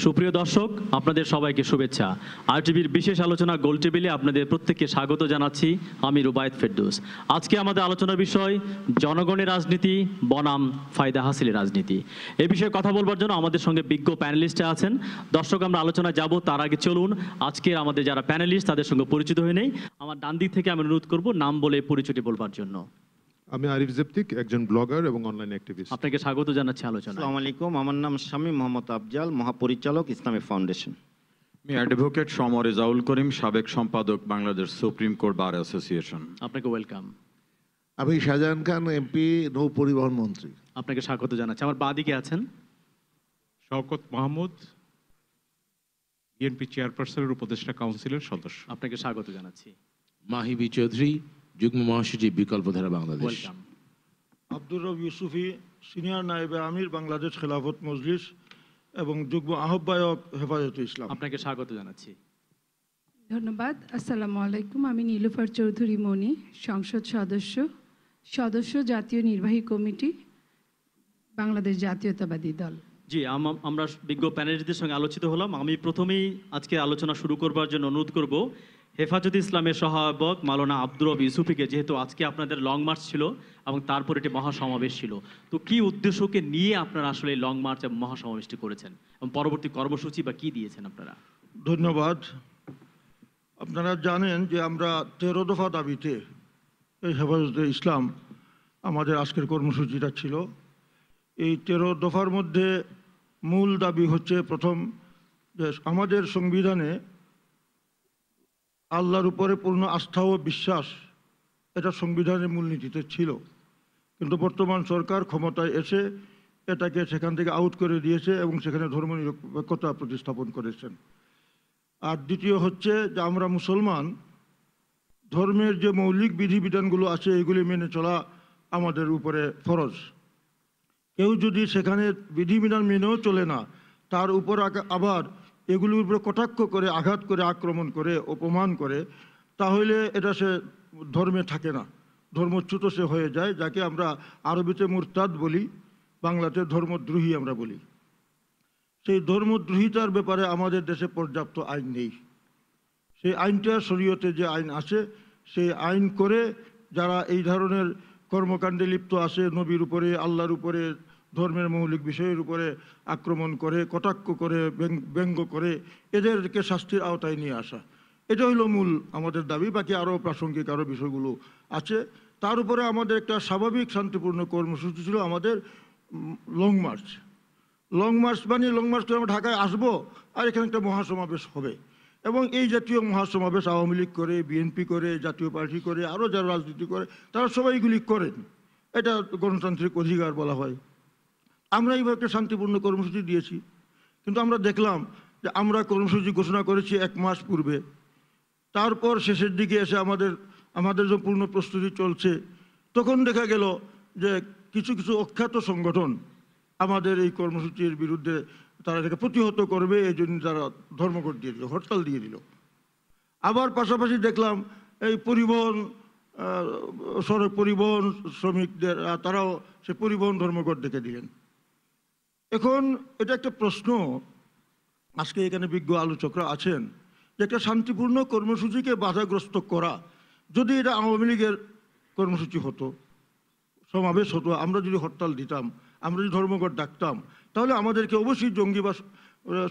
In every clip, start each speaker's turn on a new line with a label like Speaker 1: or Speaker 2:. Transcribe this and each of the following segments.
Speaker 1: সুপ্রিয় দর্শক, আপনাদের সবাইকে শুভেচ্ছা। আরটিভির বিশেষ আলোচনা গোল টেবিলে আপনাদের প্রত্যেককে স্বাগত জানাচ্ছি। আমি রুবায়েত ফেরদৌস। আজকে আমাদের আলোচনার বিষয় জনগণের রাজনীতি বনাম ফায়দা হাসিলের রাজনীতি। এ বিষয়ে কথা বলবার জন্য আমাদের সঙ্গে বিজ্ঞ প্যানেলিস্টরা আছেন। দর্শক, আমরা আলোচনায় যাব তার আগে চলুন আজকের আমাদের যারা প্যানেলিস্ট তাদের সঙ্গে পরিচিত হয়ে নেই। আমার ডান দিক থেকে আমি অনুরোধ করব নাম বলে পরিচয়টি বলবার জন্য।
Speaker 2: আমি আরিফ জেপ্তিক, একজন ব্লগার এবং অনলাইন অ্যাক্টিভিস্ট।
Speaker 1: আপনাকে স্বাগত জানাচ্ছি আলোচনায়।
Speaker 3: আসসালামু আলাইকুম, আমার নাম শামীম মোহাম্মদ আফজাল, মহাপরিচালক ইসলামিক ফাউন্ডেশন।
Speaker 4: আমি অ্যাডভোকেট সমর রেজাউল করিম, সাবেক সম্পাদক Bangladesh supreme court bar association.
Speaker 1: আপনাকে ওয়েলকাম।
Speaker 5: আমি শাহজাহান খান, এমপি, নৌ পরিবহন মন্ত্রী।
Speaker 1: আপনাকে স্বাগত জানাচ্ছি। আমার বাঁ দিকে আছেন
Speaker 6: শওকত মাহমুদ, বিএনপি চেয়ারপারসনের উপদেষ্টা কাউন্সিলের সদস্য।
Speaker 1: আপনাকে স্বাগত জানাচ্ছি।
Speaker 7: মাহিবি চৌধুরী, যুগ্ম মহাসচিব বিকল্পধারা বাংলাদেশ।
Speaker 1: ওয়েলকাম।
Speaker 8: আব্দুর রব ইউসুফি, সিনিয়র নায়েবে আমির, বাংলাদেশ খেলাফত মজলিস এবং যুগ্ম আহ্বায়ক হেফাজতে ইসলাম।
Speaker 1: আপনাকে স্বাগত জানাচ্ছি।
Speaker 9: ধন্যবাদ। আসসালামু আলাইকুম, আমি নীলুফার চৌধুরী মনি, সংসদ সদস্য জাতীয় নির্বাহী কমিটি, বাংলাদেশ জাতীয়তাবাদী দল।
Speaker 1: জি, আমরা বিজ্ঞ প্যানেলিস্টদের সঙ্গে আলোচিত হলাম। আমি প্রথমেই আজকে আলোচনা শুরু করবার জন্য অনুরোধ করব হেফাজতে ইসলামের সহায়ক মাওলানা আব্দুর রব ইউসুফিকে, যেহেতু আজকে আপনাদের লং মার্চ ছিল এবং তারপর একটি মহাসমাবেশ ছিল, তো কি উদ্দেশ্যকে নিয়ে আপনারা আসলে লং মার্চ এবং মহাসমাবেশটি করেছেন এবং পরবর্তী কর্মসূচি বা কি দিয়েছেন আপনারা?
Speaker 8: ধন্যবাদ। আপনারা জানেন যে আমরা 13 দফা দাবিতে এই হেফাজতে ইসলাম আমাদের আজকের কর্মসূচিটা ছিল। এই 13 দফার মধ্যে মূল দাবি হচ্ছে, প্রথম, যে আমাদের সংবিধানে আল্লাহর উপরে পূর্ণ আস্থা ও বিশ্বাস, এটা সংবিধানের মূলনীতিতে ছিল, কিন্তু বর্তমান সরকার ক্ষমতায় এসে এটাকে সেখান থেকে আউট করে দিয়েছে এবং সেখানে ধর্মনিরপেক্ষতা প্রতিস্থাপন করেছেন। আর দ্বিতীয় হচ্ছে যে আমরা মুসলমান, ধর্মের যে মৌলিক বিধিবিধানগুলো আছে এগুলি মেনে চলা আমাদের উপরে ফরজ। কেউ যদি সেখানে বিধিবিধান মেনেও চলে না, তার উপর আবার এগুলির উপরে কটাক্ষ করে, আঘাত করে, আক্রমণ করে, অপমান করে, তাহলে এটা সে ধর্মে থাকে না, ধর্মচ্যুত সে হয়ে যায়, যাকে আমরা আরবিতে মুরতাদ বলি, বাংলাতে ধর্মদ্রোহী আমরা বলি। সেই ধর্মদ্রোহিতার ব্যাপারে আমাদের দেশে পর্যাপ্ত আইন নেই। সেই আইনটা শরীয়তে যে আইন আছে, সেই আইন করে যারা এই ধরনের কর্মকাণ্ডে লিপ্ত আছে, নবীর উপরে, আল্লাহর উপরে, ধর্মের মৌলিক বিষয়ের উপরে আক্রমণ করে, কটাক্ষ করে, ব্যঙ্গ করে, এদেরকে শাস্তির আওতায় নিয়ে আসা, এটা হইল মূল আমাদের দাবি। বাকি আরও প্রাসঙ্গিক আরও বিষয়গুলো আছে। তার উপরে আমাদের একটা স্বাভাবিক শান্তিপূর্ণ কর্মসূচি ছিল আমাদের লং মার্চ। লং মার্চ মানে লং মার্চ করে আমরা ঢাকায় আসবো আর এখানে একটা মহাসমাবেশ হবে, এবং এই জাতীয় মহাসমাবেশ আওয়ামী লীগ করে, বিএনপি করে, জাতীয় পার্টি করে, আরও যারা রাজনীতি করে তারা সবাই এগুলি করেন। এটা গণতান্ত্রিক অধিকার বলা হয়। আমরা এইভাবে একটা শান্তিপূর্ণ কর্মসূচি দিয়েছি, কিন্তু আমরা দেখলাম যে আমরা কর্মসূচি ঘোষণা করেছি 1 মাস পূর্বে, তারপর শেষের দিকে এসে আমাদের যে পূর্ণ প্রস্তুতি চলছে, তখন দেখা গেল যে কিছু কিছু অখ্যাত সংগঠন আমাদের এই কর্মসূচির বিরুদ্ধে তারা এটাকে প্রতিহত করবে, এই জন্য তারা ধর্মঘট দিয়ে দিল, হরতাল দিয়ে দিল। আবার পাশাপাশি দেখলাম এই সড়ক পরিবহন শ্রমিকদের, তারাও সে পরিবহন ধর্মঘট ডেকে দিলেন। এখন এটা একটা প্রশ্ন, আজকে এখানে বিজ্ঞ আলোচকরা আছেন, যে একটা শান্তিপূর্ণ কর্মসূচিকে বাধাগ্রস্ত করা, যদি এটা আওয়ামী লীগের কর্মসূচি হতো, সমাবেশ হতো, আমরা যদি হরতাল দিতাম, আমরা যদি ধর্মঘট ডাকতাম, তাহলে আমাদেরকে অবশ্যই জঙ্গি বা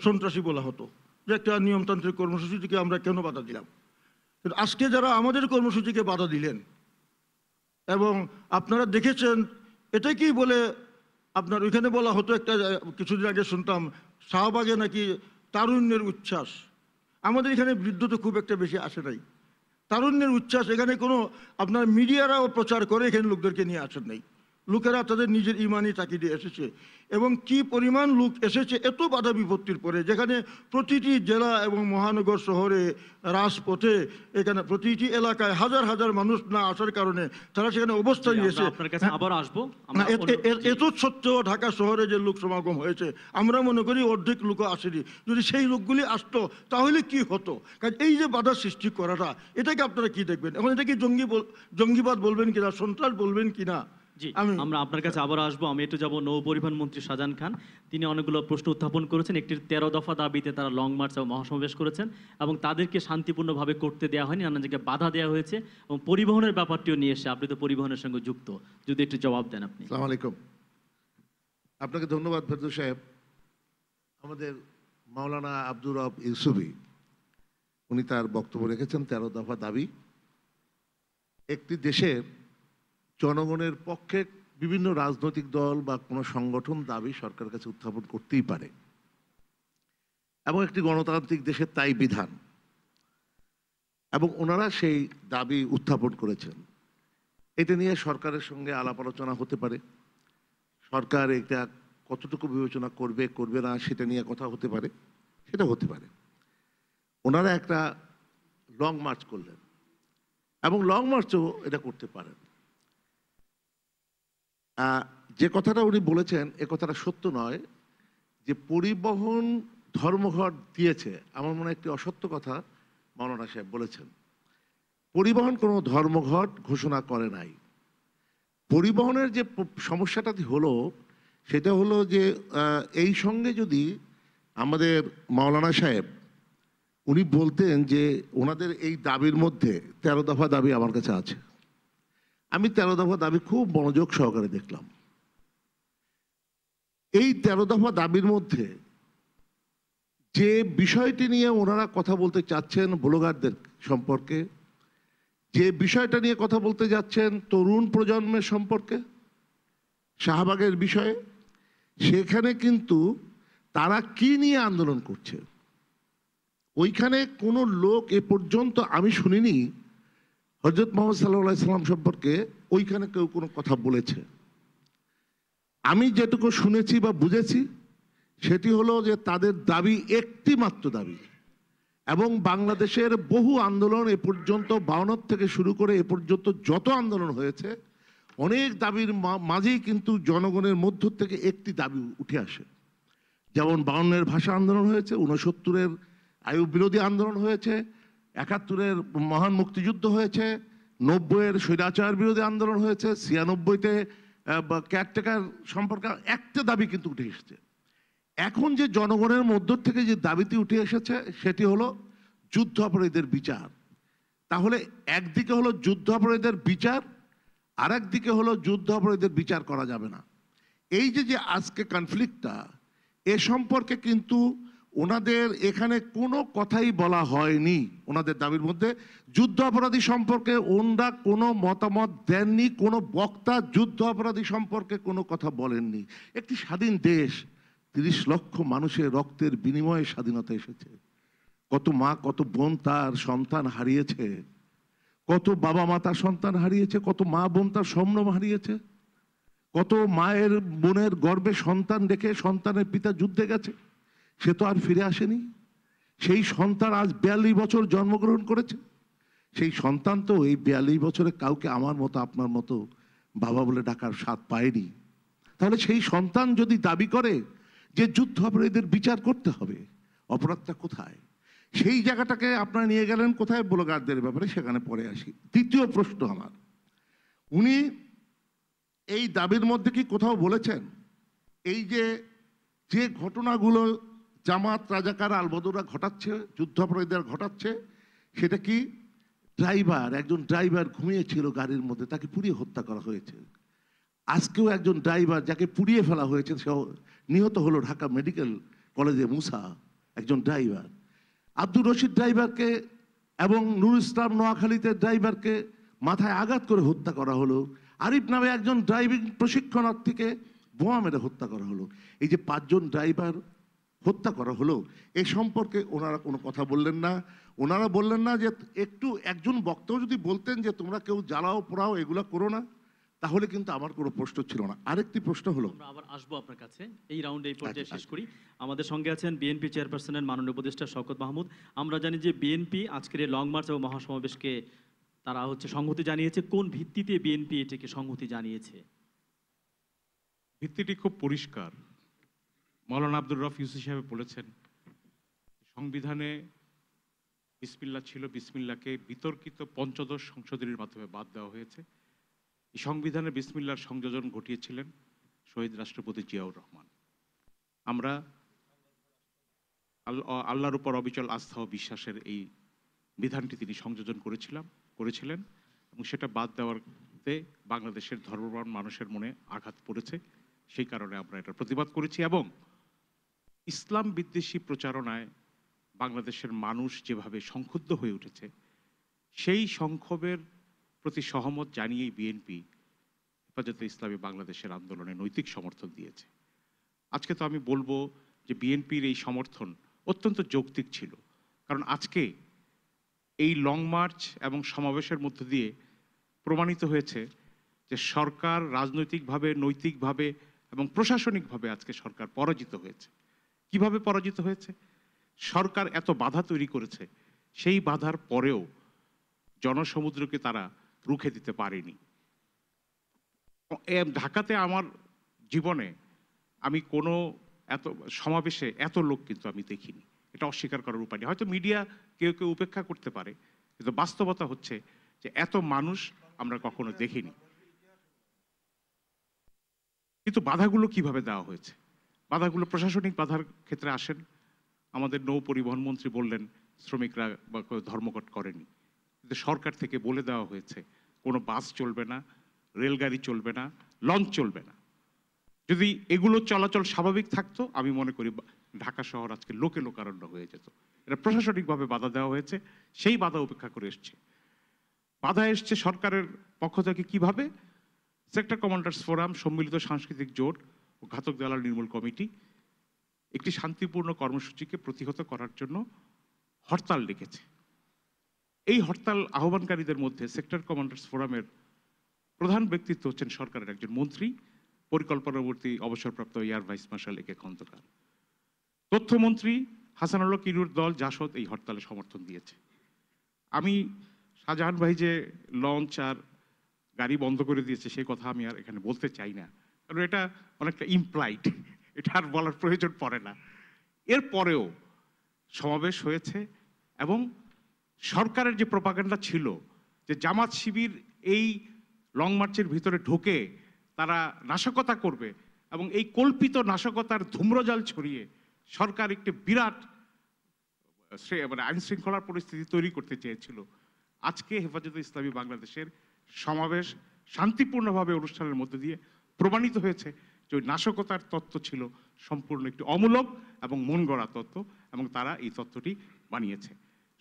Speaker 8: সন্ত্রাসী বলা হতো, যে একটা নিয়মতান্ত্রিক কর্মসূচিকে আমরা কেন বাধা দিলাম। কিন্তু আজকে যারা আমাদের কর্মসূচিকে বাধা দিলেন, এবং আপনারা দেখেছেন, এটাকেই বলে আপনার ওইখানে বলা হতো, একটা কিছুদিন আগে শুনতাম শাহবাগে নাকি তারুণ্যের উচ্ছ্বাস। আমাদের এখানে বৃদ্ধ তো খুব একটা বেশি আসে নাই, তারুণ্যের উচ্ছ্বাস এখানে কোনো আপনার মিডিয়ারাও প্রচার করে এখানে লোকদেরকে নিয়ে আসেন নাই। লোকেরা তাদের নিজের ইমানি তাকিদে এসেছে, এবং কি পরিমাণ লোক এসেছে এত বাধা বিপত্তির পরে, যেখানে প্রতিটি জেলা এবং মহানগর শহরে, রাজপথে, এখানে প্রতিটি এলাকায় হাজার হাজার মানুষ না আসার কারণে তারা সেখানে অবস্থান নিয়েছে। এত সত্ত্বেও ঢাকা শহরে যে লোক সমাগম হয়েছে, আমরা মনে করি অর্ধেক লোক আসেনি। যদি সেই লোকগুলি আসতো তাহলে কি হতো? কারণ এই যে বাধা সৃষ্টি করাটা, এটাকে আপনারা কি দেখবেন? এখন এটা কি জঙ্গিবাদ বলবেন কিনা, সন্ত্রাস বলবেন কিনা,
Speaker 1: জি
Speaker 8: আমি
Speaker 1: আমরা আপনার কাছে আবার আসবো। আমি একটু যাব নৌ পরিবহন মন্ত্রী শাহজাহান খান। তিনি অনেকগুলো প্রশ্ন উত্থাপন করেছেন। একটি 13 দফা দাবিতে তারা লং মার্চ এবং মহাসমাবেশ করেছেন এবং তাদেরকে শান্তিপূর্ণভাবে করতে দেওয়া হয়নি, নানা জায়গায় বাধা দেওয়া হয়েছে এবং পরিবহনের ব্যাপারটিও নিয়ে এসে আপনি তো পরিবহনের সঙ্গে যুক্ত, যদি একটু জবাব দেন আপনি।
Speaker 5: আসসালামু আলাইকুম। আপনাকে ধন্যবাদ ফেরদৌস সাহেব। আমাদের মাওলানা আব্দুর রব ইউসুফি উনি তার বক্তব্য রেখেছেন 13 দফা দাবি। একটি দেশের জনগণের পক্ষে বিভিন্ন রাজনৈতিক দল বা কোনো সংগঠন দাবি সরকারের কাছে উত্থাপন করতেই পারে এবং একটি গণতান্ত্রিক দেশের তাই বিধান, এবং ওনারা সেই দাবি উত্থাপন করেছেন। এটা নিয়ে সরকারের সঙ্গে আলাপ আলোচনা হতে পারে, সরকার এটা কতটুকু বিবেচনা করবে করবে না সেটা নিয়ে কথা হতে পারে, সেটা হতে পারে। ওনারা একটা লং মার্চ করলেন এবং লং মার্চও এটা করতে পারেন। যে কথাটা উনি বলেছেন এ কথাটা সত্য নয় যে পরিবহন ধর্মঘট দিয়েছে, আমার মনে হয় একটি অসত্য কথা মাওলানা সাহেব বলেছেন। পরিবহন কোনো ধর্মঘট ঘোষণা করে নাই। পরিবহনের যে সমস্যাটা হলো সেটা হলো যে এই সঙ্গে যদি আমাদের মাওলানা সাহেব উনি বলতেন যে ওনাদের এই দাবির মধ্যে 13 দফা দাবি আমার কাছে আছে, আমি 13 দফা দাবি খুব মনোযোগ সহকারে দেখলাম। এই 13 দফা দাবির মধ্যে যে বিষয়টি নিয়ে ওনারা কথা বলতে চাচ্ছেন ব্লগারদের সম্পর্কে, যে বিষয়টা নিয়ে কথা বলতে যাচ্ছেন তরুণ প্রজন্মের সম্পর্কে, শাহবাগের বিষয়ে, সেখানে কিন্তু তারা কি নিয়ে আন্দোলন করছে ওইখানে কোনো লোক এ পর্যন্ত আমি শুনিনি হযরত মুহাম্মদ সাল্লাল্লাহু আলাইহি সাল্লাম সম্পর্কে ওইখানে কেউ কোনো কথা বলেছে। আমি যেটুকু শুনেছি বা বুঝেছি সেটি হলো যে তাদের দাবি একটি মাত্র দাবি, এবং বাংলাদেশের বহু আন্দোলন এ পর্যন্ত 52 থেকে শুরু করে এ পর্যন্ত যত আন্দোলন হয়েছে অনেক দাবির মাঝেই কিন্তু জনগণের মধ্য থেকে একটি দাবি উঠে আসে। যেমন 52-এর ভাষা আন্দোলন হয়েছে, 69-এর আইয়ুব বিরোধী আন্দোলন হয়েছে, 71-এর মহান মুক্তিযুদ্ধ হয়েছে, 90-এর স্বৈরাচার বিরোধী আন্দোলন হয়েছে, 96-তে কেয়ারটেকার সম্পর্কে একটা দাবি কিন্তু উঠে এসেছে। এখন যে জনগণের মধ্য থেকে যে দাবিটি উঠে এসেছে সেটি হলো যুদ্ধ অপরাধীদের বিচার। তাহলে একদিকে হলো যুদ্ধ অপরাধীদের বিচার, আর একদিকে হলো যুদ্ধ অপরাধীদের বিচার করা যাবে না। এই যে আজকে কনফ্লিক্টটা এ সম্পর্কে কিন্তু ওনাদের এখানে কোনো কথাই বলা হয়নি। ওনাদের দাবির মধ্যে যুদ্ধ অপরাধী সম্পর্কে ওনারা কোনো মতামত দেননি, কোনো বক্তা যুদ্ধ অপরাধী সম্পর্কে কোনো কথা বলেননি। একটি স্বাধীন দেশ, 30 লক্ষ মানুষের রক্তের বিনিময়ে স্বাধীনতা এসেছে। কত মা কত বোন তার সন্তান হারিয়েছে, কত বাবা মা তার সন্তান হারিয়েছে, কত মা বোন তার সম্ভ্রম হারিয়েছে, কত মায়ের বোনের গর্ভে সন্তান রেখে সন্তানের পিতা যুদ্ধে গেছে, সে তো আর ফিরে আসেনি। সেই সন্তান আজ 42 বছর জন্মগ্রহণ করেছে। সেই সন্তান তো এই 42 বছরে কাউকে আমার মতো আপনার মতো বাবা বলে ডাকার স্বাদ পায়নি। তাহলে সেই সন্তান যদি দাবি করে যে যুদ্ধ অপরাধীদের বিচার করতে হবে, অপরাধটা কোথায়? সেই জায়গাটাকে আপনারা নিয়ে গেলেন কোথায়? ব্লগারদের ব্যাপারে, সেখানে পরে আসি। দ্বিতীয় প্রশ্ন আমার, উনি এই দাবির মধ্যে কি কোথাও বলেছেন এই যে ঘটনাগুলো জামাত রাজাকার আলবদরা ঘটাচ্ছে, যুদ্ধাপরাধীরা ঘটাচ্ছে, সেটা কি একজন ড্রাইভার ঘুমিয়েছিল গাড়ির মধ্যে, তাকে পুড়িয়ে হত্যা করা হয়েছে। আজকেও একজন ড্রাইভার যাকে পুড়িয়ে ফেলা হয়েছে সে নিহত হলো ঢাকা মেডিকেল কলেজে, মুসা একজন ড্রাইভার। আব্দুর রশিদ ড্রাইভারকে এবং নুরুল ইসলাম নোয়াখালীতে ড্রাইভারকে মাথায় আঘাত করে হত্যা করা হলো। আরিফ নামে একজন ড্রাইভিং প্রশিক্ষণার্থীকে বোমা মেরে হত্যা করা হলো। এই যে 5 জন ড্রাইভার হত্যা করা হলো এ সম্পর্কে ওনারা কোনো কথা বললেন না। ওনারা বললেন না যে একটু একজন বক্তাও যদি বলতেন যে তোমরা কেউ জ্বালাও পোড়াও এগুলো করো না, তাহলে কিন্তু আমার কোনো প্রশ্ন ছিল না। আরেকটি প্রশ্ন হলো,
Speaker 1: আমরা আবার আসবো আপনার কাছে, এই রাউন্ডে এই পর্যায়ে শেষ করি। আমাদের সঙ্গে আছেন বিএনপি চেয়ারপারসনের মাননীয় উপদেষ্টা শওকত মাহমুদ। আমরা জানি যে বিএনপি আজকের এই লং মার্চ এবং মহাসমাবেশকে তারা সংহতি জানিয়েছে। কোন ভিত্তিতে বিএনপি এটাকে সংহতি জানিয়েছে?
Speaker 6: ভিত্তিটি খুব পরিষ্কার। মাওলানা আব্দুর রফ ইউসুফ সাহেব বলেছেন সংবিধানে বিসমিল্লাহ ছিল, বিসমিল্লাহকে বিতর্কিত 15দশ সংশোধনীর মাধ্যমে বাদ দেওয়া হয়েছে। এই সংবিধানের বিসমিল্লাহর সংযোজন ঘটিয়েছিলেন শহীদ রাষ্ট্রপতি জিয়াউর রহমান। আমরা আল্লাহর উপর অবিচল আস্থা ও বিশ্বাসের এই বিধানটি তিনি সংযোজন করেছিলেন এবং সেটা বাদ দেওয়াতে বাংলাদেশের ধর্মপ্রাণ মানুষের মনে আঘাত পড়েছে। সেই কারণে আমরা এটা প্রতিবাদ করেছি এবং ইসলাম বিদ্বেষী প্রচারণায় বাংলাদেশের মানুষ যেভাবে সংক্ষুব্ধ হয়ে উঠেছে, সেই সংক্ষোভের প্রতি সহমত জানিয়েই বিএনপি হেফাজতে ইসলামী বাংলাদেশের আন্দোলনে নৈতিক সমর্থন দিয়েছে। আজকে তো আমি বলবো যে বিএনপির এই সমর্থন অত্যন্ত যৌক্তিক ছিল, কারণ আজকে এই লং মার্চ এবং সমাবেশের মধ্য দিয়ে প্রমাণিত হয়েছে যে সরকার রাজনৈতিকভাবে, নৈতিকভাবে এবং প্রশাসনিকভাবে আজকে সরকার পরাজিত হয়েছে। কিভাবে পরাজিত হয়েছে? সরকার এত বাধা তৈরি করেছে, সেই বাধার পরেও জনসমুদ্রকে তারা রুখে দিতে পারেনি। ঢাকাতে আমার জীবনে আমি কোনো এত সমাবেশে এত লোক কিন্তু আমি দেখিনি, এটা অস্বীকার করার উপায় নেই। হয়তো মিডিয়া কেউ কেউ উপেক্ষা করতে পারে, কিন্তু বাস্তবতা হচ্ছে যে এত মানুষ আমরা কখনো দেখিনি। কিন্তু বাধাগুলো কিভাবে দেওয়া হয়েছে? বাধাগুলো প্রশাসনিক বাধার ক্ষেত্রে আসেন। আমাদের নৌ পরিবহন মন্ত্রী বললেন শ্রমিকরা ধর্মঘট করেনি, কিন্তু সরকার থেকে বলে দেওয়া হয়েছে কোনো বাস চলবে না, রেলগাড়ি চলবে না, লঞ্চ চলবে না। যদি এগুলো চলাচল স্বাভাবিক থাকতো, আমি মনে করি ঢাকা শহর আজকে লোকে লোকারণ্য হয়ে যেত। এটা প্রশাসনিকভাবে বাধা দেওয়া হয়েছে, সেই বাধা উপেক্ষা করে এসছে। বাধা এসছে সরকারের পক্ষ থেকে কিভাবে? সেক্টর কমান্ডার্স ফোরাম, সম্মিলিত সাংস্কৃতিক জোট ও ঘাতক দালাল নির্মূল কমিটি একটি শান্তিপূর্ণ কর্মসূচিকে প্রতিহত করার জন্য হরতাল ডেকেছে। এই হরতাল আহ্বানকারীদের মধ্যে সেক্টর কমান্ডার্স ফোরামের প্রধান ব্যক্তিত্ব হচ্ছেন সরকারের একজন মন্ত্রী, পরিকল্পনাবর্তী অবসরপ্রাপ্ত এয়ার ভাইস মার্শাল একে খন্দকার। তথ্যমন্ত্রী হাসানুল্লাহ কিরুর দল জাসদ এই হরতালে সমর্থন দিয়েছে। আমি শাহজাহান ভাই যে লঞ্চ আর গাড়ি বন্ধ করে দিয়েছে সেই কথা আমি আর এখানে বলতে চাই না, কারণ এটা অনেকটা ইমপ্লাইড, এটা আর বলার প্রয়োজন পড়ে না। এরপরেও সমাবেশ হয়েছে এবং সরকারের যে প্রপাগান্ডা ছিল যে জামাত শিবির এই লং মার্চের ভিতরে ঢুকে তারা নাশকতা করবে এবং এই কল্পিত নাশকতার ধূম্রজাল ছড়িয়ে সরকার একটি বিরাট মানে আইন শৃঙ্খলার পরিস্থিতি তৈরি করতে চেয়েছিল। আজকে হেফাজতে ইসলামী বাংলাদেশের সমাবেশ শান্তিপূর্ণভাবে অনুষ্ঠানের মধ্যে দিয়ে প্রমাণিত হয়েছে যে ওই নাশকতার তত্ত্ব ছিল সম্পূর্ণ একটি অমূলক এবং মন গড়া তত্ত্ব, এবং তারা এই তত্ত্বটি বানিয়েছে।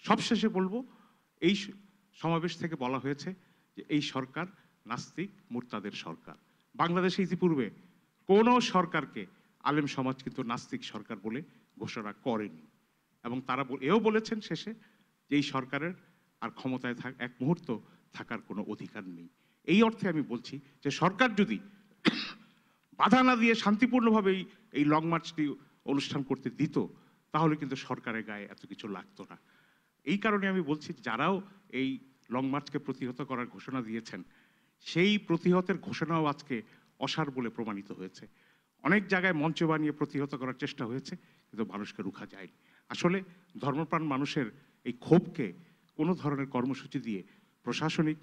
Speaker 6: সবশেষে বলবো, এই সমাবেশ থেকে বলা হয়েছে যে এই সরকার নাস্তিক মুরতাদের সরকার। বাংলাদেশে ইতিপূর্বে কোনো সরকারকে আলেম সমাজ কিন্তু নাস্তিক সরকার বলে ঘোষণা করেনি, এবং তারা এও বলেছেন শেষে যে এই সরকারের আর ক্ষমতায় এক মুহূর্ত থাকার কোনো অধিকার নেই। এই অর্থে আমি বলছি যে সরকার যদি বাধা না দিয়ে শান্তিপূর্ণভাবে এই লং মার্চটি অনুষ্ঠান করতে দিত, তাহলে কিন্তু সরকারের গায়ে এত কিছু লাগতো না। এই কারণে আমি বলছি যারাও এই লং মার্চকে প্রতিহত করার ঘোষণা দিয়েছেন, সেই প্রতিহতের ঘোষণাও আজকে অসার বলে প্রমাণিত হয়েছে। অনেক জায়গায় মঞ্চ বানিয়ে প্রতিহত করার চেষ্টা হয়েছে, কিন্তু মানুষকে রুখা যায়নি। আসলে ধর্মপ্রাণ মানুষের এই ক্ষোভকে কোনো ধরনের কর্মসূচি দিয়ে, প্রশাসনিক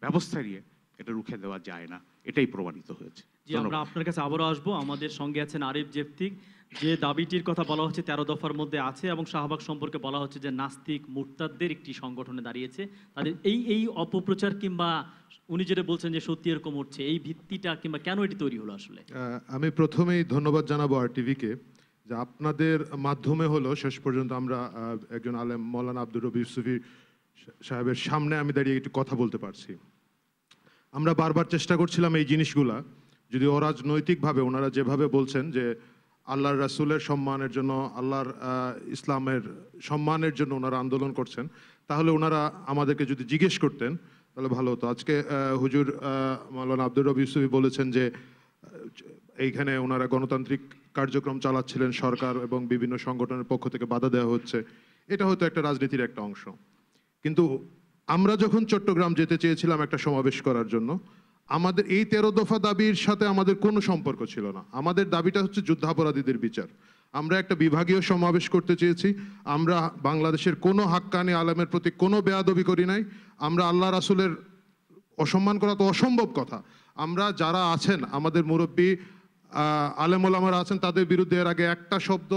Speaker 6: ব্যবস্থা দিয়ে এটা রুখে দেওয়া যায় না, এটাই প্রমাণিত হয়েছে।
Speaker 1: জি, আমরা আপনার কাছে আবারও আসবো। আমাদের সঙ্গে আছেন আরিফ জেফতিক। যে দাবিটির কথা বলা হচ্ছে 13 দফার মধ্যে আছে এবং শাহবাগ সম্পর্কে বলা হচ্ছে যে নাস্তিক মুরতাদদের একটি সংগঠনে দাঁড়িয়েছে, তাদের এই অপপ্রচার কিংবা উনি যেটা বলছেন যে সত্যি এরকম হচ্ছে, এই ভিত্তিটা কিংবা কেন এটি তৈরি হলো আসলে?
Speaker 2: আমি প্রথমেই ধন্যবাদ জানাবো আরটিভিকে, যে আপনাদের মাধ্যমে হলো শেষ পর্যন্ত আমরা একজন আলেম মৌলানা আব্দুর রবি ইউসুফী সাহেবের সামনে আমি দাঁড়িয়ে একটু কথা বলতে পারছি। আমরা বারবার চেষ্টা করছিলাম এই জিনিসগুলা, যদি অরাজনৈতিকভাবে ওনারা যেভাবে বলছেন যে আল্লাহর রাসূলের সম্মানের জন্য, আল্লাহর ইসলামের সম্মানের জন্য ওনারা আন্দোলন করছেন, তাহলে ওনারা আমাদেরকে যদি জিজ্ঞেস করতেন তাহলে ভালো হতো। আজকে হুজুর মাওলানা আব্দুর রবি ইউসুফী বলেছেন যে এইখানে ওনারা গণতান্ত্রিক কার্যক্রম চালাচ্ছিলেন, সরকার এবং বিভিন্ন সংগঠনের পক্ষ থেকে বাধা দেওয়া হচ্ছে। এটা হয়তো একটা রাজনীতির একটা অংশ, কিন্তু আমরা যখন চট্টগ্রাম যেতে চেয়েছিলাম একটা সমাবেশ করার জন্য, আমাদের এই 13 দফা দাবির সাথে আমাদের কোনো সম্পর্ক ছিল না। আমাদের দাবিটা হচ্ছে যুদ্ধাপরাধীদের বিচার। আমরা একটা বিভাগীয় সমাবেশ করতে চেয়েছি। আমরা বাংলাদেশের কোনো হাক্কানি আলেমের প্রতি কোনো বেয়াদবি করি নাই। আমরা আল্লাহ রাসূলের অসম্মান করা তো অসম্ভব কথা। আমরা যারা আছেন আমাদের মুরব্বী আলেম ওলামারা আছেন, তাদের বিরুদ্ধে এর আগে একটা শব্দ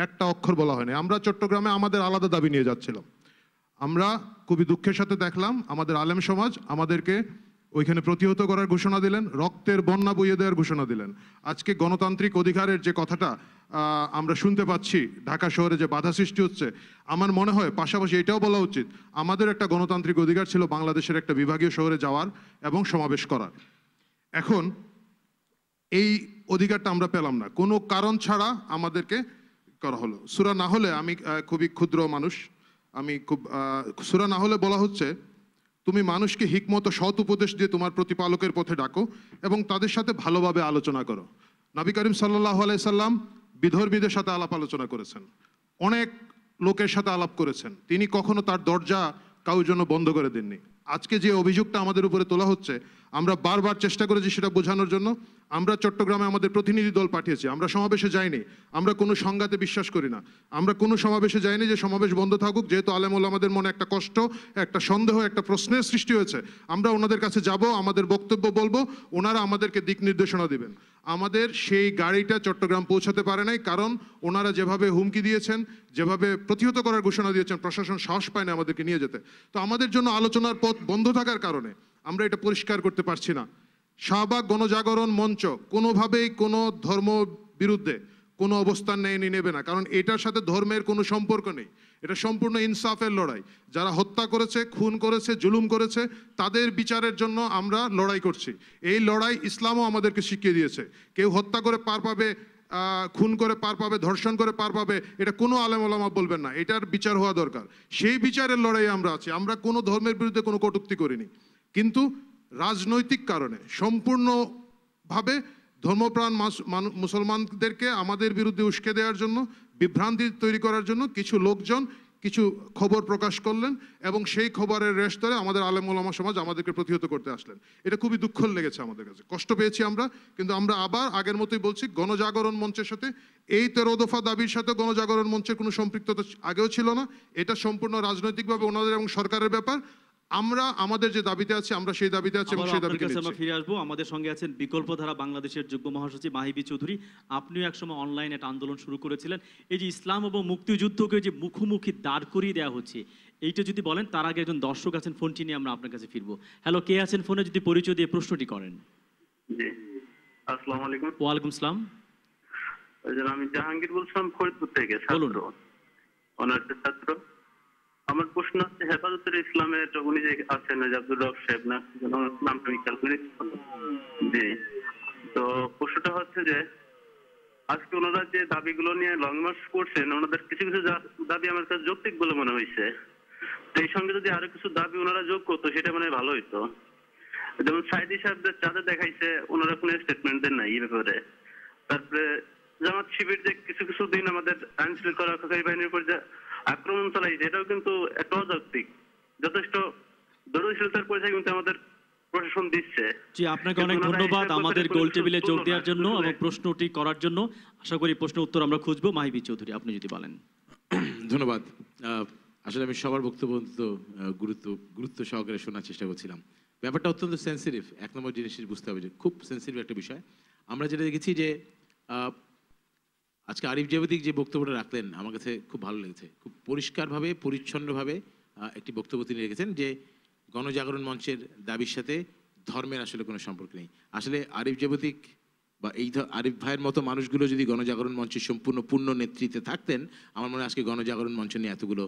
Speaker 2: একটা অক্ষর বলা হয়নি। আমরা চট্টগ্রামে আমাদের আলাদা দাবি নিয়ে যাচ্ছিলাম। আমরা খুবই দুঃখের সাথে দেখলাম আমাদের আলেম সমাজ আমাদেরকে ওইখানে প্রতিহত করার ঘোষণা দিলেন, রক্তের বন্যা বইয়ে দেওয়ার ঘোষণা দিলেন। আজকে গণতান্ত্রিক অধিকারের যে কথাটা আমরা শুনতে পাচ্ছি, ঢাকা শহরে যে বাধা সৃষ্টি হচ্ছে, আমার মনে হয় পাশাপাশি এটাও বলা উচিত আমাদের একটা গণতান্ত্রিক অধিকার ছিল বাংলাদেশের একটা বিভাগীয় শহরে যাওয়ার এবং সমাবেশ করার। এখন এই অধিকারটা আমরা পেলাম না, কোনো কারণ ছাড়া আমাদেরকে করা হলো। সূরা না হলে, আমি খুবই ক্ষুদ্র মানুষ, আমি খুব সূরা না হলে বলা হচ্ছে, তুমি মানুষকে হিকমত ও সৎ উপদেশ দিয়ে তোমার প্রতিপালকের পথে ডাকো এবং তাদের সাথে ভালোভাবে আলোচনা করো। নবী করিম সাল্লাল্লাহু আলাইহি সাল্লাম বিধর্মীদের সাথে আলাপ আলোচনা করেছেন, অনেক লোকের সাথে আলাপ করেছেন, তিনি কখনো তার দরজা কারোর জন্য বন্ধ করে দেননি। আজকে যে অভিযোগটা আমাদের উপরে তোলা হচ্ছে, আমরা বারবার চেষ্টা করেছি সেটা বোঝানোর জন্য। আমরা চট্টগ্রামে আমাদের প্রতিনিধি দল পাঠিয়েছি, আমরা সমাবেশে যাইনি, আমরা কোনো সংঘাতে বিশ্বাস করি না, আমরা কোনো সমাবেশে যাইনি যে সমাবেশ বন্ধ থাকুক। যেহেতু আলেম ওলামাদের মনে একটা কষ্ট, একটা সন্দেহ, একটা প্রশ্নের সৃষ্টি হয়েছে, আমরা ওনাদের কাছে যাব, আমাদের বক্তব্য বলবো, ওনারা আমাদেরকে দিক নির্দেশনা দিবেন। আমাদের সেই গাড়িটা চট্টগ্রাম পৌঁছাতে পারে নাই, কারণ ওনারা যেভাবে হুমকি দিয়েছেন, যেভাবে প্রতিহত করার ঘোষণা দিয়েছেন, প্রশাসন সাহস পায় না আমাদেরকে নিয়ে যেতে। তো আমাদের জন্য আলোচনার পথ বন্ধ থাকার কারণে আমরা এটা পরিষ্কার করতে পারছি না। শাহবাগ গণজাগরণ মঞ্চ কোনোভাবেই কোনো ধর্ম বিরুদ্ধে কোনো অবস্থান নেবে না, কারণ এটার সাথে ধর্মের কোনো সম্পর্ক নেই। এটা সম্পূর্ণ ইনসাফের লড়াই। যারা হত্যা করেছে, খুন করেছে, জুলুম করেছে, তাদের বিচারের জন্য আমরা লড়াই করছি। এই লড়াই ইসলামও আমাদেরকে শিখিয়ে দিয়েছে। কেউ হত্যা করে পার পাবে, খুন করে পার পাবে, ধর্ষণ করে পার পাবে, এটা কোনো আলেম ওলামা বলবেন না, এটার বিচার হওয়া দরকার। সেই বিচারের লড়াইয়ে আমরা আছি। আমরা কোনো ধর্মের বিরুদ্ধে কোনো কটূক্তি করিনি, কিন্তু রাজনৈতিক কারণে সম্পূর্ণভাবে ধর্মপ্রাণ মুসলমানদেরকে আমাদের বিরুদ্ধে উস্কে দেওয়ার জন্য, বিভ্রান্তি তৈরি করার জন্য কিছু লোকজন কিছু খবর প্রকাশ করলেন এবং সেই খবরের রেশ ধরে আমাদের আলেম ওলামা সমাজ আমাদেরকে প্রতিহত করতে আসলেন। এটা খুবই দুঃখ লেগেছে আমাদের কাছে, কষ্ট পেয়েছি আমরা। কিন্তু আমরা আবার আগের মতোই বলছি, গণজাগরণ মঞ্চের সাথে, এই 13 দফা দাবির সাথে গণজাগরণ মঞ্চের কোনো সম্পৃক্ততা আগেও ছিল না। এটা সম্পূর্ণ রাজনৈতিকভাবে ওনাদের এবং সরকারের ব্যাপার। আমরা আমাদের যে দাবিতে আছি, আমরা সেই দাবিতে আছি এবং সেই দাবিতে
Speaker 1: আমরা ফিরে আসবো। আমাদের সঙ্গে আছেন বিকল্পধারা বাংলাদেশের যুগ্ম মহাসচিব মাহিবি চৌধুরী। আপনিও একসময় অনলাইনে একটা আন্দোলন শুরু করেছিলেন। এই যে ইসলাম এবং মুক্তিযুদ্ধকে যে মুখোমুখি দাঁড় করিয়ে দেওয়া হচ্ছে, এইটা যদি বলেন। তার আগে একজন দর্শক আছেন, ফোনটি নিয়ে আমরা আপনার কাছে ফিরবো। হ্যালো, কে আছেন ফোনে? যদি পরিচয় দিয়ে প্রশ্নটি করেন।
Speaker 10: জি, আসসালামু আলাইকুম।
Speaker 1: ওয়ালাইকুম আসসালাম।
Speaker 10: আমি জাহাঙ্গীর বলছিলাম ফরিদপুর থেকে, ছাত্র, অনার্সের ছাত্র। আমার প্রশ্ন হচ্ছে, হেফাজতের ইসলামের উনি যে আছেন আব্দুর রব সাহেব, না নামটা আমি খেয়াল করি। জি, তো প্রশ্নটা হচ্ছে যে আজকে ওনারা যে দাবিগুলো নিয়ে লং মার্চ করছেন, ওনাদের কিছু কিছু দাবি আমার কাছে যৌক্তিক বলে মনে হয়েছে। তো এই সঙ্গে যদি আরো কিছু দাবি ওনারা যোগ করতো, সেটা মানে ভালো হইতো। যেমন সাইদি সাহেবদের চাঁদে দেখাইছে, ওনারা কোনো স্টেটমেন্ট দেন নাই এই ব্যাপারে। তারপরে জামাত শিবির যে কিছু কিছু দিন আমাদের আইন শৃঙ্খলা রক্ষাকারী বাহিনীর উপর যে আক্রমণ চালাইছে, এটাও কিন্তু একটা অযৌক্তিক। যথেষ্ট দূরদর্শিতার পরিচয় কিন্তু আমাদের প্রশাসন দিচ্ছে।
Speaker 1: জি, আপনাকে অনেক ধন্যবাদ আমাদের গোল টেবিলে যোগ দেওয়ার জন্য এবং প্রশ্নটি করার জন্য। আশা করি প্রশ্ন উত্তর আমরা খুঁজবো। মাহিবি চৌধুরী, আপনি যদি বলেন।
Speaker 7: ধন্যবাদ। আসলে আমি সবার বক্তব্য গুরুত্ব সহকারে শোনার চেষ্টা করছিলাম। ব্যাপারটা অত্যন্ত সেন্সিটিভ। এক নম্বর জিনিস বুঝতে হবে যে খুব সেন্সিটিভ একটা বিষয়। আমরা যেটা দেখেছি যে আজকে আরিফ জাবেদিক যে বক্তব্যটা রাখলেন, আমার কাছে খুব ভালো লেগেছে। খুব পরিষ্কারভাবে, পরিচ্ছন্নভাবে একটি বক্তব্য তিনি রেখেছেন যে গণজাগরণ মঞ্চের দাবির সাথে ধর্মের আসলে কোনো সম্পর্ক নেই। আসলে আরিফ জাবেদিক বা এই আরিফ ভাইয়ের মতো মানুষগুলো যদি গণজাগরণ মঞ্চের সম্পূর্ণ পূর্ণ নেতৃত্বে থাকতেন, আমার মনে হয় আজকে গণজাগরণ মঞ্চ নিয়ে এতগুলো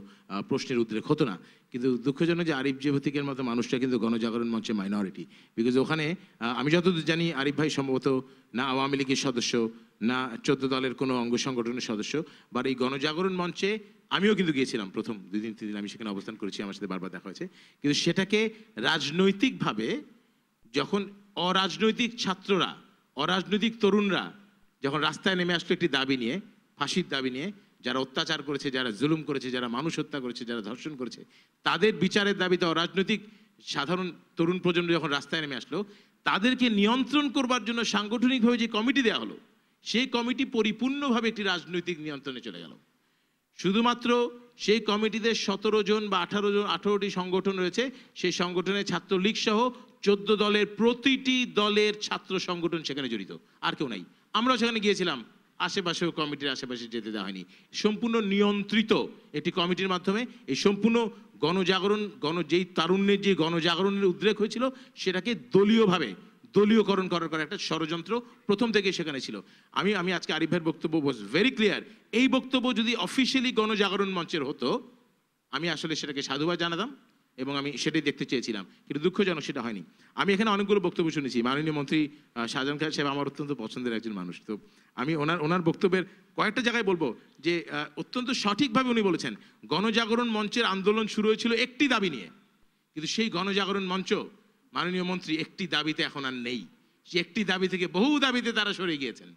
Speaker 7: প্রশ্নের উদ্রেক হতো না। কিন্তু দুঃখজনক যে আরিফ জাবেদিকের মতো মানুষটা কিন্তু গণজাগরণ মঞ্চে মাইনরিটি। বিকজ ওখানে আমি যতদূর জানি আরিফ ভাই সম্ভবত না আওয়ামী লীগের সদস্য, না 14 দলের কোনো অঙ্গ সংগঠনের সদস্য। বা এই গণজাগরণ মঞ্চে আমিও কিন্তু গিয়েছিলাম প্রথম 2-3 দিন, আমি সেখানে অবস্থান করেছি, আমার সাথে বারবার দেখা হয়েছে। কিন্তু সেটাকে রাজনৈতিকভাবে, যখন অরাজনৈতিক ছাত্ররা, অরাজনৈতিক তরুণরা যখন রাস্তায় নেমে আসলো একটি দাবি নিয়ে, ফাঁসির দাবি নিয়ে, যারা অত্যাচার করেছে, যারা জুলুম করেছে, যারা মানুষ হত্যা করেছে, যারা ধর্ষণ করেছে, তাদের বিচারের দাবিতে অরাজনৈতিক সাধারণ তরুণ প্রজন্ম যখন রাস্তায় নেমে আসলো, তাদেরকে নিয়ন্ত্রণ করবার জন্য সাংগঠনিকভাবে যে কমিটি দেওয়া হলো, সেই কমিটি পরিপূর্ণভাবে একটি রাজনৈতিক নিয়ন্ত্রণে চলে গেল। শুধুমাত্র সেই কমিটিতে 17 জন বা 18টি সংগঠন রয়েছে। সেই সংগঠনের ছাত্রলীগ সহ 14 দলের প্রতিটি দলের ছাত্র সংগঠন সেখানে জড়িত, আর কেউ নাই। আমরাও সেখানে গিয়েছিলাম, আশেপাশেও কমিটির আশেপাশে যেতে দেওয়া হয়নি। সম্পূর্ণ নিয়ন্ত্রিত একটি কমিটির মাধ্যমে এই সম্পূর্ণ গণজাগরণ, যেই তারুণ্যের যে গণজাগরণের উদ্রেক হয়েছিল সেটাকে দলীয়করণ করার একটা ষড়যন্ত্র প্রথম থেকে সেখানে ছিল। আমি আজকে আরিফ ভাইয়ের বক্তব্য ওয়াজ ভেরি ক্লিয়ার। এই বক্তব্য যদি অফিসিয়ালি গণজাগরণ মঞ্চের হতো, আমি আসলে সেটাকে সাধুবাদ জানাতাম এবং আমি সেটাই দেখতে চেয়েছিলাম, কিন্তু দুঃখজনক সেটা হয়নি। আমি এখানে অনেকগুলো বক্তব্য শুনেছি। মাননীয় মন্ত্রী শাহজাহান খান সাহেব আমার অত্যন্ত পছন্দের একজন মানুষ, তো আমি ওনার বক্তব্যের কয়েকটা জায়গায় বলবো যে অত্যন্ত সঠিকভাবে উনি বলেছেন গণজাগরণ মঞ্চের আন্দোলন শুরু হয়েছিল একটি দাবি নিয়ে, কিন্তু সেই গণজাগরণ মঞ্চ মাননীয় মন্ত্রী একটি দাবিতে এখন আর নেই। সে একটি দাবি থেকে বহু দাবিতে তারা সরে গিয়েছেন।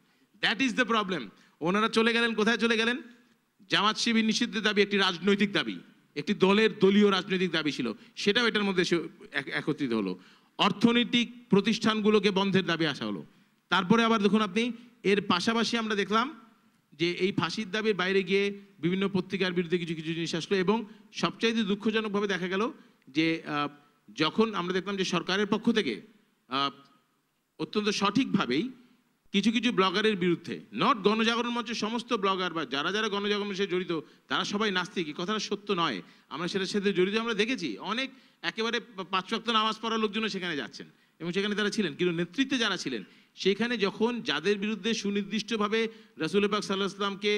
Speaker 7: That is the problem. ওনারা চলে গেলেন, কোথায় চলে গেলেন? জামাত শিবির নিষিদ্ধের দাবি একটি রাজনৈতিক দাবি, একটি দলীয় রাজনৈতিক দাবি ছিল, সেটাও এটার মধ্যে একত্রিত হলো। অর্থনৈতিক প্রতিষ্ঠানগুলোকে বন্ধের দাবি আসা হলো। তারপরে আবার দেখুন আপনি, এর পাশাপাশি আমরা দেখলাম যে এই ফাঁসির দাবির বাইরে গিয়ে বিভিন্ন পত্রিকার বিরুদ্ধে কিছু কিছু জিনিস আসলো, এবং সবচাইতে দুঃখজনকভাবে দেখা গেল যে যখন আমরা দেখলাম যে সরকারের পক্ষ থেকে অত্যন্ত সঠিকভাবেই কিছু কিছু ব্লগারের বিরুদ্ধে, নট গণজাগরণ মঞ্চের সমস্ত ব্লগার বা যারা গণজাগরণের সাথে জড়িত তারা সবাই নাস্তিক, এই কথাটা সত্য নয়। আমরা সেটার সাথে জড়িত আমরা দেখেছি, অনেক একেবারে 5 ওয়াক্ত নামাজ পড়ার লোকজনও সেখানে যাচ্ছেন এবং সেখানে তারা ছিলেন, কিন্তু নেতৃত্বে যারা ছিলেন সেখানে যখন যাদের বিরুদ্ধে সুনির্দিষ্টভাবে রাসূল পাক সাল্লাল্লাহু আলাইহি ওয়াসাল্লামকে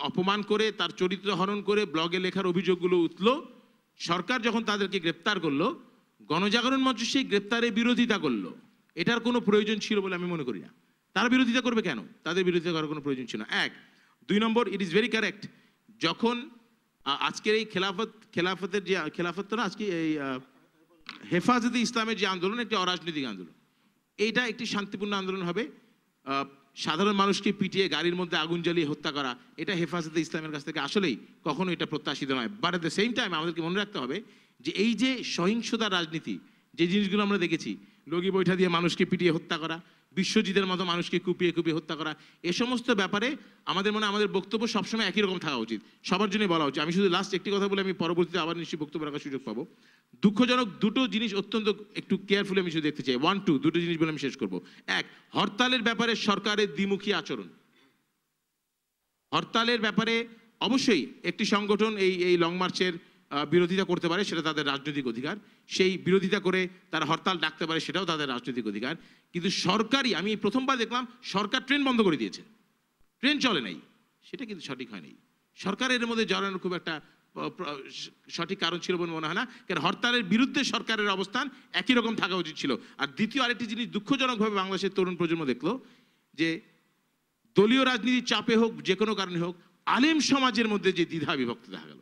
Speaker 7: অপমান করে তার চরিত্র হরণ করে ব্লগে লেখার অভিযোগগুলো উঠল, সরকার যখন তাদেরকে গ্রেপ্তার করলো, গণজাগরণ মঞ্চ সেই গ্রেপ্তারের বিরোধিতা করলো। এটার কোনো প্রয়োজন ছিল বলে আমি মনে করি না। তারা বিরোধিতা করবে কেন? তাদের বিরোধিতা করার কোনো প্রয়োজন ছিল না। 1 2 নম্বর, ইট ইজ ভেরি কারেক্ট, যখন আজকের এই খেলাফতের যে খেলাফত না, আজকে এই হেফাজতে ইসলামের যে আন্দোলন, একটি অরাজনৈতিক আন্দোলন, এইটা একটি শান্তিপূর্ণ আন্দোলন হবে। সাধারণ মানুষকে পিটিয়ে গাড়ির মধ্যে আগুন জ্বালিয়ে হত্যা করা, এটা হেফাজতে ইসলামের কাছ থেকে আসলেই কখনো এটা প্রত্যাশিত নয়। But at the same time আমাদেরকে মনে রাখতে হবে যে এই যে সহিংসতার রাজনীতি, যে জিনিসগুলো আমরা দেখেছি, লগি বৈঠা দিয়ে মানুষকে পিটিয়ে হত্যা করা, বিশ্বজিতের মতো মানুষকে কুপিয়ে হত্যা করা, এ সমস্ত ব্যাপারে আমাদের বক্তব্য সবসময় একই রকম থাকা উচিত, সবার জন্যই বলা উচিত। আমি শুধু লাস্ট একটি কথা বলে আমি পরবর্তীতে আবার নিশ্চয়ই বক্তব্য রাখার সুযোগ পাবো। দুঃখজনক দুটো জিনিস অত্যন্ত একটু কেয়ারফুলি আমি শুধু দেখতে চাই। 1 2 দুটো জিনিস বলে আমি শেষ করবো। 1, হরতালের ব্যাপারে সরকারের দ্বিমুখী আচরণ। হরতালের ব্যাপারে অবশ্যই একটি সংগঠন এই লং মার্চের বিরোধিতা করতে পারে, সেটা তাদের রাজনৈতিক অধিকার। সেই বিরোধিতা করে তারা হরতাল ডাকতে পারে, সেটাও তাদের রাজনৈতিক অধিকার। কিন্তু সরকারি, আমি প্রথমবার দেখলাম সরকার ট্রেন বন্ধ করে দিয়েছে, ট্রেন চলে নাই, সেটা কিন্তু সঠিক হয়নি। সরকারের মধ্যে জড়ানোর খুব একটা সঠিক কারণ ছিল বলে মনে হয় না, কারণ হরতালের বিরুদ্ধে সরকারের অবস্থান একই রকম থাকা উচিত ছিল। আর দ্বিতীয় আরেকটি জিনিস দুঃখজনকভাবে বাংলাদেশের তরুণ প্রজন্ম দেখলো যে দলীয় রাজনীতির চাপে হোক, যে কোনো কারণে হোক, আলেম সমাজের মধ্যে যে দ্বিধা বিভক্তি দেখা গেল,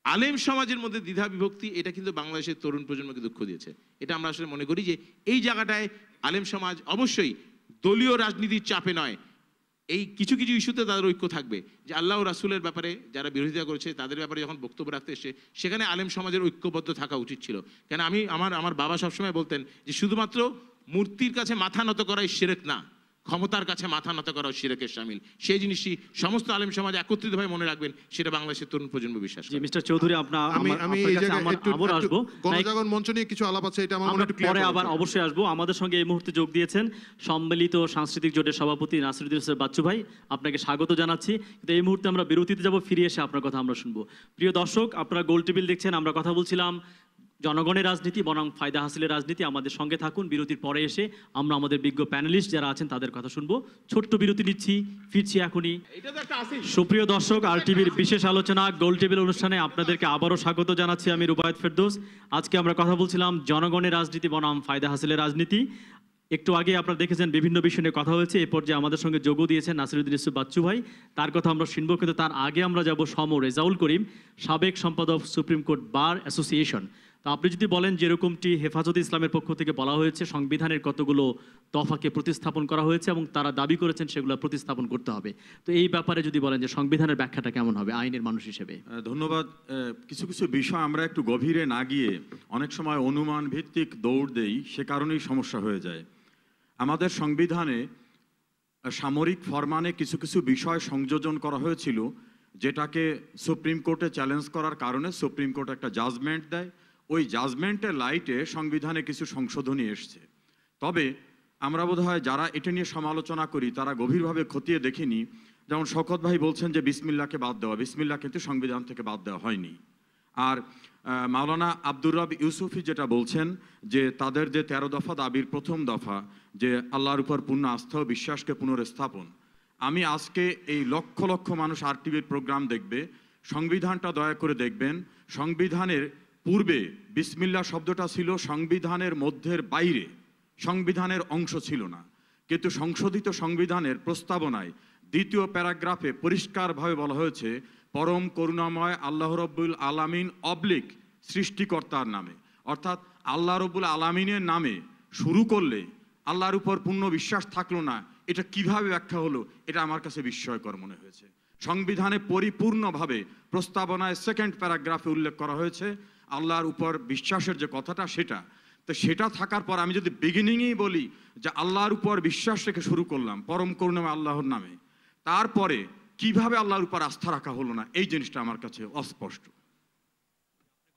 Speaker 7: আলেম সমাজের মধ্যে দ্বিধা বিভক্তি, এটা কিন্তু বাংলাদেশের তরুণ প্রজন্মকে দুঃখ দিয়েছে। এটা আমরা আসলে মনে করি যে এই জায়গাটায় আলেম সমাজ অবশ্যই দলীয় রাজনীতির চাপে নয়, এই কিছু কিছু ইস্যুতে তাদের ঐক্য থাকবে, যে আল্লাহ ও রাসূলের ব্যাপারে যারা বিরোধিতা করেছে তাদের ব্যাপারে যখন বক্তব্য রাখতে এসে সেখানে আলেম সমাজের ঐক্যবদ্ধ থাকা উচিত ছিল। কেন আমার বাবা সবসময় বলতেন যে শুধুমাত্র মূর্তির কাছে মাথা নত করাই শিরক না, ক্ষমতার কাছে মাথা নত করাও শিরকের শামিল। সেই জিনিসটি সমস্ত আলেম সমাজ একত্রিতভাবে মনে রাখবেন, সেটা বাংলাদেশের তরুণ প্রজন্ম বিশ্বাস করে।
Speaker 1: মিস্টার চৌধুরী,
Speaker 2: আমি এই জায়গায় একটু
Speaker 1: আসবো,
Speaker 2: গণজাগরণ মঞ্চ নিয়ে কিছু আলাপ আছে, এটা আমার মনে একটু ক্লিয়ার
Speaker 1: পরে আবার অবশ্যই আসবো। আমাদের সঙ্গে এই মুহূর্তে যোগ দিয়েছেন সম্মিলিত সাংস্কৃতিক জোটের সভাপতি নাসিরুদ্দিন হোসেন বাচ্চু ভাই, আপনাকে স্বাগত জানাচ্ছি। কিন্তু এই মুহূর্তে আমরা বিরতিতে যাব, ফিরে এসে আপনার কথা আমরা শুনবো। প্রিয় দর্শক, আপনারা গোল টেবিল দেখছেন, আমরা কথা বলছিলাম জনগণের রাজনীতি বনাম ফায়দা হাসিলের রাজনীতি। আমাদের সঙ্গে থাকুন, বিরতির পরে এসে আমরা আমাদের বিজ্ঞ প্যানেলিস্ট যারা আছেন তাদের কথা শুনবো। ছোট্ট বিরতি নিচ্ছি, ফিরছি এখনই। সুপ্রিয় দর্শক, RTVর বিশেষ আলোচনা গোল টেবিল অনুষ্ঠানে আপনাদেরকে আবারও স্বাগত জানাচ্ছি। আমি রুবায়েত ফেরদৌস। আজকে আমরা কথা বলছিলাম জনগণের রাজনীতি বনাম ফায়দা হাসিলের রাজনীতি। একটু আগে আপনারা দেখেছেন বিভিন্ন বিষয় নিয়ে কথা হয়েছে। এ পর্যায়ে আমাদের সঙ্গে যোগ দিয়েছেন নাসিরুদ্দিন ইউসুফ বাচ্চু ভাই, তার কথা আমরা শুনবো। কিন্তু তার আগে আমরা যাব রেজাউল করিম, সাবেক সম্পাদক সুপ্রিম কোর্ট বার অ্যাসোসিয়েশন। তো আপনি যদি বলেন যেরকমটি হেফাজতে ইসলামের পক্ষ থেকে বলা হয়েছে, সংবিধানের কতগুলো দফাকে প্রতিস্থাপন করা হয়েছে এবং তারা দাবি করেছেন সেগুলো প্রতিস্থাপন করতে হবে, তো এই ব্যাপারে যদি বলেন যে সংবিধানের ব্যাখ্যাটা কেমন হবে আইনের মানুষ হিসেবে?
Speaker 4: ধন্যবাদ। কিছু কিছু বিষয় আমরা একটু গভীরে না গিয়ে অনেক সময় অনুমান ভিত্তিক দৌড় দেই, সে কারণেই সমস্যা হয়ে যায়। আমাদের সংবিধানে সামরিক ফরমানে কিছু কিছু বিষয় সংযোজন করা হয়েছিল, যেটাকে সুপ্রিম কোর্টে চ্যালেঞ্জ করার কারণে সুপ্রিম কোর্ট একটা জাজমেন্ট দেয়। ওই জাজমেন্টের লাইটে সংবিধানে কিছু সংশোধনী এসছে। তবে আমরা বোধহয় যারা এটা নিয়ে সমালোচনা করি তারা গভীরভাবে খতিয়ে দেখিনি। যেমন শওকত ভাই বলছেন যে বিসমিল্লাহকে বাদ দেওয়া, বিসমিল্লাহ কিন্তু সংবিধান থেকে বাদ দেওয়া হয়নি। আর মাওলানা আব্দুর রব ইউসুফি যেটা বলছেন যে তাদের যে 13 দফা দাবির প্রথম দফা যে আল্লাহর উপর পূর্ণ আস্থা ও বিশ্বাসকে পুনরস্থাপন, আমি আজকে এই লক্ষ লক্ষ মানুষ RTVর প্রোগ্রাম দেখবে, সংবিধানটা দয়া করে দেখবেন। সংবিধানের পূর্বে বিসমিল্লাহ শব্দটা ছিল সংবিধানের মধ্যের বাইরে, সংবিধানের অংশ ছিল না। কিন্তু সংশোধিত সংবিধানের প্রস্তাবনায় 2য় প্যারাগ্রাফে পরিষ্কারভাবে বলা হয়েছে পরম করুণাময় আল্লাহ রব্বুল আলামিন অবলিক সৃষ্টিকর্তার নামে। অর্থাৎ আল্লাহ রব্বুল আলামিনের নামে শুরু করলে আল্লাহর উপর পূর্ণ বিশ্বাস থাকলো না, এটা কিভাবে ব্যাখ্যা হলো, এটা আমার কাছে বিস্ময়কর মনে হয়েছে। সংবিধানে পরিপূর্ণভাবে প্রস্তাবনায় 2nd প্যারাগ্রাফে উল্লেখ করা হয়েছে আল্লাহর উপর বিশ্বাসের যে কথাটা, সেটা তো সেটা থাকার পর আমি যদি বিগিনিংয়েই বলি যে আল্লাহর উপর বিশ্বাস রেখে শুরু করলাম পরম করুণাময় আল্লাহর নামে, তারপরে কিভাবে আল্লাহর উপর আস্থা রাখা হলো না, এই জিনিসটা আমার কাছে অস্পষ্ট।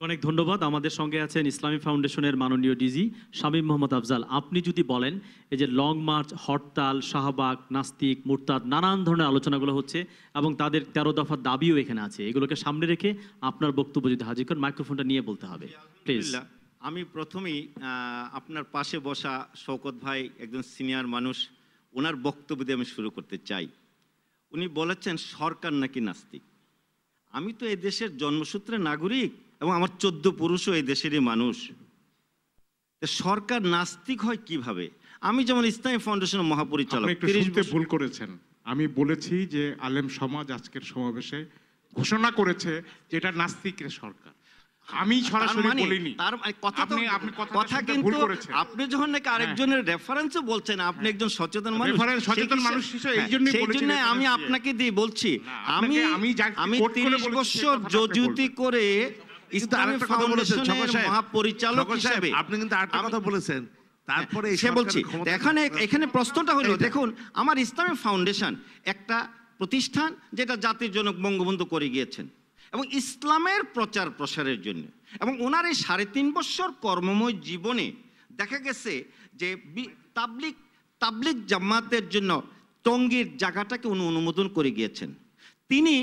Speaker 1: অনেক ধন্যবাদ। আমাদের সঙ্গে আছেন ইসলামী ফাউন্ডেশনের মাননীয় ডিজি শামীম মোহাম্মদ আফজাল। আপনি যদি বলেন এই যে লং মার্চ, হরতাল, শাহবাগ, নাস্তিক, মুরতাদ, নানান ধরনের আলোচনাগুলো হচ্ছে এবং তাদের 13 দফার দাবিও এখানে আছে, এগুলোকে সামনে রেখে আপনার বক্তব্য যদি হাজির করেন, মাইক্রোফোনটা নিয়ে বলতে হবে প্লিজ।
Speaker 3: আমি প্রথমেই আপনার পাশে বসা শওকত ভাই একজন সিনিয়র মানুষ, ওনার বক্তব্য দিয়ে আমি শুরু করতে চাই। উনি বলেছেন সরকার নাকি নাস্তিক। আমি তো এই দেশের জন্মসূত্রে নাগরিক এবং আমার 14 পুরুষও এই দেশেরই মানুষ। সরকার নাস্তিক হয় কিভাবে? আমি যেমন ইসলামী ফাউন্ডেশনের মহাপরিচালক,
Speaker 6: 30 বছর ভুল করেছেন। আমি বলেছি যে আলেম সমাজ আজকের সমাবেশে ঘোষণা করেছে যে এটা নাস্তিকের সরকার। আমি সরাসরি বলিনি।
Speaker 3: তার কথা কিন্তু আপনি যখন নাকি আরেকজনের রেফারেন্সও বলছেন, আপনি একজন সচেতন মানুষ,
Speaker 6: সচেতন মানুষ হিসেবে এইজন্যই বলেছি।
Speaker 3: সেইজন্য আমি আপনাকে দিয়ে বলছি, আমি 30 বছর জজুতি করে ইসলামী ফাউন্ডেশনের মহাপরিচালক হিসেবে
Speaker 5: আপনি কিন্তু আরেকটা কথা বলেছেন। তারপরে
Speaker 3: সে বলছি এখানে প্রশ্নটা হলো, দেখুন আমার ইসলামী ফাউন্ডেশন একটা প্রতিষ্ঠান যেটা জাতির জনক বঙ্গবন্ধু করে গিয়েছেন এবং ইসলামের প্রচার প্রসারের জন্য, এবং ওনার এই 3.5 বছর কর্মময় জীবনে দেখা গেছে যে তাবলিগ জামাতের জন্য টঙ্গীর জায়গাটাকে উনি অনুমোদন করে গিয়েছেন। তিনি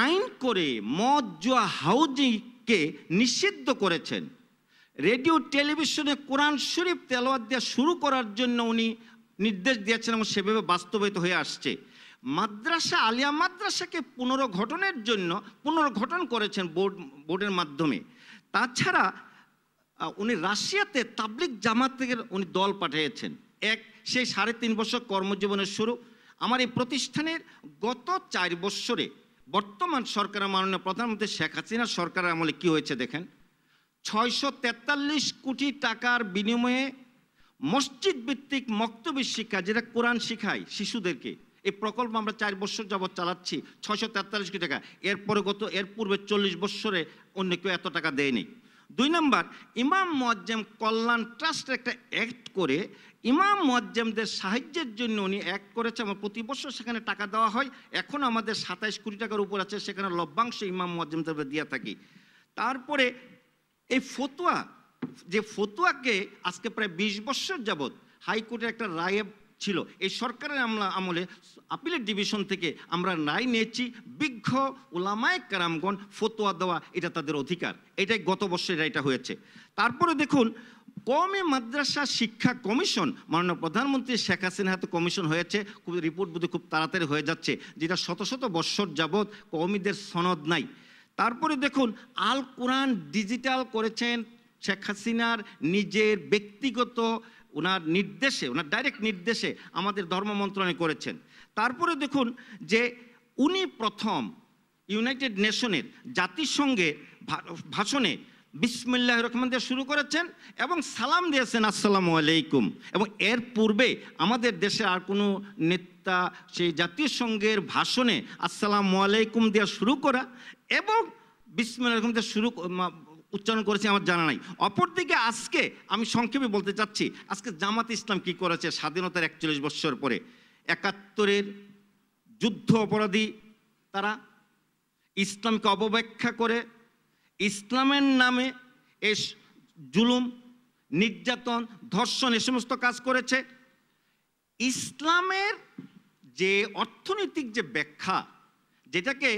Speaker 3: আইন করে মদ জুয়া হাউজিংকে নিষিদ্ধ করেছেন। রেডিও টেলিভিশনে কোরআন শরীফ তেলাওয়াত দেওয়া শুরু করার জন্য উনি নির্দেশ দিয়েছেন এবং সেভাবে বাস্তবায়িত হয়ে আসছে। মাদ্রাসা, আলিয়া মাদ্রাসাকে পুনর্গঠন করেছেন বোর্ডের মাধ্যমে। তাছাড়া উনি রাশিয়াতে তাবলিগ জামাত থেকে উনি দল পাঠিয়েছেন। সেই 3.5 বছর কর্মজীবনের শুরু। আমার এই প্রতিষ্ঠানের গত 4 বছরে বর্তমান সরকারের মাননীয় প্রধানমন্ত্রী শেখ হাসিনা সরকারের আমলে কি হয়েছে দেখেন। 643 কোটি টাকার বিনিময়ে মসজিদ ভিত্তিক মক্তবী শিক্ষা, যেটা কোরআন শিখায় শিশুদেরকে, এই প্রকল্প আমরা 4 বছর যাবৎ চালাচ্ছি। 643 কোটি টাকা। এর পূর্বে 40 বছরে অন্য কেউ এত টাকা দেয়নি। 2 নম্বর, ইমাম মুয়াজ্জেম কল্যাণ ট্রাস্ট একটা অ্যাক্ট করে ইমাম মুয়াজ্জেমদের সাহায্যের জন্য উনি অ্যাক্ট করেছে এবং প্রতি বছর সেখানে টাকা দেওয়া হয়। এখন আমাদের 27 কোটি টাকার উপর আছে, সেখানে লভ্যাংশ ইমাম মুয়াজ্জেমদের দিয়ে থাকি। তারপরে এই ফতুয়াকে আজকে প্রায় 20 বছর যাবৎ হাইকোর্টের একটা রায় ছিল, এই সরকারের আমলে আপিলের ডিভিশন থেকে আমরা রায় নিয়েছি, বিজ্ঞ উলামায়ে কেরামগণ ফতোয়া দেওয়া এটা তাদের অধিকার। এটাই গত বছর এটা হয়েছে। তারপরে দেখুন কওমি মাদ্রাসা শিক্ষা কমিশন, মাননীয় প্রধানমন্ত্রী শেখ হাসিনা হাতে কমিশন হয়েছে, খুব রিপোর্ট বোধহয় খুব তাড়াতাড়ি হয়ে যাচ্ছে, যেটা শত শত বৎসর যাবৎ কওমিদের সনদ নাই। তারপরে দেখুন আল কোরআন ডিজিটাল করেছেন শেখ হাসিনার নিজের ব্যক্তিগত ওনার নির্দেশে, ওনার ডাইরেক্ট নির্দেশে আমাদের ধর্ম মন্ত্রণালয় করেছেন। তারপরে দেখুন যে উনি প্রথম ইউনাইটেড নেশনের জাতিসংঘের ভাষণে বিসমিল্লাহির রহমান দিয়ে শুরু করেছেন এবং সালাম দিয়েছেন আসসালামু আলাইকুম। এবং এর পূর্বে আমাদের দেশে আর কোনো নেতা সেই জাতীয় সংঘের ভাষণে আসসালামু আলাইকুম দিয়ে শুরু করা এবং বিসমিল্লাহির রহমান দিয়ে উচ্চারণ করেছে আমার জানা নাই। অপরদিকে আজকে আমি সংক্ষেপে বলতে চাচ্ছি, আজকে জামাত ইসলাম কি করেছে স্বাধীনতার 41 বছর পরে। 71-এর যুদ্ধ অপরাধী তারা ইসলামকে অপব্যাখ্যা করে ইসলামের নামে এই জুলুম, নির্যাতন, ধর্ষণ এ সমস্ত কাজ করেছে। ইসলামের যে অর্থনৈতিক যে ব্যাখ্যা, যেটাকে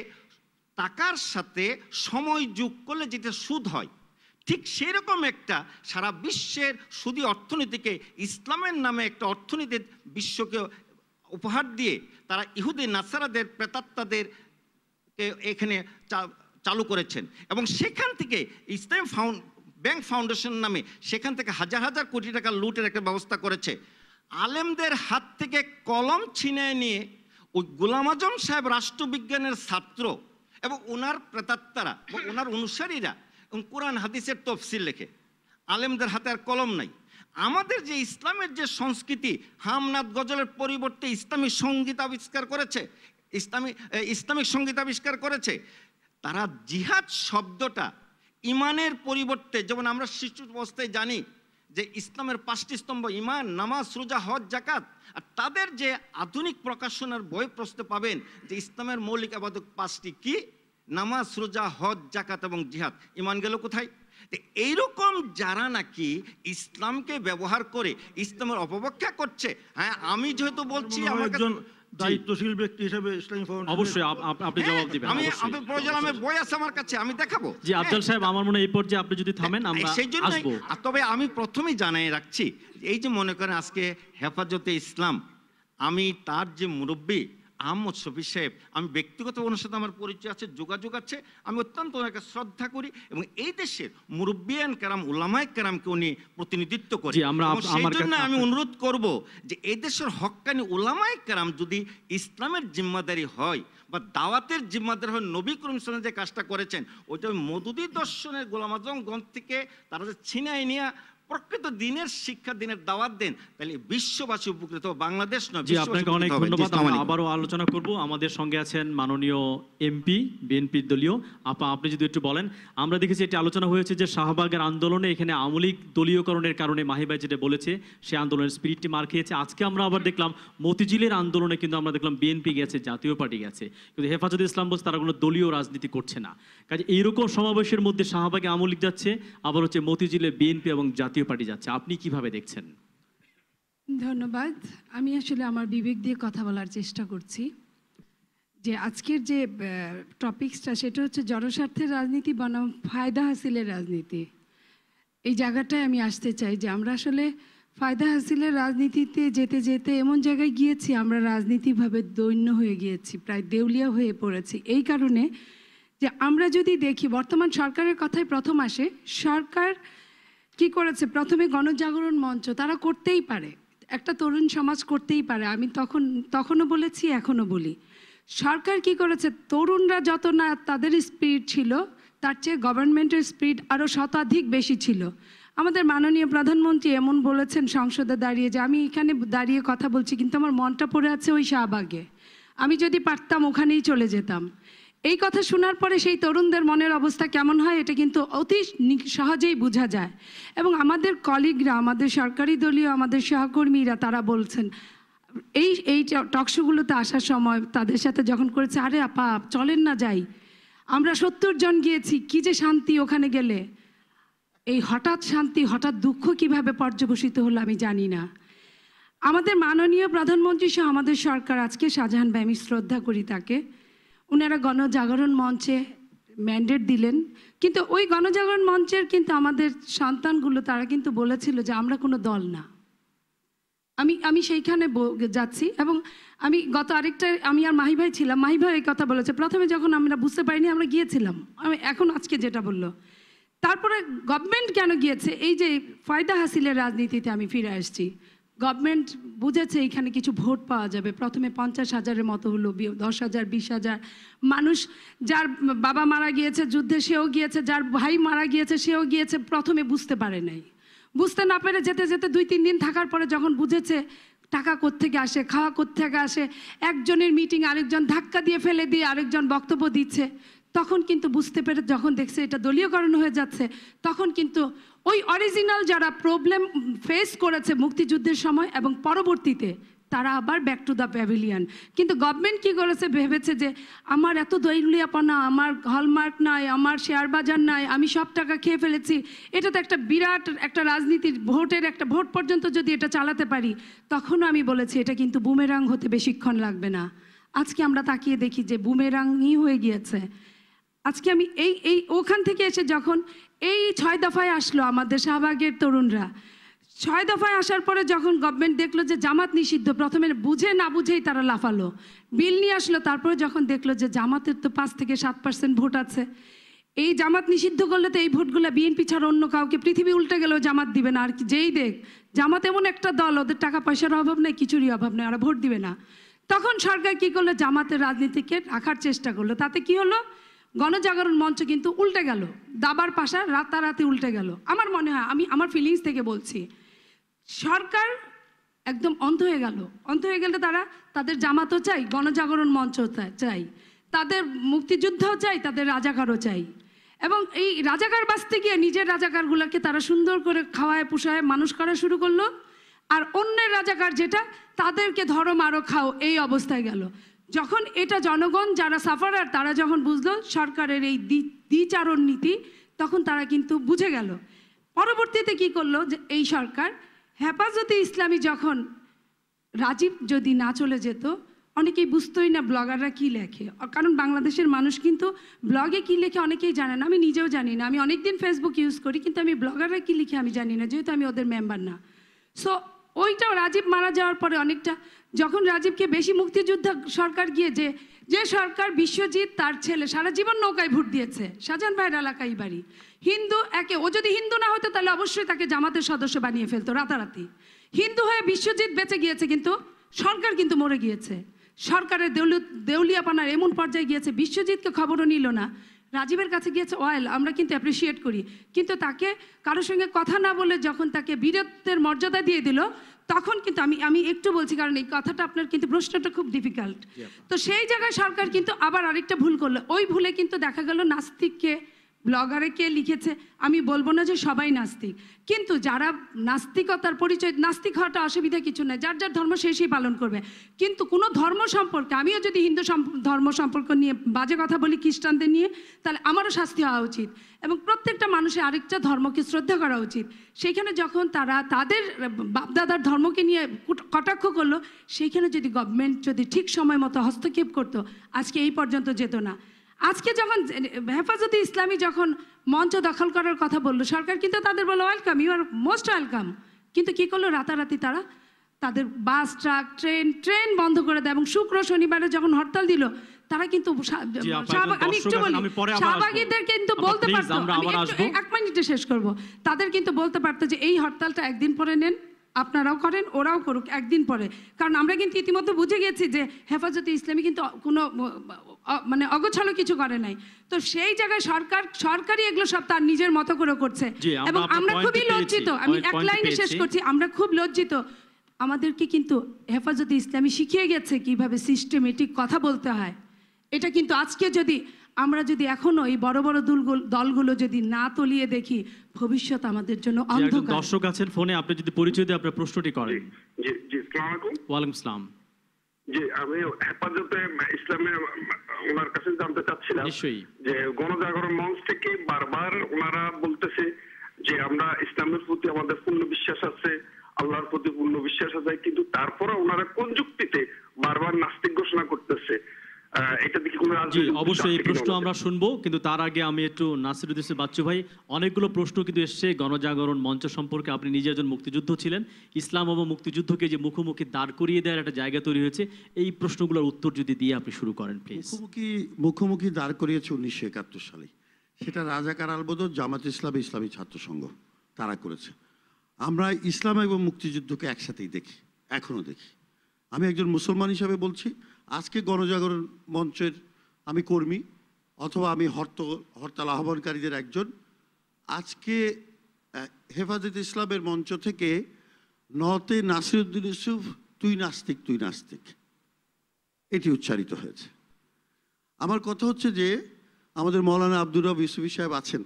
Speaker 3: টাকার সাথে সময় যোগ করলে যেটা সুদ হয়, ঠিক সেরকম একটা সারা বিশ্বের সুদী অর্থনীতিকে ইসলামের নামে একটা অর্থনীতির বিশ্বকে উপহার দিয়ে তারা ইহুদি নাসারাদের, প্রেতাত্মাদের এখানে চালু করেছেন। এবং সেখান থেকে ইসলাম ব্যাংক ফাউন্ডেশন নামে সেখান থেকে হাজার হাজার কোটি টাকা লুটের একটা ব্যবস্থা করেছে। আলেমদের হাত থেকে কলম ছিনিয়ে নিয়ে ওই গোলাম আজম সাহেব রাষ্ট্রবিজ্ঞানের ছাত্র এবং ওনার প্রেতাত্মারা বা ওনার অনুসারীরা এবং কোরআন হাদিসের তফসিল লেখে। আলেমদের হাতে আর কলম নাই। আমাদের যে ইসলামের যে সংস্কৃতি, হামনাদ গজলের পরিবর্তে ইসলামী সঙ্গীত আবিষ্কার করেছে, ইসলামিক সঙ্গীত আবিষ্কার করেছে। তারা জিহাদ শব্দটা ইমানের পরিবর্তে, যেমন আমরা শিশু অবস্থায় জানি যে ইসলামের 5টি স্তম্ভ ইমান, নামাজ, রোজা, হজ, যাকাত, আর তাদের যে আধুনিক প্রকাশনার বই প্রশ্নে পাবেন যে ইসলামের মৌলিক ইবাদত 5টি কি? নামাজ, রোজা, হজ, যাকাত এবং জিহাদ। ইমান গেল কোথায়? এইরকম যারা নাকি ইসলামকে ব্যবহার করে ইসলামের অপব্যাখ্যা করছে, হ্যাঁ আমি যেহেতু বলছি আমার
Speaker 8: দায়িত্বশীল ব্যক্তি হিসেবে ইসলামী ফাউন্ডেশন,
Speaker 1: অবশ্যই আপনি জবাব দিবেন।
Speaker 3: আমি প্রয়োজন আমার বই আছে আমার কাছে, আমি দেখাবো।
Speaker 1: জি আফজাল সাহেব, আমার মনে হয় এই পর্যায়ে আপনি যদি থামেন আমরা
Speaker 3: সেই জন্য।
Speaker 1: আসবো।
Speaker 3: তবে আমি প্রথমেই জানাই রাখছি, এই যে মনে করেন আজকে হেফাজতে ইসলাম, আমি তার যে মুরব্বী আহমদ শফি সাহেব, আমি ব্যক্তিগত ওনার সাথে আমার পরিচয় আছে, যোগাযোগ আছে, আমি অত্যন্ত ওনাকে শ্রদ্ধা করি এবং এই দেশের মুরব্বিয়ান কেরাম, উলামায়ে কেরামকে উনি প্রতিনিধিত্ব করেন। সেই জন্য আমি অনুরোধ করব যে এই দেশের হক্কানি উলামায়ে কেরাম যদি ইসলামের জিম্মাদারি হয় বা দাওয়াতের জিম্মাদারি হয়, নবী করিম সাল্লাল্লাহু আলাইহি ওয়াসাল্লাম যে কাজটা করেছেন ওইটা মওদুদি দর্শনের গোলাম আজম গ্রন্থ থেকে তারা যে ছিনাই নিয়ে প্রকৃত দিনের শিক্ষা, দিনের দাওয়াত দেন, তাহলে বিশ্ববাসী উপকৃত, বাংলাদেশ নয়।
Speaker 1: জি আপনাকে অনেক ধন্যবাদ। আমরা আবারও আলোচনা করব। আমাদের সঙ্গে আছেন মাননীয় এমপি, বিএনপির দলীয় আপনি যদি একটু বলেন। আমরা দেখেছি এটি আলোচনা হয়েছে যে শাহবাগের আন্দোলনে এখানে আওয়ামী লীগ দলীয়করণের কারণে মাহিবাই যেটা বলেছে সে আন্দোলনের স্পিরিটটি মার খেয়েছে। আজকে আমরা আবার দেখলাম মতিঝিলের আন্দোলনে কিন্তু আমরা দেখলাম বিএনপি গেছে, জাতীয় পার্টি গেছে, কিন্তু হেফাজতে ইসলাম বলছে তারা কোনো দলীয় রাজনীতি করছে না। কাজে এইরকম সমাবেশের মধ্যে শাহবাগে আওয়ামী লীগ যাচ্ছে, আবার হচ্ছে মতিঝিলে বিএনপি এবং জাতীয় পার্টি যাচ্ছে। আপনি কিভাবে দেখছেন?
Speaker 9: ধন্যবাদ। আমি আসলে আমার বিবেক দিয়ে কথা বলার চেষ্টা করছি যে আজকের যে টপিকসটা সেটা হচ্ছে জনস্বার্থের রাজনীতি বনাম ফায়দা হাসিলের রাজনীতি। এই জায়গাটায় আমি আসতে চাই যে আমরা আসলে ফায়দা হাসিলের রাজনীতিতে যেতে যেতে এমন জায়গায় গিয়েছি, আমরা রাজনীতিভাবে দৈন্য হয়ে গিয়েছি, প্রায় দেউলিয়া হয়ে পড়েছি। এই কারণে যে আমরা যদি দেখি বর্তমান সরকারের কথাই প্রথম আসে, সরকার কি করেছে? প্রথমে গণজাগরণ মঞ্চ তারা করতেই পারে, একটা তরুণ সমাজ করতেই পারে। আমি তখনও বলেছি, এখনও বলি, সরকার কি করেছে? তরুণরা যত না তাদের স্পিরিট ছিল, তার চেয়ে গভর্নমেন্টের স্পিরিট আরও শতাধিক বেশি ছিল। আমাদের মাননীয় প্রধানমন্ত্রী এমন বলেছেন সংসদে দাঁড়িয়ে যে আমি এখানে দাঁড়িয়ে কথা বলছি কিন্তু আমার মনটা পড়ে আছে ওই শাহবাগে, আমি যদি পারতাম ওখানেই চলে যেতাম। এই কথা শোনার পরে সেই তরুণদের মনের অবস্থা কেমন হয় এটা কিন্তু অতি সহজেই বোঝা যায়। এবং আমাদের কলিগরা, আমাদের সরকারি দলীয় আমাদের সহকর্মীরা তারা বলছেন এই টকশোগুলোতে আসার সময় তাদের সাথে যখন করেছে, আরে আপা চলেন না যাই, আমরা 70 জন গিয়েছি, কি যে শান্তি ওখানে গেলে। এই হঠাৎ শান্তি, হঠাৎ দুঃখ কিভাবে পর্যবসিত হলো আমি জানি না। আমাদের মাননীয় প্রধানমন্ত্রী সহ আমাদের সরকার, আজকে শাহজাহান ভাই, আমি শ্রদ্ধা করি তাকে, ওনারা গণজাগরণ মঞ্চে ম্যান্ডেট দিলেন, কিন্তু ওই গণজাগরণ মঞ্চের কিন্তু আমাদের সন্তানগুলো তারা কিন্তু বলেছিল যে আমরা কোনো দল না। আমি সেইখানে যাচ্ছি এবং আমি গত আমি আর মাহি ভাই ছিলাম, মাহি ভাই এই কথা বলেছে। প্রথমে যখন আমরা বুঝতে পারিনি আমরা গিয়েছিলাম, এখন আজকে যেটা বললো, তারপরে গভর্নমেন্ট কেন গিয়েছে? এই যে ফায়দা হাসিলের রাজনীতিতে আমি ফিরে আসছি। গভর্নমেন্ট বুঝেছে এখানে কিছু ভোট পাওয়া যাবে। প্রথমে 50,000-এর মতো হলো, 10,000, 20,000 মানুষ, যার বাবা মারা গিয়েছে যুদ্ধে সেও গিয়েছে, যার ভাই মারা গিয়েছে সেও গিয়েছে। প্রথমে বুঝতে পারে নাই, বুঝতে না পেরে যেতে যেতে 2-3 দিন থাকার পরে যখন বুঝেছে টাকা কোত্থেকে আসে, খাওয়া কোত্থেকে আসে, একজনের মিটিং আরেকজন ধাক্কা দিয়ে ফেলে দিয়ে আরেকজন বক্তব্য দিচ্ছে, তখন কিন্তু বুঝতে পেরে যখন দেখছে এটা দলীয়করণ হয়ে যাচ্ছে, তখন কিন্তু ওই অরিজিনাল যারা প্রবলেম ফেস করেছে মুক্তিযুদ্ধের সময় এবং পরবর্তীতে তারা আবার ব্যাক টু দ্য প্যাভিলিয়ন। কিন্তু গভর্নমেন্ট কী করেছে, ভেবেছে যে আমার এত দৈলিয়াপনা, আমার হলমার্ক নাই, আমার শেয়ার বাজার নাই, আমি সব টাকা খেয়ে ফেলেছি, এটা তো একটা বিরাট একটা রাজনীতির ভোটের একটা ভোট পর্যন্ত যদি এটা চালাতে পারি, তখনও আমি বলেছি এটা কিন্তু বুমেরাং হতে বেশিক্ষণ লাগবে না। আজকে আমরা তাকিয়ে দেখি যে বুমেরাংই হয়ে গিয়েছে। আজকে আমি এই ওখান থেকে এসে যখন এই 6 দফায় আসলো আমাদের শাহবাগের তরুণরা, 6 দফায় আসার পরে যখন গভর্নমেন্ট দেখলো যে জামাত নিষিদ্ধ, প্রথমে বুঝে না বুঝেই তারা লাফালো, বিল নিয়ে আসলো, তারপরে যখন দেখলো যে জামাতের তো 5 থেকে 7% ভোট আছে, এই জামাত নিষিদ্ধ করলে তো এই ভোটগুলো বিএনপি ছাড়া অন্য কাউকে, পৃথিবী উল্টে গেলেও জামাত দিবে না। আর যেই দেখ জামাত এমন একটা দল, ওদের টাকা পয়সার অভাব নেই, কিছুরই অভাব নেই, ওরা ভোট দিবে না। তখন সরকার কী করলো, জামাতের রাজনীতিকে রাখার চেষ্টা করলো। তাতে কি হলো, গণজাগরণ মঞ্চ কিন্তু উল্টে গেল, দাবার পাশা রাতারাতি উল্টে গেল। আমার মনে হয়, আমি আমার ফিলিংস থেকে বলছি, সরকার একদম অন্ধ হয়ে গেল। অন্ধ হয়ে গেলে তারা তাদের জামাতও চাই, গণজাগরণ মঞ্চ চাই, তাদের মুক্তিযুদ্ধও চাই, তাদের রাজাকারও চাই। এবং এই রাজাকার বাঁচতে গিয়ে নিজের রাজাকারগুলোকে তারা সুন্দর করে খাওয়ায় পুষায় মানুষ করা শুরু করলো, আর অন্যের রাজাকার যেটা, তাদেরকে ধরো মারো খাও, এই অবস্থায় গেল। যখন এটা জনগণ যারা সাফারার তারা যখন বুঝলো সরকারের এই দ্বিচারণ নীতি, তখন তারা কিন্তু বুঝে গেল। পরবর্তীতে কি করলো, যে এই সরকার হেফাজতে ইসলামী যখন রাজীব যদি না চলে যেত, অনেকেই বুঝতোই না ব্লগাররা কি লেখে, কারণ বাংলাদেশের মানুষ কিন্তু ব্লগে কি লেখে অনেকেই জানে না, আমি নিজেও জানি না। আমি অনেকদিন ফেসবুক ইউজ করি, কিন্তু আমি ব্লগাররা কি লিখে আমি জানি না, যেহেতু আমি ওদের মেম্বার না। সো ওইটাও রাজীব মারা যাওয়ার পরে অনেকটা, যখন রাজীবকে বেশি মুক্তিযুদ্ধ সরকার গিয়ে যে সরকার বিশ্বজিৎ তার ছেলে সারা জীবন নৌকায় ভোট দিয়েছে, শাহজাহান ভাইয়ের এলাকায় বাড়ি, হিন্দু ও যদি হিন্দু না হতো তাহলে অবশ্যই তাকে জামাতের সদস্য বানিয়ে ফেলতো রাতারাতি। হিন্দু হয়ে বিশ্বজিৎ বেঁচে গিয়েছে, কিন্তু সরকার কিন্তু মরে গিয়েছে। সরকারের দেউলিয়াপানার এমন পর্যায়ে গিয়েছে, বিশ্বজিৎকে খবরও নিল না, রাজীবের কাছে গিয়েছে অয়েল, আমরা কিন্তু অ্যাপ্রিসিয়েট করি, কিন্তু তাকে কারোর সঙ্গে কথা না বলে যখন তাকে বীরত্বের মর্যাদা দিয়ে দিল, তখন কিন্তু আমি একটু বলছি, কারণ এই কথাটা আপনার কিন্তু প্রশ্নটা খুব ডিফিকাল্ট। তো সেই জায়গায় সরকার কিন্তু আবার আরেকটা ভুল করলো। ওই ভুলে কিন্তু দেখা গেল নাস্তিককে, ব্লগারে কে লিখেছে, আমি বলবো না যে সবাই নাস্তিক, কিন্তু যারা নাস্তিকতার পরিচয়, নাস্তিক হওয়াটা অসুবিধা কিছু নয়, যার যার ধর্ম সেই পালন করবে, কিন্তু কোনো ধর্ম সম্পর্কে, আমিও যদি হিন্দু ধর্ম সম্পর্ক নিয়ে বাজে কথা বলি খ্রিস্টানদের নিয়ে, তাহলে আমারও শাস্তি হওয়া উচিত, এবং প্রত্যেকটা মানুষের আরেকটা ধর্মকে শ্রদ্ধা করা উচিত। সেইখানে যখন তারা তাদের বাপদাদার ধর্মকে নিয়ে কটাক্ষ করলো, সেইখানে যদি গভর্নমেন্ট যদি ঠিক সময় মতো হস্তক্ষেপ করতো, আজকে এই পর্যন্ত যেত না। আজকে যখন হেফাজতে ইসলামী যখন মঞ্চ দখল করার কথা বললো, সরকার কিন্তু তাদের বললো welcome, you are most welcome, কিন্তু কী করলো, রাতারাতি তারা তাদের বাস ট্রাক ট্রেন বন্ধ করে দেয়, এবং শুক্র শনিবারে যখন হরতাল দিল, তারা কিন্তু আমি একটু বলি, শাহবাগীদের কিন্তু বলতে পারতো, এক মিনিটে শেষ করব, তাদের কিন্তু বলতে পারতো যে এই হরতালটা একদিন পরে নেন, আপনারাও করেন, ওরাও করুক একদিন পরে, কারণ আমরা কিন্তু ইতিমধ্যে বুঝে গেছি যে হেফাজতে ইসলামী কিন্তু কোনো মানে অগোছালো কিছু করে নাই। তো সেই জায়গায় সরকারই এগুলো সব তার নিজের মতো করে করছে, এবং আমরা খুবই লজ্জিত। আমি এক লাইনে শেষ করছি, আমরা খুব লজ্জিত। আমাদেরকে কিন্তু হেফাজতে ইসলামী শিখিয়ে গেছে কিভাবে সিস্টেমেটিক কথা বলতে হয়। এটা কিন্তু আজকে আমরা যদি এখনো এই বড় বড় দলগুলো যদি না তলিয়ে দেখি, ভবিষ্যৎ আমাদের জন্য অন্ধকার।
Speaker 1: দর্শক আছেন ফোনে, আপনি যদি পরিচয় দিয়ে আপনার প্রশ্নটি করেন।
Speaker 11: জি জি, আসসালামু আলাইকুম।
Speaker 1: ওয়ালাইকুম আসসালাম।
Speaker 11: জি, আমি হেফাজতে ইসলামে ওনার কাছে জানতে চাচ্ছিলাম যে গণজাগরণ মঞ্চ থেকে বারবার ওনারা বলতেছে যে আমরা ইসলামের প্রতি আমাদের পূর্ণ বিশ্বাস আছে, আল্লাহর প্রতি পূর্ণ বিশ্বাস আছে, কিন্তু তারপরে ওনারা কোন যুক্তিতে বারবার নাস্তিক ঘোষণা করতেছে? এটা দেখি কোনো
Speaker 1: অবশ্যই এই প্রশ্ন আমরা শুনবো, কিন্তু তার আগে আমি একটু নাসিরুদ্দিন বাচ্চু ভাই, অনেকগুলো প্রশ্ন কিন্তু এসছে গণজাগরণ মঞ্চ সম্পর্কে। আপনি নিজে একজন মুক্তিযুদ্ধ ছিলেন, ইসলাম এবং মুক্তিযুদ্ধকে যে মুখোমুখি দাঁড় করিয়ে দেওয়ার একটা জায়গা তৈরি হয়েছে, এই প্রশ্নগুলোর উত্তর যদি দিয়ে আপনি শুরু করেন প্লিজ।
Speaker 12: মুখোমুখি দাঁড় করিয়েছে 1971 সালে, সেটা রাজাকার আলবদর, জামাত ইসলামী, ইসলামী ছাত্র সংঘ তারা করেছে। আমরা ইসলাম এবং মুক্তিযুদ্ধকে একসাথেই দেখি, এখনও দেখি। আমি একজন মুসলমান হিসাবে বলছি, আজকে গণজাগরণ মঞ্চের আমি কর্মী, অথবা আমি হরতাল আহ্বানকারীদের একজন। আজকে হেফাজতে ইসলামের মঞ্চ থেকে নতে নাসিরুদ্দিন ইউসুফ তুই নাস্তিক তুই নাস্তিক এটি উচ্চারিত হয়েছে। আমার কথা হচ্ছে যে আমাদের মৌলানা আব্দুর রব ইউসুফী সাহেব আছেন,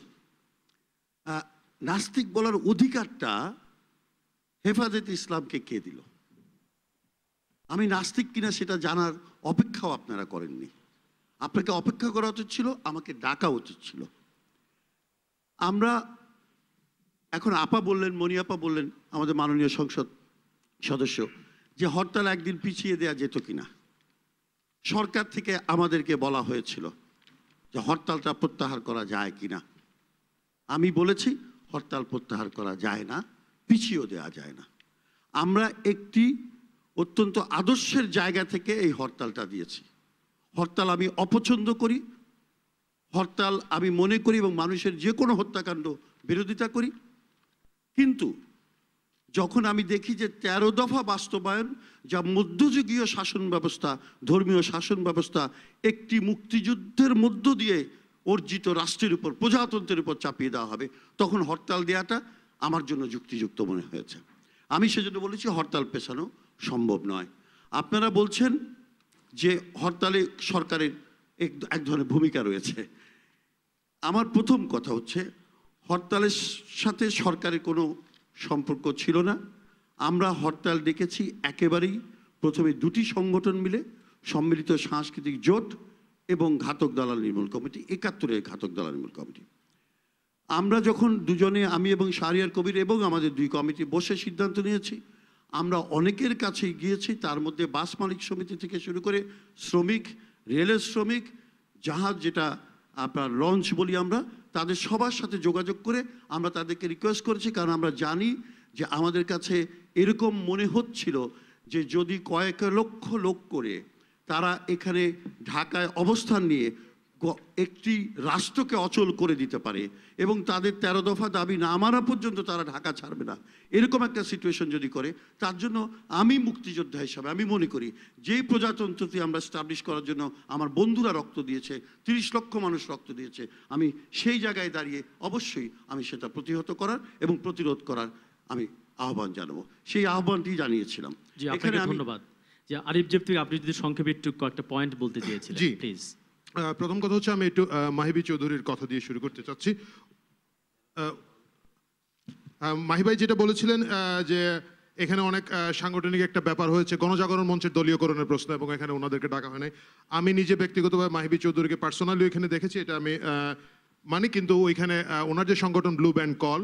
Speaker 12: নাস্তিক বলার অধিকারটা হেফাজতে ইসলামকে কে দিল? আমি নাস্তিক কিনা সেটা জানার অপেক্ষাও আপনারা করেননি। আপনাকে অপেক্ষা করা উচিত ছিল, আমাকে ডাকা উচিত ছিল। আমরা এখন আপা বললেন, মনি আপা বললেন, আমাদের মাননীয় সংসদ সদস্য, যে হরতাল একদিন পিছিয়ে দেওয়া যেত কিনা। সরকার থেকে আমাদেরকে বলা হয়েছিল যে হরতালটা প্রত্যাহার করা যায় কিনা। আমি বলেছি হরতাল প্রত্যাহার করা যায় না, পিছিয়েও দেওয়া যায় না। আমরা একটি অত্যন্ত আদর্শের জায়গা থেকে এই হরতালটা দিয়েছি। হরতাল আমি অপছন্দ করি, হরতাল আমি মনে করি এবং মানুষের যে কোনো হত্যাকাণ্ড বিরোধিতা করি। কিন্তু যখন আমি দেখি যে 13 দফা বাস্তবায়ন, যা মধ্যযুগীয় শাসন ব্যবস্থা, ধর্মীয় শাসন ব্যবস্থা একটি মুক্তিযুদ্ধের মধ্য দিয়ে অর্জিত রাষ্ট্রের উপর, প্রজাতন্ত্রের উপর চাপিয়ে দেওয়া হবে, তখন হরতাল দেওয়াটা আমার জন্য যুক্তিযুক্ত মনে হয়েছে। আমি সেজন্য বলেছি হরতাল পেছানো সম্ভব নয়। আপনারা বলছেন যে হরতালে সরকারের এক ধরনের ভূমিকা রয়েছে। আমার প্রথম কথা হচ্ছে হরতালের সাথে সরকারের কোনো সম্পর্ক ছিল না। আমরা হরতাল ডেকেছি একেবারেই প্রথমে দুটি সংগঠন মিলে, সম্মিলিত সাংস্কৃতিক জোট এবং ঘাতক দালাল নির্মূল কমিটি, 71-এর ঘাতক দালাল নির্মূল কমিটি। আমরা যখন দুজনে, আমি এবং শাহরিয়ার কবির এবং আমাদের দুই কমিটি বসে সিদ্ধান্ত নিয়েছি, আমরা অনেকের কাছেই গিয়েছি, তার মধ্যে বাস মালিক সমিতি থেকে শুরু করে শ্রমিক, রেলের শ্রমিক, জাহাজ যেটা আপনার লঞ্চ বলি আমরা, তাদের সবার সাথে যোগাযোগ করে আমরা তাদেরকে রিকোয়েস্ট করেছি। কারণ আমরা জানি যে আমাদের কাছে এরকম মনে হচ্ছিল যে যদি কয়েক লক্ষ লোক করে তারা এখানে ঢাকায় অবস্থান নিয়ে একটি রাষ্ট্রকে অচল করে দিতে পারে এবং তাদের 13 দফা দাবি না মানা পর্যন্ত তারা ঢাকা ছাড়বে না, এরকম একটা সিচুয়েশন যদি করে, তার জন্য আমি মুক্তিযোদ্ধা হিসাবে আমি মনে করি যেই প্রজাতন্ত্রটি আমরা স্টাবলিশ করার জন্য আমার বন্ধুরা রক্ত দিয়েছে, 30 লক্ষ মানুষ রক্ত দিয়েছে, আমি সেই জায়গায় দাঁড়িয়ে অবশ্যই আমি সেটা প্রতিহত করার এবং প্রতিরোধ করার আমি আহ্বান জানাবো। সেই আহ্বানটি জানিয়েছিলাম।
Speaker 1: জি, আপনাকে ধন্যবাদ। যে আরিফ জেফরি, আপনি যদি সংক্ষেপে একটু কয়েকটা পয়েন্ট বলতে চেয়েছিলেন, প্লিজ।
Speaker 2: প্রথম কথা হচ্ছে আমি একটু মাহিবি চৌধুরীর কথা দিয়ে শুরু করতে চাচ্ছি। মাহিবাই যেটা বলেছিলেন যে এখানে অনেক সাংগঠনিক একটা ব্যাপার হয়েছে, গণজাগরণ মঞ্চের দলীয়করণের প্রশ্ন, এবং এখানে ওনাদেরকে ডাকা হয় নাই। আমি নিজে ব্যক্তিগতভাবে মাহিবি চৌধুরীকে পার্সোনালি এখানে দেখেছি, এটা আমি মানি, কিন্তু ওইখানে ওনার যে সংগঠন ব্লু ব্যান্ড কল,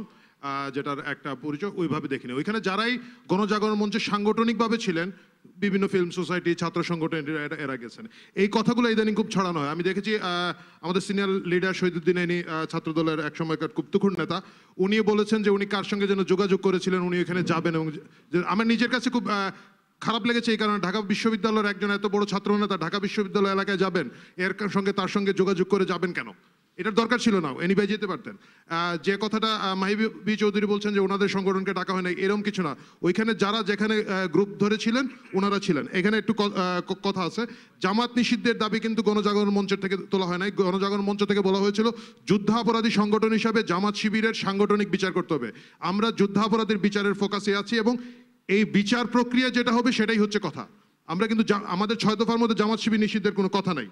Speaker 2: যেটার একটা পরিচয়, ওইভাবে দেখিনি। ওইখানে যারাই গণজাগরণ মঞ্চে সাংগঠনিকভাবে ছিলেন, বিভিন্ন ফিল্ম সোসাইটি, ছাত্র সংগঠন, এরা গেছেন। এই কথাগুলো ইদানিং খুব ছড়ানো হয়। আমি দেখেছি আমাদের সিনিয়র লিডার শহীদুদ্দিন এনি, ছাত্র দলের এক সময়কার খুব তুখুর নেতা, উনি বলেছেন যে উনি কার সঙ্গে যেন যোগাযোগ করেছিলেন, উনি এখানে যাবেন। এবং আমার নিজের কাছে খুব খারাপ লেগেছে এই কারণে, ঢাকা বিশ্ববিদ্যালয়ের একজন এত বড় ছাত্র নেতা ঢাকা বিশ্ববিদ্যালয় এলাকায় যাবেন, তার সঙ্গে যোগাযোগ করে যাবেন কেন? এটার দরকার ছিল না, এনিভাই যেতে পারতেন। যে কথাটা মাহিবি চৌধুরী বলছেন যে ওনাদের সংগঠনকে ডাকা হয় না, এরকম কিছু না। ওইখানে যারা যেখানে গ্রুপ ধরেছিলেন ওনারা ছিলেন। এখানে একটু কথা আছে, জামাত নিষিদ্ধের দাবি কিন্তু গণজাগরণ মঞ্চের থেকে তোলা হয় নাই। গণজাগরণ মঞ্চ থেকে বলা হয়েছিল যুদ্ধাপরাধী সংগঠন হিসাবে জামাত শিবিরের সাংগঠনিক বিচার করতে হবে। আমরা যুদ্ধাপরাধীর বিচারের ফোকাসে আছি এবং এই বিচার প্রক্রিয়া যেটা হবে সেটাই হচ্ছে কথা। আমরা কিন্তু আমাদের 6 দফার মধ্যে জামাত শিবির নিষিদ্ধের কোনো কথা নাই।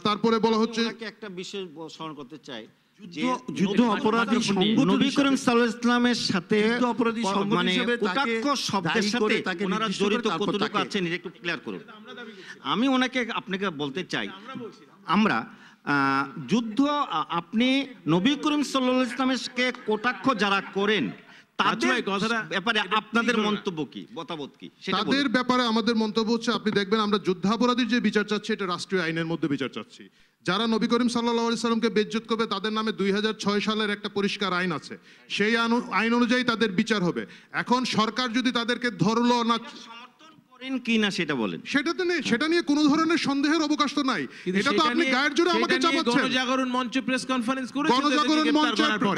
Speaker 2: তারপরে বলা হচ্ছে
Speaker 3: একটা বিষয় স্মরণ করতে চাই,
Speaker 12: যুদ্ধ অপরাধী
Speaker 3: নবী করিম সাল্লাল্লাহু আলাইহি ওয়াসাল্লামের সাথে মানে কটাক্ষ শব্দের সাথে ওনারা জড়িত কতটুকু আছেন এটা একটু ক্লিয়ার করুন। আমি আপনাকে বলতে চাই, আমরা যুদ্ধ, আপনি নবী করিম সাল্লাল্লাহু আলাইহি ওয়াসাল্লামকে কটাক্ষ যারা করেন তাদের ব্যাপারে আপনাদের মন্তব্য কি, মতামত কি?
Speaker 2: তাদের ব্যাপারে আমাদের মন্তব্য হচ্ছে, আপনি দেখবেন আমরা যুদ্ধাপরাধীর যে বিচার চাচ্ছি এটা রাষ্ট্রীয় আইনের মধ্যে বিচার চাচ্ছি। যারা নবী করিম সাল্লাল্লাহু আলাইহি সাল্লামকে বেইজ্জত করবে তাদের নামে 2006 সালের একটা পরিষ্কার আইন আছে, সেই আইন অনুযায়ী তাদের বিচার হবে। এখন সরকার যদি তাদেরকে ধরলো না
Speaker 3: কিনা সেটা বলেন,
Speaker 2: সেটাতে নেই, সেটা নিয়ে কোনো ধরনের সন্দেহের অবকাশ তো নাই। এটা তো আপনি গায়ের জোরে আমাকে চাপাচ্ছেন।
Speaker 7: গণজাগরণ মঞ্চ প্রেস কনফারেন্স করেছে,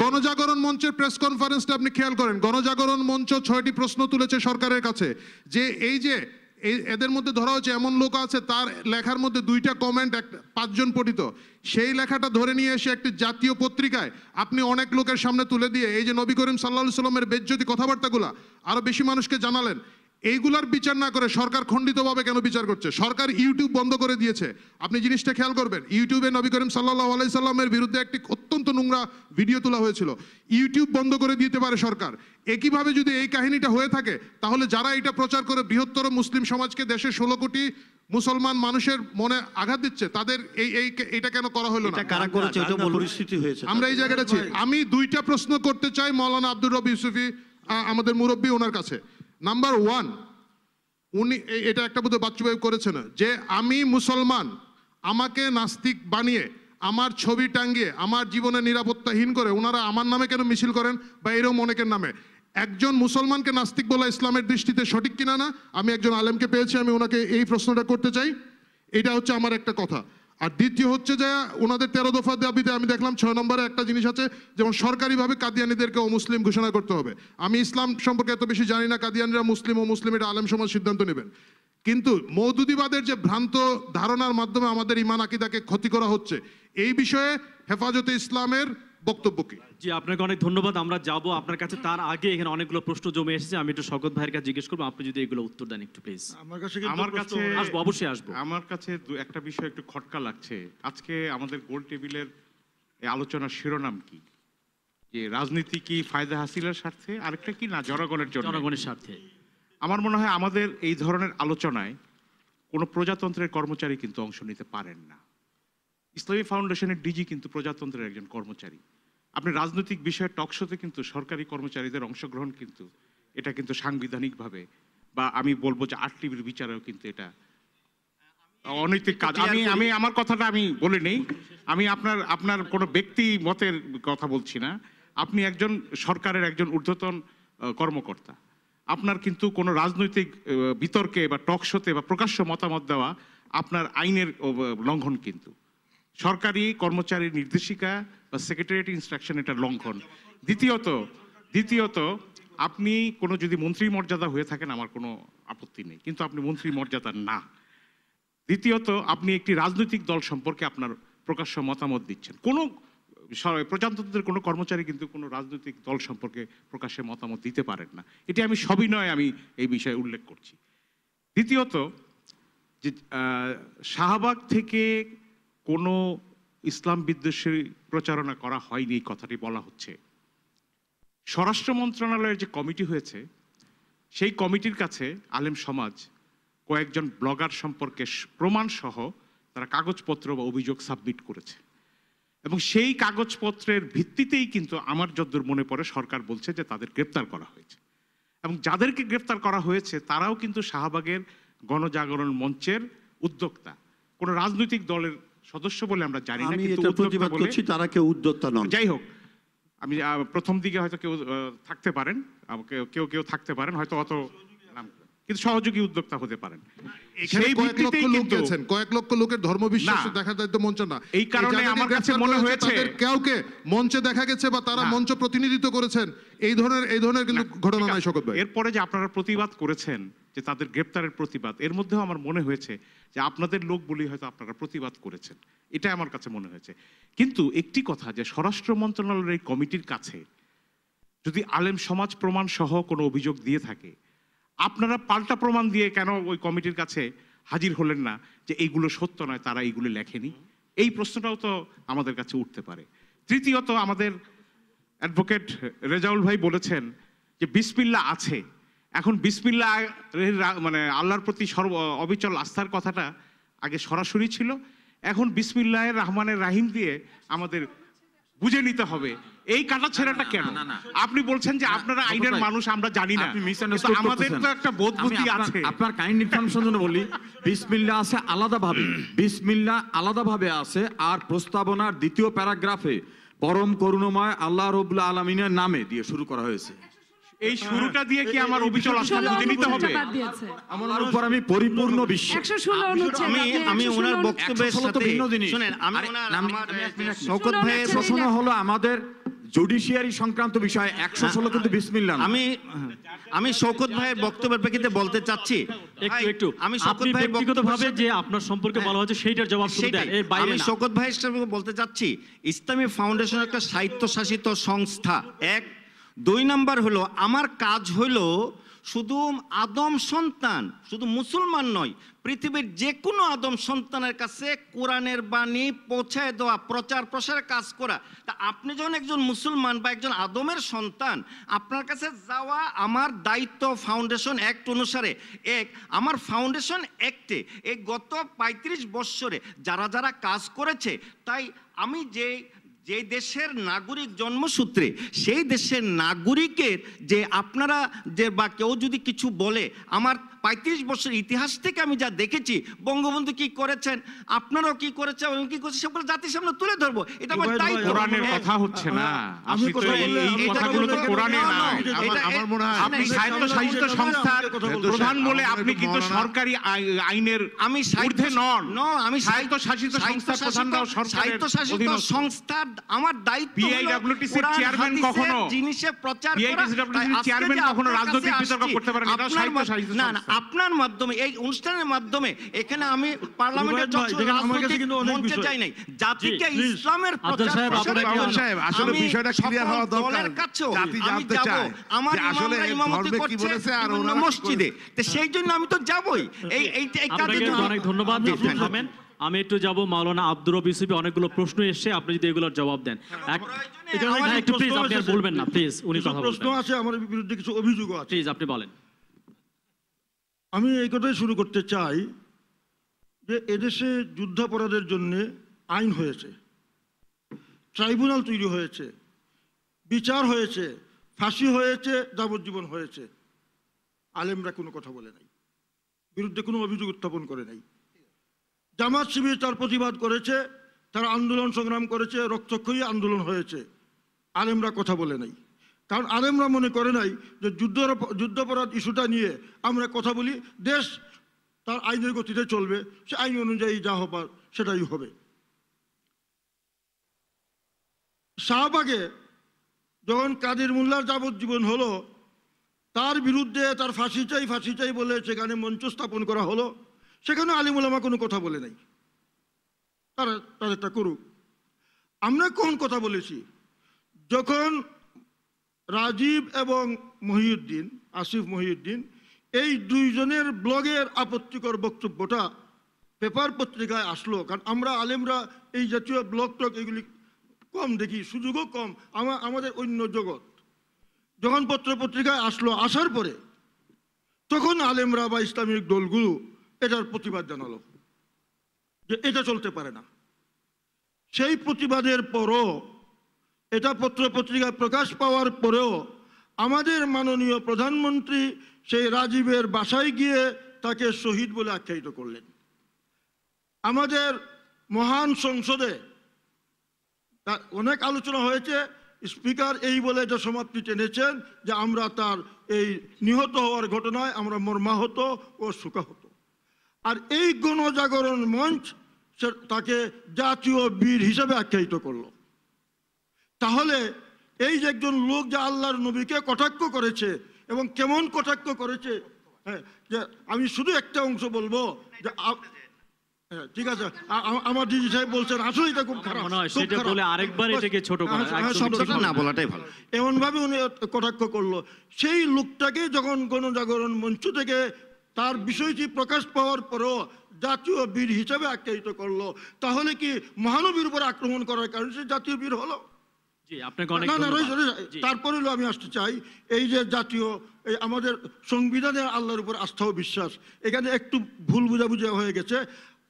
Speaker 2: গণজাগরণ মঞ্চের প্রেস কনফারেন্সটা আপনি খেয়াল করেন। গণজাগরণ মঞ্চ 6টি প্রশ্ন তুলেছে সরকারের কাছে, যে এই যে এদের মধ্যে ধরা হচ্ছে এমন লোক আছে তার লেখার মধ্যে 2টা কমেন্ট 5 জন পঠিত, সেই লেখাটা ধরে নিয়ে এসে একটি জাতীয় পত্রিকায় আপনি অনেক লোকের সামনে তুলে দিয়ে এই যে নবী করিম সাল্লাল্লাহু আলাইহি সাল্লামের বেজ্জতি কথাবার্তাগুলা আরো বেশি মানুষকে জানালেন। এইগুলার বিচার না করে সরকার খণ্ডিতভাবে কেন বিচার করছে? সরকার ইউটিউব বন্ধ করে দিয়েছে। আপনি জিনিসটা খেয়াল করবেন, ইউটিউবে নবী করিম সাল্লাল্লাহু আলাইহি সাল্লামের বিরুদ্ধে একটি অত্যন্ত নোংরা ভিডিও তোলা হয়েছিল। ইউটিউব বন্ধ করে দিতে পারে সরকার। একইভাবে যদি এই কাহিনীটা হয়ে থাকে, তাহলে যারা এটা প্রচার করে বৃহত্তর মুসলিম সমাজকে, দেশের 16 কোটি মুসলমান মানুষের মনে আঘাত দিচ্ছে, তাদের এটা কেন করা হলো না?
Speaker 12: পরিস্থিতি হয়েছে,
Speaker 2: আমরা এই জায়গাটা আছি। আমি 2টা প্রশ্ন করতে চাই মাওলানা আব্দুর রব ইউসুফী, আমাদের মুরব্বী, ওনার কাছে। নাম্বার 1, উনি এটা একটা বোধহয় বাচ্চু ভাই করেছেন, যে আমি মুসলমান, আমাকে নাস্তিক বানিয়ে, আমার ছবি টাঙ্গিয়ে, আমার জীবনে নিরাপত্তাহীন করে ওনারা আমার নামে কেন মিছিল করেন, বা এরকম অনেকের নামে। একজন মুসলমানকে নাস্তিক বলা ইসলামের দৃষ্টিতে সঠিক কিনা না? আমি একজন আলেমকে পেয়েছি, আমি ওনাকে এই প্রশ্নটা করতে চাই। এটা হচ্ছে আমার একটা কথা। আর দ্বিতীয় হচ্ছে যে ওনাদের 13 দফা দাবিতে আমি দেখলাম 6 নম্বরে একটা জিনিস আছে, যেমন সরকারিভাবে কাদিয়ানীদেরকে অমুসলিম ঘোষণা করতে হবে। আমি ইসলাম সম্পর্কে এত বেশি জানি না, কাদিয়ানীরা মুসলিম ও মুসলিম এটা আলেম সমাজ সিদ্ধান্ত নেবেন। কিন্তু মওদুদিবাদের যে ভ্রান্ত ধারণার মাধ্যমে আমাদের ইমান আকিদাকে ক্ষতি করা হচ্ছে, এই বিষয়ে হেফাজতে ইসলামের বক্তব্য কি?
Speaker 1: জি, আপনাকে অনেক ধন্যবাদ। আমরা যাব আপনার কাছে, তার আগে এখানে অনেকগুলো প্রশ্ন জমে এসেছে। আমি একটু শওকত ভাইয়ের কাছে জিজ্ঞেস করবো, আপনি যদি এগুলো উত্তর দেন একটু প্লিজ।
Speaker 6: আমার কাছে
Speaker 1: আসবো, অবশ্যই আসবো।
Speaker 6: আমার কাছে একটা বিষয় একটু খটকা লাগছে। আজকে আমাদের গোল টেবিলের এই আলোচনার শিরোনাম কি? যে রাজনীতি কি ফায়দা হাসিলের স্বার্থে, আরেকটা কি না জনগণের জন্য,
Speaker 1: জনগণের স্বার্থে।
Speaker 6: আমার মনে হয় আমাদের এই ধরনের আলোচনায় কোনো প্রজাতন্ত্রের কর্মচারী কিন্তু অংশ নিতে পারেন না। ইসলামী ফাউন্ডেশনের ডিজি কিন্তু প্রজাতন্ত্রের একজন কর্মচারী। আপনি রাজনৈতিক বিষয়ে টকশোতে কিন্তু সরকারি কর্মচারীদের অংশগ্রহণ কিন্তু এটা কিন্তু সাংবিধানিকভাবে, বা আমি বলবো যে আরটিভির বিচারেও কিন্তু এটা অনৈতিক কাজ। আমি আমার কথাটা আমি বলে নেই, আমি আপনার কোনো ব্যক্তি মতের কথা বলছি না। আপনি একজন সরকারের একজন ঊর্ধ্বতন কর্মকর্তা, আপনার কিন্তু কোনো রাজনৈতিক বিতর্কে বা টকশোতে বা প্রকাশ্য মতামত দেওয়া আপনার আইনের লঙ্ঘন। কিন্তু সরকারি কর্মচারীর নির্দেশিকা বা সেক্রেটারিয়েট ইনস্ট্রাকশন এটা লঙ্ঘন। দ্বিতীয়ত আপনি কোনো যদি মন্ত্রী মর্যাদা হয়ে থাকেন আমার কোনো আপত্তি নেই, কিন্তু আপনি মন্ত্রী মর্যাদা না। দ্বিতীয়ত আপনি একটি রাজনৈতিক দল সম্পর্কে আপনার প্রকাশ্য মতামত দিচ্ছেন। কোনো প্রজাতন্ত্রের কোনো কর্মচারী কিন্তু কোনো রাজনৈতিক দল সম্পর্কে প্রকাশ্যে মতামত দিতে পারেন না। এটি আমি সবিনয়ে আমি এই বিষয়ে উল্লেখ করছি। দ্বিতীয়ত যে শাহবাগ থেকে কোনো ইসলাম বিদ্বেষী প্রচারণা করা হয়নি, এই কথাটি বলা হচ্ছে। স্বরাষ্ট্র মন্ত্রণালয়ের যে কমিটি হয়েছে, সেই কমিটির কাছে আলেম সমাজ কয়েকজন ব্লগার সম্পর্কে প্রমাণ সহ তারা কাগজপত্র বা অভিযোগ সাবমিট করেছে, এবং সেই কাগজপত্রের ভিত্তিতেই কিন্তু আমার যতদূর মনে পড়ে সরকার বলছে যে তাদের গ্রেপ্তার করা হয়েছে। এবং যাদেরকে গ্রেপ্তার করা হয়েছে তারাও কিন্তু শাহবাগের গণজাগরণ মঞ্চের উদ্যোক্তা, কোনো রাজনৈতিক দলের সদস্য বলে আমরা জানি না, কিন্তু
Speaker 12: প্রতিবাদ করছি তারা কেউ উদ্যোক্তা নন।
Speaker 6: যাই হোক, আমি প্রথম দিকে হয়তো কেউ থাকতে পারেন, কেউ থাকতে পারেন হয়তো অত, কিন্তু সহযোগী উদ্যোক্তা হতে পারেন।
Speaker 2: কয়েক লক্ষ লোকের ধর্মবিশ্বাস দেখা যায় তো মঞ্চ না,
Speaker 6: এই কারণে আমার কাছে মনে হয়েছে
Speaker 2: কাউকে মঞ্চে দেখা গেছে বা তারা মঞ্চ প্রতিনিধিত্ব করেছেন, এই ধরনের কিন্তু ঘটনা নাই শওকত ভাই।
Speaker 6: এরপরে যে আপনারা প্রতিবাদ করেছেন, যে তাদের গ্রেপ্তারের প্রতিবাদ, এর মধ্যেও আমার মনে হয়েছে যে আপনাদের লোক বলি হয়তো আপনারা প্রতিবাদ করেছেন, এটা আমার কাছে মনে হয়েছে। কিন্তু একটি কথা, যে স্বরাষ্ট্র মন্ত্রণালয়ের এই কমিটির কাছে যদি আলেম সমাজ প্রমাণ সহ কোনো অভিযোগ দিয়ে থাকে, আপনারা পাল্টা প্রমাণ দিয়ে কেন ওই কমিটির কাছে হাজির হলেন না যে এইগুলো সত্য নয়, তারা এইগুলো লেখেনি? এই প্রশ্নটাও তো আমাদের কাছে উঠতে পারে। তৃতীয়ত, আমাদের অ্যাডভোকেট রেজাউল ভাই বলেছেন যে বিসমিল্লাহ আছে। এখন বিসমিল্লাহ মানে আল্লাহর প্রতি অবিচল আস্থার কথাটা আগে সরাসরি ছিল, এখন বিসমিল্লাহির রহমানির রহিম দিয়ে আমাদের বুঝে নিতে হবে। এই কাটা ছেঁড়াটা কেন? আপনি বলছেন যে আপনারা আইনের মানুষ, আমরা জানি না, আমাদের তো একটা বোধ বুদ্ধি আছে।
Speaker 4: আপনার কাইন্ড ইনফরমেশন জন্য বলি, বিসমিল্লাহ আছে আলাদাভাবে, বিসমিল্লাহ আলাদাভাবে আছে। আর প্রস্তাবনার দ্বিতীয় প্যারাগ্রাফে পরম করুণাময় আল্লাহ রাব্বুল আলামিনের নামে দিয়ে শুরু করা হয়েছে।
Speaker 6: এই শুরুটা দিয়ে কি আমার অবিচল আস্থা বুঝে নিতে হবে?
Speaker 4: আমার উপর আমি পরিপূর্ণ বিশ্বাস।
Speaker 3: আমি ওনার বক্তব্যের সাথে শুনেন,
Speaker 4: শওকত ভাইয়ের প্রশ্ন হলো আমাদের জুডিশিয়ারি সংক্রান্ত বিষয় 116 কিন্তু বিসমিল্লাহ।
Speaker 3: আমি শওকত ভাইয়ের বক্তব্যের প্রেক্ষিতে বলতে চাচ্ছি
Speaker 1: একটু আমি শওকত ভাই ব্যক্তিগতভাবে যে আপনার সম্পর্কে বলা হচ্ছে সেইটার জবাব শুনে দেন, এর বাইরে
Speaker 3: আমি শওকত ভাইয়ের সাথে বলতে চাচ্ছি, ইসলামী ফাউন্ডেশন একটা স্বায়ত্তশাসিত সংস্থা, 1। 2 নাম্বার হলো আমার কাজ হলো শুধু আদম সন্তান, শুধু মুসলমান নয়, পৃথিবীর যে কোনো আদম সন্তানের কাছে কোরআনের বাণী পৌঁছায় দেওয়া, প্রচার প্রসারের কাজ করা। তা আপনি যখন একজন মুসলমান বা একজন আদমের সন্তান, আপনার কাছে যাওয়া আমার দায়িত্ব ফাউন্ডেশন অ্যাক্ট অনুসারে। আমার ফাউন্ডেশন অ্যাক্টে এই গত 35 বৎসরে যারা যারা কাজ করেছে, তাই আমি যে দেশের নাগরিক জন্মসূত্রে, সেই দেশের নাগরিকের যে আপনারা যে বা কেউ যদি কিছু বলে, আমার 35 বছর ইতিহাস থেকে আমি যা দেখেছি, বঙ্গবন্ধু কি করেছেন, আপনারাও কি করেছেন, কি করেছেন, সেগুলো জাতির সামনে তুলে ধরবো। এটা আমার দায়িত্ব।
Speaker 6: কোরআনের কথা হচ্ছে না, আপনি তো এই কথাগুলো তো কোরআনে না। আমার মনে হয় আপনি স্বায়ত্তশাসিত সংস্থার প্রধান বলে আপনি কিন্তু সরকারি আইনের ঊর্ধ্বে নন।
Speaker 3: আমি
Speaker 6: স্বায়ত্তশাসিত সংস্থার প্রধান,
Speaker 3: স্বায়ত্তশাসিত সংস্থার আমার দায়িত্ব
Speaker 6: পিআইডব্লিউটিসির চেয়ারম্যান কখনো
Speaker 3: জিনিসের প্রচার করা।
Speaker 6: পিআইডব্লিউটিসির চেয়ারম্যান কখনো রাজনৈতিক বিতর্ক করতে পারেন না, এটা স্বায়ত্তশাসিত
Speaker 3: না।
Speaker 6: সংস্থা।
Speaker 3: আপনার মাধ্যমে, এই অনুষ্ঠানের মাধ্যমে, এখানে আমি পার্লামেন্টের রাজনৈতিক মঞ্চে চাই নাই, জাতিকে ইসলামের প্রচার
Speaker 5: আসলে বিষয়টা ক্লিয়ার হওয়া দরকার।
Speaker 3: জাতি জানতে চায় আমার আসলে ইমামতি করছে বিভিন্ন মসজিদে, তো সেই জন্য আমি তো যাবই। এই কাজে
Speaker 1: অনেক ধন্যবাদ। আমি একটু যাব মাওলানা আব্দুর রব ইউসুফি, অনেকগুলো প্রশ্ন এসেছে, আপনি যদি এগুলোর জবাব দেন। একটু প্লিজ, আপনি আর বলবেন না প্লিজ, উনি কথা বলবেন।
Speaker 8: প্রশ্ন আছে, আমার বিরুদ্ধে কিছু অভিযোগ আছে,
Speaker 1: প্লিজ আপনি বলেন।
Speaker 8: আমি এই কথাই শুরু করতে চাই যে এদেশে যুদ্ধাপরাধের জন্য আইন হয়েছে, ট্রাইব্যুনাল তৈরি হয়েছে, বিচার হয়েছে, ফাঁসি হয়েছে, যাবজ্জীবন হয়েছে। আলেমরা কোনো কথা বলে নাই, বিরুদ্ধে কোনো অভিযোগ উত্থাপন করে নাই। জামাত শিবির তার প্রতিবাদ করেছে, তারা আন্দোলন সংগ্রাম করেছে, রক্তক্ষয়ী আন্দোলন হয়েছে, আলেমরা কথা বলে নাই। কারণ আলেমরা মনে করে নাই যে যুদ্ধাপরাধ ইস্যুটা নিয়ে আমরা কথা বলি, দেশ তার আইনের গতিতে চলবে, সে আইন অনুযায়ী যা হবার সেটাই হবে। শাহবাগে যখন কাদের মোল্লার যাবজ্জীবন হলো, তার বিরুদ্ধে তার ফাঁসি চাই বলে সেখানে মঞ্চ স্থাপন করা হলো, সেখানে আলিম ওলামা কোনো কথা বলে নাই, তারা তাদেরটা করুক। আমরা কোন কথা বলেছি, যখন রাজীব এবং মহিউদ্দিন, আসিফ মহিউদ্দিন, এই দুইজনের ব্লগের আপত্তিকর বক্তব্যটা পেপার পত্রিকায় আসলো, কারণ আমরা আলেমরা এই জাতীয় ব্লগ টক এগুলি কম দেখি, সুযোগও কম, আমাদের অন্য জগৎ। যখন পত্র পত্রিকায় আসলো, আসার পরে তখন আলেমরা বা ইসলামিক দলগুলো এটার প্রতিবাদ জানালো যে এটা চলতে পারে না। সেই প্রতিবাদের পরও, এটা পত্র পত্রিকায় প্রকাশ পাওয়ার পরেও আমাদের মাননীয় প্রধানমন্ত্রী সেই রাজীবের বাসায় গিয়ে তাকে শহীদ বলে আখ্যায়িত করলেন। আমাদের মহান সংসদে অনেক আলোচনা হয়েছে, স্পিকার এই বলে এটা সমাপ্তি টেনেছেন যে আমরা তার এই নিহত হওয়ার ঘটনায় আমরা মর্মাহত ও শোকাহত। আর এই গণজাগরণ মঞ্চ তাকে জাতীয় বীর হিসাবে আখ্যায়িত করলো। তাহলে এই যে একজন লোক যে আল্লাহর নবীকে কটাক্ষ করেছে, এবং কেমন কটাক্ষ করেছে, হ্যাঁ, যে আমি শুধু একটা অংশ বলবো যে ঠিক আছে, আমার দিদি সাহেব বলছেন আসলে এটা খুব খারাপ, এমন ভাবে উনি কটাক্ষ করলো। সেই লোকটাকে যখন গণজাগরণ মঞ্চ থেকে তার বিষয়টি প্রকাশ পাওয়ার পরও জাতীয় বীর হিসাবে আখ্যায়িত করলো, তাহলে কি মহানবীর উপর আক্রমণ করার কারণে সে জাতীয় বীর হলো? তারপরে আমি আসতে চাই, এই যে জাতীয় এই আমাদের সংবিধানে আল্লাহর উপর আস্থা ও বিশ্বাস, এখানে একটু ভুল বুঝাবুঝি হয়ে গেছে।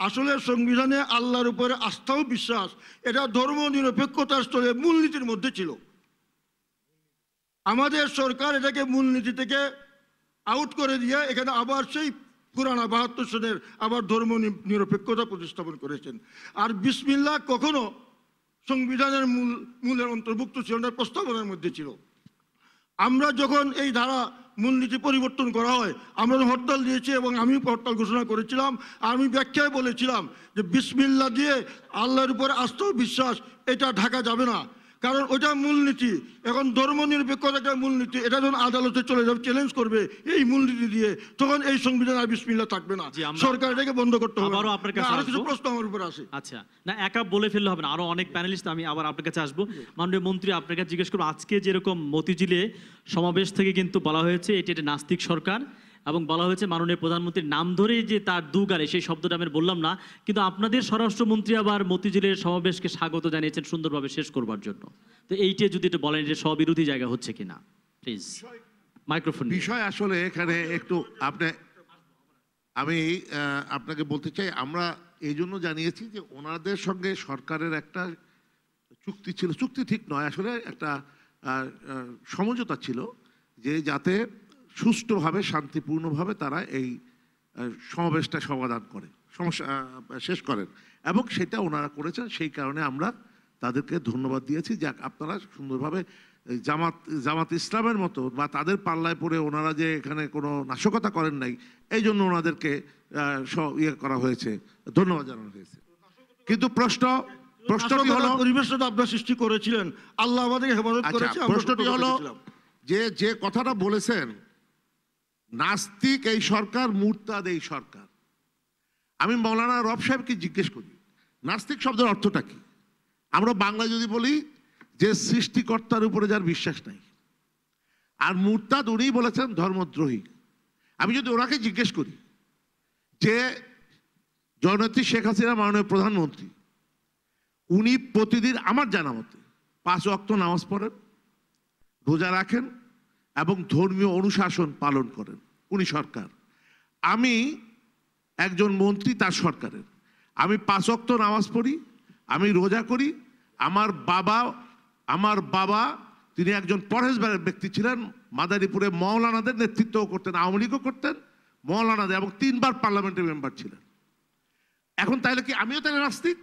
Speaker 8: আসলে সংবিধানে আল্লাহর উপরে আস্থা ও বিশ্বাস এটা ধর্ম নিরপেক্ষতার স্তরে মূলনীতির মধ্যে ছিল। আমাদের সরকার এটাকে মূলনীতি থেকে আউট করে দিয়ে এখানে আবার সেই পুরানা ৭২ সনের আবার ধর্ম নিরপেক্ষতা প্রতিস্থাপন করেছেন। আর বিসমিল্লাহ কখনো সংবিধানের মূলের অন্তর্ভুক্ত ছিল না, প্রস্তাবনার মধ্যে ছিল। আমরা যখন এই ধারা মূলনীতি পরিবর্তন করা হয়, আমরা হরতাল দিয়েছি এবং আমি হরতাল ঘোষণা করেছিলাম। আমি ব্যাখ্যায় বলেছিলাম যে বিসমিল্লাহ দিয়ে আল্লাহর উপর আস্থা ও বিশ্বাস এটা ঢাকা যাবে না, কারণ ওটা মূলনীতি। এখন ধর্মনিরপেক্ষতা মূলনীতি, এটা যখন আদালতে চলে যাবে চ্যালেঞ্জ করবে এই মূলনীতি দিয়ে, তখন এই সংবিধান আর বিসমিল্লাহ থাকবে না, সরকার এটাকে বন্ধ করতে হবে।
Speaker 1: আবারও আপনার কাছে
Speaker 8: আরো কিছু
Speaker 1: আসবো।
Speaker 8: প্রশ্ন আমার উপর আছে।
Speaker 1: আচ্ছা, না একা বলে ফেললে হবে না, আরো অনেক প্যানেলিস্ট, আমি আবার আপনার কাছে আসবো। মাননীয় মন্ত্রী, আপনার কাছে জিজ্ঞেস করবো, আজকে যেরকম মতিঝিলে সমাবেশ থেকে কিন্তু বলা হয়েছে এটি একটা নাস্তিক সরকার, এবং বলা হয়েছে মাননীয় প্রধানমন্ত্রীর নাম ধরে যে তার দুগালে, সেই শব্দটা আমি বললাম না, কিন্তু আপনাদের স্বরাষ্ট্রমন্ত্রী আবার মতিঝিলের সমাবেশকে স্বাগত জানিয়েছেন সুন্দরভাবে শেষ করবার জন্য। তো এইটা যদি একটু বলেন, যে স্ববিরোধী জায়গা হচ্ছে কিনা প্লিজ। মাইক্রোফোন।
Speaker 5: বিষয় আসলে এখানে একটু আমি আপনাকে বলতে চাই, আমরা এই জন্য জানিয়েছি যে ওনাদের সঙ্গে সরকারের একটা চুক্তি ছিল, চুক্তি ঠিক নয়, আসলে একটা সমঝোতা ছিল, যে যাতে সুষ্ঠুভাবে শান্তিপূর্ণভাবে তারা এই সমাবেশটা সমাধান করে, সমস্যা শেষ করেন, এবং সেটা ওনারা করেছেন। সেই কারণে আমরা তাদেরকে ধন্যবাদ দিয়েছি, যাক আপনারা সুন্দরভাবে জামাত ইসলামের মতো বা তাদের পাল্লায় পড়ে ওনারা যে এখানে কোনো নাশকতা করেন নাই, এই জন্য ওনাদেরকে ইয়ে করা হয়েছে, ধন্যবাদ জানানো হয়েছে। কিন্তু প্রশ্নটি হলো,
Speaker 8: পরিবেশটা আপনারা সৃষ্টি করেছিলেন, আল্লাহ আমাদেরকে হেফাজত করেছে।
Speaker 5: প্রশ্নটি হলো যে কথাটা বলেছেন, নাস্তিক এই সরকার, মুরতাদ এই সরকার। আমি মৌলানা রব সাহেবকে জিজ্ঞেস করি, নাস্তিক শব্দের অর্থটা কি? আমরা বাংলা যদি বলি যে সৃষ্টিকর্তার উপরে যার বিশ্বাস নাই, আর মুরতাদ উনিই বলেছেন ধর্মদ্রোহী। আমি যদি ওনাকে জিজ্ঞেস করি যে জননেত্রী শেখ হাসিনা মাননীয় প্রধানমন্ত্রী, উনি প্রতিদিন আমার জানা মতে 5 ওয়াক্ত নামাজ পড়েন, রোজা রাখেন এবং ধর্মীয় অনুশাসন পালন করেন, উনি সরকার। আমি একজন মন্ত্রী তার সরকারের, আমি 5 ওয়াক্ত নামাজ পড়ি, আমি রোজা করি। আমার বাবা তিনি একজন পরহেজগারের ব্যক্তি ছিলেন, মাদারীপুরে মৌলানাদের নেতৃত্ব করতেন, আওয়ামী লীগও করতেন, মৌলানাদের, এবং 3 বার পার্লামেন্টের মেম্বার ছিলেন। এখন তাইলে কি আমিও তাহলে নাস্তিক?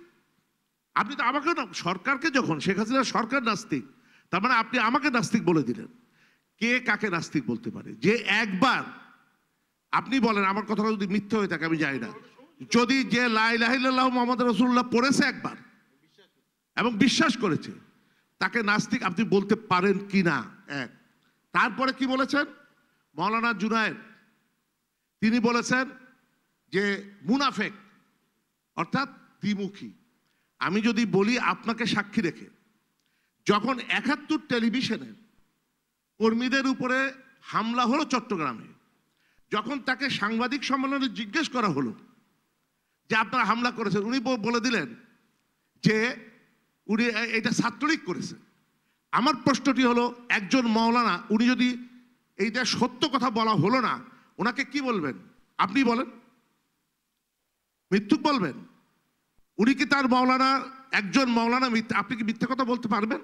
Speaker 5: আপনি তো আমাকে সরকারকে, যখন শেখ হাসিনার সরকার নাস্তিক, তার মানে আপনি আমাকে নাস্তিক বলে দিলেন। কে কাকে নাস্তিক বলতে পারে? যে একবার আপনি বলেন, আমার কথাটা যদি মিথ্যা হয়ে থাকে আমি জানি না, যদি যে লা ইলাহা ইল্লাল্লাহু মুহাম্মাদুর রাসূলুল্লাহ পড়েছে একবার এবং বিশ্বাস করেছে, তাকে নাস্তিক আপনি বলতে পারেন কি না? এক। তারপরে কি বলেছেন মাওলানা জুনায়েদ? তিনি বলেছেন যে মুনাফেক, অর্থাৎ দ্বিমুখী। আমি যদি বলি আপনাকে সাক্ষী রেখে, যখন 71 টেলিভিশনে কর্মীদের উপরে হামলা হলো চট্টগ্রামে, যখন তাকে সাংবাদিক সম্মেলনে জিজ্ঞেস করা হলো যে আপনারা হামলা করেছেন, উনি বলে দিলেন যে উনি এটা ছাত্রলীগ করেছে। আমার প্রশ্নটি হলো, একজন মাওলানা, উনি যদি এইটা সত্য কথা বলা হলো না, ওনাকে কি বলবেন? আপনি বলেন, মিথ্যুক বলবেন? উনি কি তার মাওলানা, একজন মাওলানা আপনি কি মিথ্যা কথা বলতে পারবেন?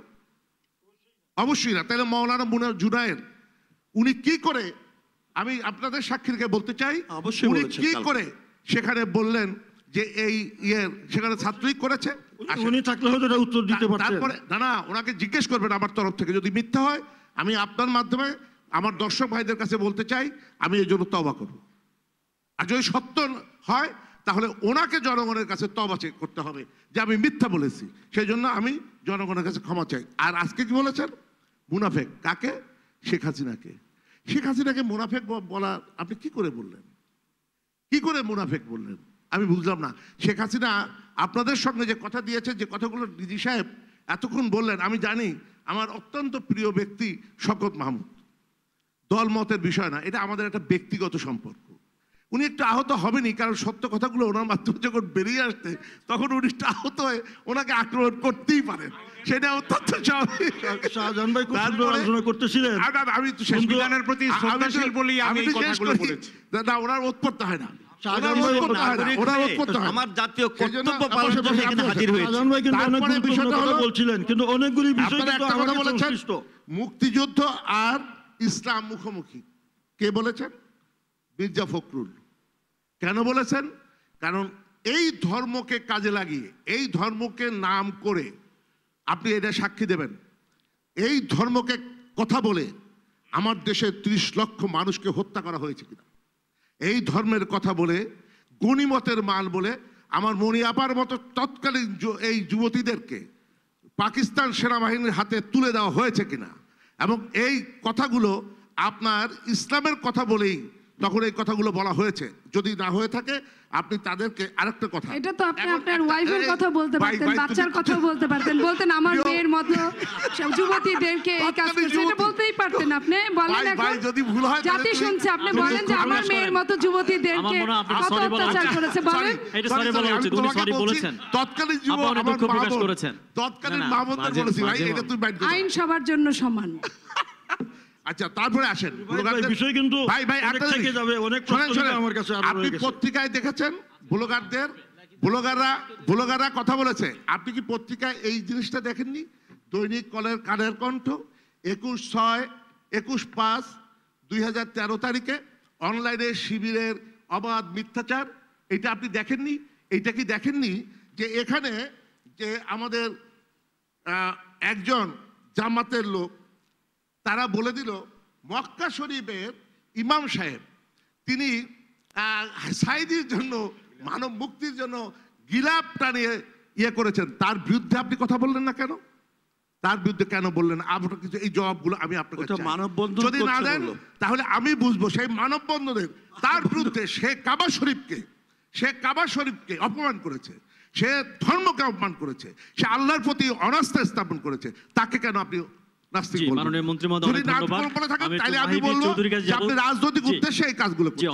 Speaker 5: অবশ্যই না। তাহলে মাওলানা জুনায়েদ উনি কি করে, আমি আপনাদের সাক্ষী রেখে বলতে চাই, উনি কি করে সেখানে বললেন যে এই সেখানে ছাত্রলীগ করেছে?
Speaker 8: উনি থাকলে হয়তো এটা উত্তর দিতে পারতেন।
Speaker 5: তারপরে না, ওনাকে জিজ্ঞেস করবেন আমার তরফ থেকে, যদি মিথ্যা হয় আমি আপনার মাধ্যমে আমার দর্শক ভাইদের কাছে বলতে চাই, আমি এই জন্য তওবা করব। আর যদি সত্য হয় তাহলে ওনাকে জনগণের কাছে তওবা করতে হবে যে আমি মিথ্যা বলেছি, সেই জন্য আমি জনগণের কাছে ক্ষমা চাই। আর আজকে কি বলেছেন? মুনাফেক। কাকে? শেখ হাসিনাকে। শেখ হাসিনাকে মুনাফেক বলা আপনি কি করে বললেন? কি করে মুনাফেক বললেন? আমি বুঝলাম না। শেখ হাসিনা আপনাদের সঙ্গে যে কথা দিয়েছে, যে কথাগুলো ডিজি সাহেব এতক্ষণ বললেন, আমি জানি আমার অত্যন্ত প্রিয় ব্যক্তি শওকত মাহমুদ, দলমতের বিষয় না, এটা আমাদের একটা ব্যক্তিগত সম্পর্ক। উনি একটু আহত হবেনই, কারণ সত্য কথাগুলো ওনার মাধ্যমে যখন বেরিয়ে আসতে, তখন উনি একটু আহত হয়ে ওনাকে আক্রমণ করতেই পারেন, সেটা অত্যন্ত স্বাভাবিক।
Speaker 8: শাহজাহান ভাই খুব সুন্দর আলোচনা করতেছিলেন।
Speaker 5: আমি তো সংবিধানের প্রতি শ্রদ্ধাশীল বলি, আমি এই কথাগুলো বলেছি। না, ওনার উৎপত্তি হয় না।
Speaker 3: আমার জাতীয় কর্তব্য পালন করে এখানে হাজির হয়েছে।
Speaker 8: বলছিলেন, কিন্তু অনেকগুলি বিষয় বলেছেন।
Speaker 5: মুক্তিযুদ্ধ আর ইসলাম মুখোমুখি, কে বলেছেন? মির্জা ফখরুল। কেন বলেছেন? কারণ এই ধর্মকে কাজে লাগিয়ে, এই ধর্মকে নাম করে আপনি এটা সাক্ষী দেবেন, এই ধর্মকে কথা বলে আমার দেশে 30 লক্ষ মানুষকে হত্যা করা হয়েছে কিনা, এই ধর্মের কথা বলে, গনিমতের মাল বলে আমার মনি আপার মতো তৎকালীন এই যুবতীদেরকে পাকিস্তান সেনাবাহিনীর হাতে তুলে দেওয়া হয়েছে কিনা, এবং এই কথাগুলো আপনার ইসলামের কথা বলেই তখন এই কথাগুলো বলা হয়েছে। যদি না হয়ে থাকে আপনি তাদেরকে আরেকটা কথা,
Speaker 9: এটা তো আপনি আপনার ওয়াইফের কথা বলতে পারতেন, বাচ্চার কথা বলতে পারতেন, বলতেন আমার মেয়ের মতো সব যুবতীদেরকে এই কাজ করছে, এটা বলতেই পারতেন আপনি। বলেন এখন
Speaker 5: যদি ভুল হয়
Speaker 9: জাতি শুনছে, আপনি বলেন যে আমার মেয়ের মতো যুবতীদেরকে কত অত্যাচার করেছে, বলেন।
Speaker 1: এটা সরি বলা উচিত, উনি সরি বলেছেন।
Speaker 5: তৎকালীন যুব
Speaker 1: আপনি দুঃখ প্রকাশ করেছেন।
Speaker 5: তৎকালীন মাহমুদদের বলেছি ভাই, এটা তুই বাইট
Speaker 9: আইন সবার জন্য সমান।
Speaker 5: আচ্ছা, তারপরে আসেন
Speaker 8: বিষয় কিন্তু
Speaker 5: ভাই ভাই
Speaker 8: অনেক থেকে যাবে, অনেক প্রশ্ন আমার কাছে আরো
Speaker 5: আপনি
Speaker 8: রয়ে গেছে।
Speaker 5: পত্রিকায় দেখেছেন ব্লগাররা কথা বলেছে, আপনি কি পত্রিকায় এই জিনিসটা দেখেননি? দৈনিক কালের কণ্ঠ 21/5/2013 তারিখে অনলাইনে শিবিরের অবাধ মিথ্যাচার, এটা আপনি দেখেননি? এইটা কি দেখেননি যে এখানে যে আমাদের একজন জামাতের লোক তারা বলে দিল মক্কা শরীফের ইমাম সাহেব তিনি সাইদির জন্য, মানব মুক্তির জন্য গিলাপ টানিয়ে করেছেন, তার বিরুদ্ধে আপনি কথা বললেন না কেন? তার বিরুদ্ধে কেন বললেন? আপনার কিছু এই জবাবগুলো আমি আপনার কাছে চাই।
Speaker 12: মানববন্ধন
Speaker 5: যদি না দেন তাহলে আমি বুঝবো সেই মানববন্ধনের তার বিরুদ্ধে সে কাবা শরীফকে অপমান করেছে, সে ধর্মকে অপমান করেছে, সে আল্লাহর প্রতি অনাস্থা স্থাপন করেছে, তাকে কেন আপনি
Speaker 1: মাননীয় মন্ত্রী মহোদয়, অনেক ধন্যবাদ।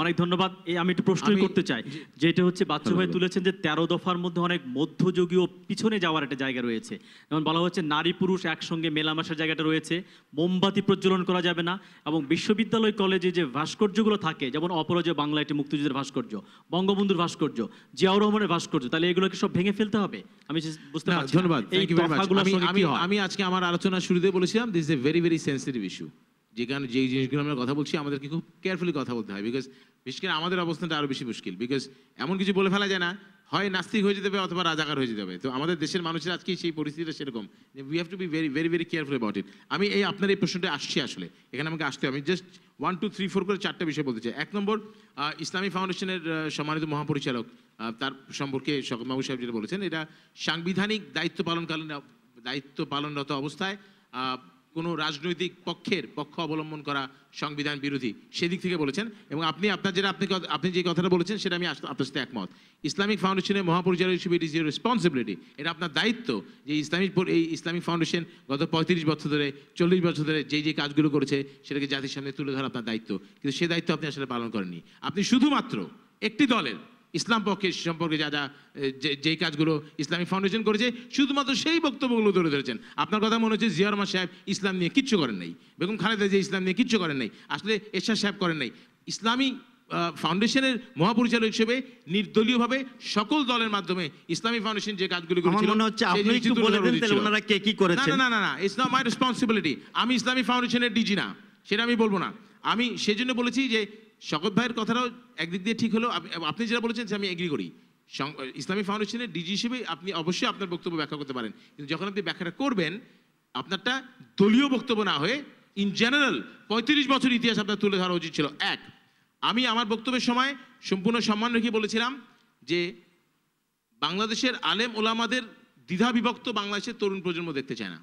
Speaker 1: অনেক ধন্যবাদ। আমি একটু প্রশ্নই করতে চাই, যেটা হচ্ছে বাচ্চু ভাই তুলেছেন যে 13 দফার মধ্যে অনেক মধ্যযুগীয় পিছনে যাওয়ার একটা জায়গা রয়েছে। যেমন বলা হচ্ছে নারী পুরুষ একসঙ্গে মেলামেশার জায়গাটা রয়েছে, মোমবাতি প্রজ্বলন করা যাবে না, এবং বিশ্ববিদ্যালয় কলেজে যে ভাস্কর্যগুলো থাকে, যেমন অপরাজয় বাংলা একটি মুক্তিযুদ্ধের ভাস্কর্য, বঙ্গবন্ধুর ভাস্কর্য, জিয়াউর রহমানের ভাস্কর্য, তাহলে এগুলোকে সব ভেঙে ফেলতে হবে? আমি বুঝতে পারছি।
Speaker 7: ধন্যবাদ। আমি আমার আলোচনা শুরুতে বলেছিলাম this is a very very sensitive issue. যেখানে যে জিনিসগুলো আমরা কথা বলছি আমাদেরকে খুব কেয়ারফুলি কথা বলতে হয়, বিকজ বিশেষ করে আমাদের অবস্থানটা আরো বেশি মুশকিল, বিকজ এমন কিছু বলে ফেলা যায় না, হয় নাস্তিক হয়ে যেতে হবে অথবা রাজাকার হয়ে যেতে হবে। তো আমাদের দেশের মানুষের আজকে সেই পরিস্থিতিটা সেরকম, we have to be very very very careful about it. আমি এই আপনার এই প্রশ্নটা আসছি, আসলে এখানে আমাকে আসতে, আমি জাস্ট 1 2 3 4 করে 4টা বিষয় বলতে চাই। 1 নম্বর, ইসলামী ফাউন্ডেশনের সম্মানিত মহাপরিচালক তার সম্পর্কে শওকত মাহমুদ সাহেব যেটা বলেছেন, এটা সাংবিধানিক দায়িত্ব পালনরত অবস্থায় কোনো রাজনৈতিক পক্ষ অবলম্বন করা সংবিধান বিরোধী, সেদিক থেকে বলেছেন। এবং আপনি যে কথাটা বলেছেন সেটা আমি আপনার সাথে একমত। ইসলামিক ফাউন্ডেশনের মহাপরিচালক হিসেবে ইট ইজ ইউর রেসপন্সিবিলিটি, এটা আপনার দায়িত্ব যে ইসলামিক ফাউন্ডেশন গত 35 বছর ধরে 40 বছর ধরে যে কাজগুলো করেছে সেটাকে জাতির সামনে তুলে ধরা আপনার দায়িত্ব, কিন্তু সেই দায়িত্ব আপনি আসলে পালন করেননি। আপনি শুধুমাত্র একটি দলের ইসলাম পক্ষের সম্পর্কে যেই কাজগুলো ইসলামিক ফাউন্ডেশন করেছে শুধুমাত্র সেই বক্তব্যগুলো তুলে ধরেছেন। আপনার কথা মনে হচ্ছে জিয়া রহমান সাহেব ইসলাম নিয়ে কিচ্ছু করেন নাই, বেগম খালেদা জিয়া ইসলাম নিয়ে কিচ্ছু করেন নাই, আসলে এরশাদ সাহেব করেন নাই। ইসলামী ফাউন্ডেশনের মহাপরিচালক হিসেবে নির্দলীয়ভাবে সকল দলের মাধ্যমে ইসলামী ফাউন্ডেশন যে কাজগুলো করেছিল, না ইটস নট মাই রেসপন্সিবিলিটি। আমি ইসলামী ফাউন্ডেশনের ডিজি না, সেটা আমি বলবো না। আমি সেজন্য বলেছি যে শওকত ভাইয়ের কথাটাও একদিক দিয়ে ঠিক হলো, আপনি যেটা বলেছেন আমি এগ্রি করি। ইসলামী ফাউন্ডেশনের ডিজি হিসেবে আপনি অবশ্যই আপনার বক্তব্য ব্যাখ্যা করতে পারেন, কিন্তু যখন আপনি ব্যাখ্যাটা করবেন আপনারটা দলীয় বক্তব্য না হয়ে ইন জেনারেল 35 বছর ইতিহাস আপনার তুলে ধরা উচিত ছিল। আমি আমার বক্তব্যের সময় সম্পূর্ণ সম্মান রেখে বলেছিলাম যে বাংলাদেশের আলেম ওলামাদের দ্বিধা বিভক্ত বাংলাদেশের তরুণ প্রজন্ম দেখতে চায় না।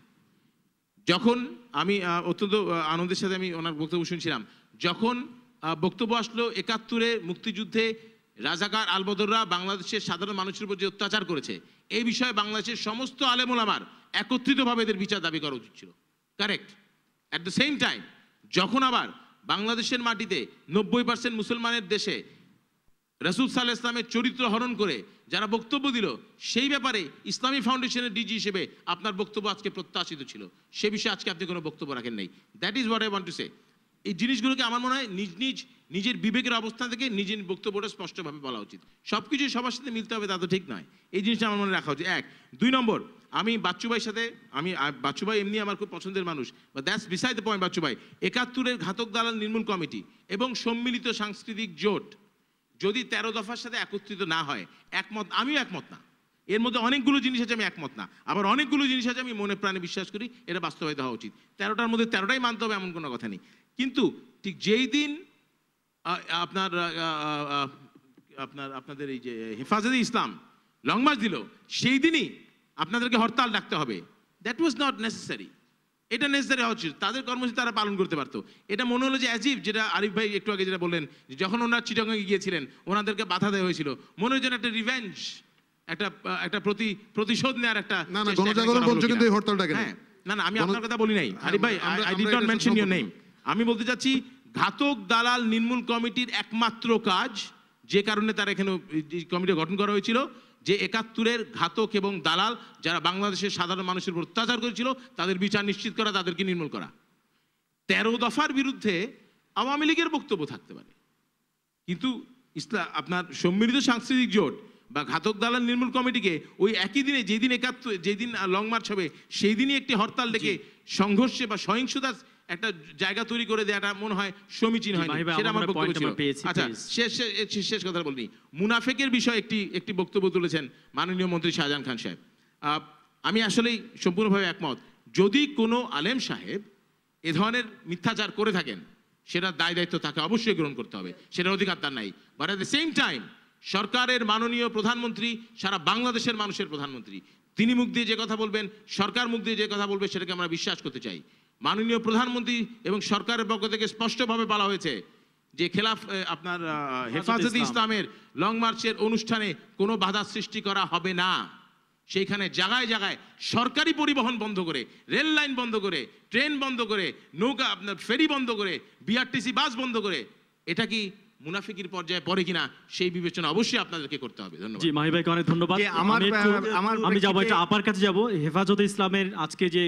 Speaker 7: যখন আমি অত্যন্ত আনন্দের সাথে আমি ওনার বক্তব্য শুনছিলাম, যখন বক্তব্য আসলো 71-এ মুক্তিযুদ্ধে রাজাকার আলবদররা বাংলাদেশের সাধারণ মানুষের উপর যে অত্যাচার করেছে, এই বিষয়ে বাংলাদেশের সমস্ত আলেম ওলামার একত্রিতভাবে এদের বিচার দাবি করা উচিত ছিল, correct. At the same time যখন আবার বাংলাদেশের মাটিতে 90% মুসলমানের দেশে রাসূল সাল্লাল্লাহু আলাইহি ওয়াসাল্লামের চরিত্র হরণ করে যারা বক্তব্য দিল, সেই ব্যাপারে ইসলামী ফাউন্ডেশনের ডিজি হিসেবে আপনার বক্তব্য আজকে প্রত্যাশিত ছিল, সে বিষয়ে আজকে আপনি কোনো বক্তব্য রাখেন নাই। That is what I want to say. এই জিনিসগুলোকে আমার মনে হয় নিজের বিবেকের অবস্থান থেকে নিজের বক্তব্যটা স্পষ্টভাবে বলা উচিত। সবকিছু সবার সাথে মিলতে হবে তা তো ঠিক নয়, এই জিনিসটা আমার মনে রাখা উচিত। 1 2 নম্বর, আমি বাচ্চু ভাইয়ের সাথে বাচ্চু ভাই এমনি আমার খুব পছন্দের মানুষ, but that's beside the point. Bachchu ভাই 71-এর ঘাতক দালাল নির্মূল কমিটি এবং সম্মিলিত সাংস্কৃতিক জোট যদি 13 দফার সাথে একত্রিত না হয়, আমিও একমত না। এর মধ্যে অনেকগুলো জিনিস আছে আমি একমত না, আবার অনেকগুলো জিনিস আছে আমি মনে প্রাণে বিশ্বাস করি এটা বাস্তবায়িত হওয়া উচিত। 13টার মধ্যে 13টাই মানতে হবে এমন কোনো কথা নেই, কিন্তু ঠিক যেই দিন আপনাদের এই যে হেফাজতে ইসলাম লং মার্চ দিল, সেই দিনই আপনাদেরকে হরতাল ডাকতে হবে। That was not necessary. এটা নেসেসারি হওয়া উচিত, তাদের কর্মসূচি তারা পালন করতে পারতো। এটা মনে হলো যে অ্যাজিভ, যেটা আরিফ ভাই একটু আগে যেটা বললেন, যে যখন ওনারা চিটাগংয়ে গিয়েছিলেন ওনাদেরকে বাধা দেওয়া হয়েছিল, মনে হয় যেন একটা রিভেঞ্জ, একটা প্রতিশোধ নেওয়ার একটা
Speaker 2: না না, গণজাগরণ মঞ্চ কিন্তু এই হরতালটাকে
Speaker 7: হ্যাঁ না না, আমি আপনার কথা বলি নাই আরিফ ভাই, I did not mention your name. আমি বলতে চাচ্ছি ঘাতক দালাল নির্মূল কমিটির একমাত্র কাজ, যে কারণে তার এখানে কমিটি গঠন করা হয়েছিল, যে ৭১-এর ঘাতক এবং দালাল যারা বাংলাদেশের সাধারণ মানুষের উপর অত্যাচার করেছিল তাদের বিচার নিশ্চিত করা, তাদেরকে নির্মূল করা। ১৩ দফার বিরুদ্ধে আওয়ামী লীগের বক্তব্য থাকতে পারে, কিন্তু আপনার সম্মিলিত সাংস্কৃতিক জোট বা ঘাতক দালাল নির্মূল কমিটিকে ওই একই দিনে যেদিন লং মার্চ হবে সেই দিনই একটি হরতাল ডেকে সংঘর্ষে বা সহিংসতার একটা জায়গা তৈরি করে দেওয়াটা মনে হয় সমীচীন হয়নি, সেটা আমার বক্তব্য ছিল। আচ্ছা, শেষ কথা বলিনি, মুনাফেকের বিষয়ে একটি বক্তব্য তুলেছেন মাননীয় মন্ত্রী শাহজাহান খান সাহেব। আমি আসলেই সম্পূর্ণভাবে একমত। যদি কোনো আলেম সাহেব এ ধরনের মিথ্যাচার করে থাকেন, সেটা দায় দায়িত্ব তাকে অবশ্যই গ্রহণ করতে হবে, সেটার অধিকার তার নাই। But at the same time সরকারের মাননীয় প্রধানমন্ত্রী, সারা বাংলাদেশের মানুষের প্রধানমন্ত্রী, তিনি মুখ দিয়ে যে কথা বলবেন, সরকার মুখ দিয়ে যে কথা বলবে, সেটাকে আমরা বিশ্বাস করতে চাই। মাননীয় প্রধানমন্ত্রী এবং সরকারের পক্ষ থেকে স্পষ্টভাবে বলা হয়েছে যে আপনার হেফাজতে ইসলামের লং মার্চের অনুষ্ঠানে কোনো বাধা সৃষ্টি করা হবে না। সেইখানে জায়গায় জায়গায় সরকারি পরিবহন বন্ধ করে, রেল লাইন বন্ধ করে, ট্রেন বন্ধ করে, নৌকা আপনার ফেরি বন্ধ করে, বিআরটিসি বাস বন্ধ করে, এটা কি মুনাফিকির পর্যায়ে পড়ে কিনা সেই বিবেচনা অবশ্যই আপনাদেরকে করতে হবে। ধন্যবাদ।
Speaker 1: জি, মাহি ভাইকে অনেক ধন্যবাদ। আমি যাবো এটা আপার কাছে যাব। হেফাজতে ইসলামের আজকে যে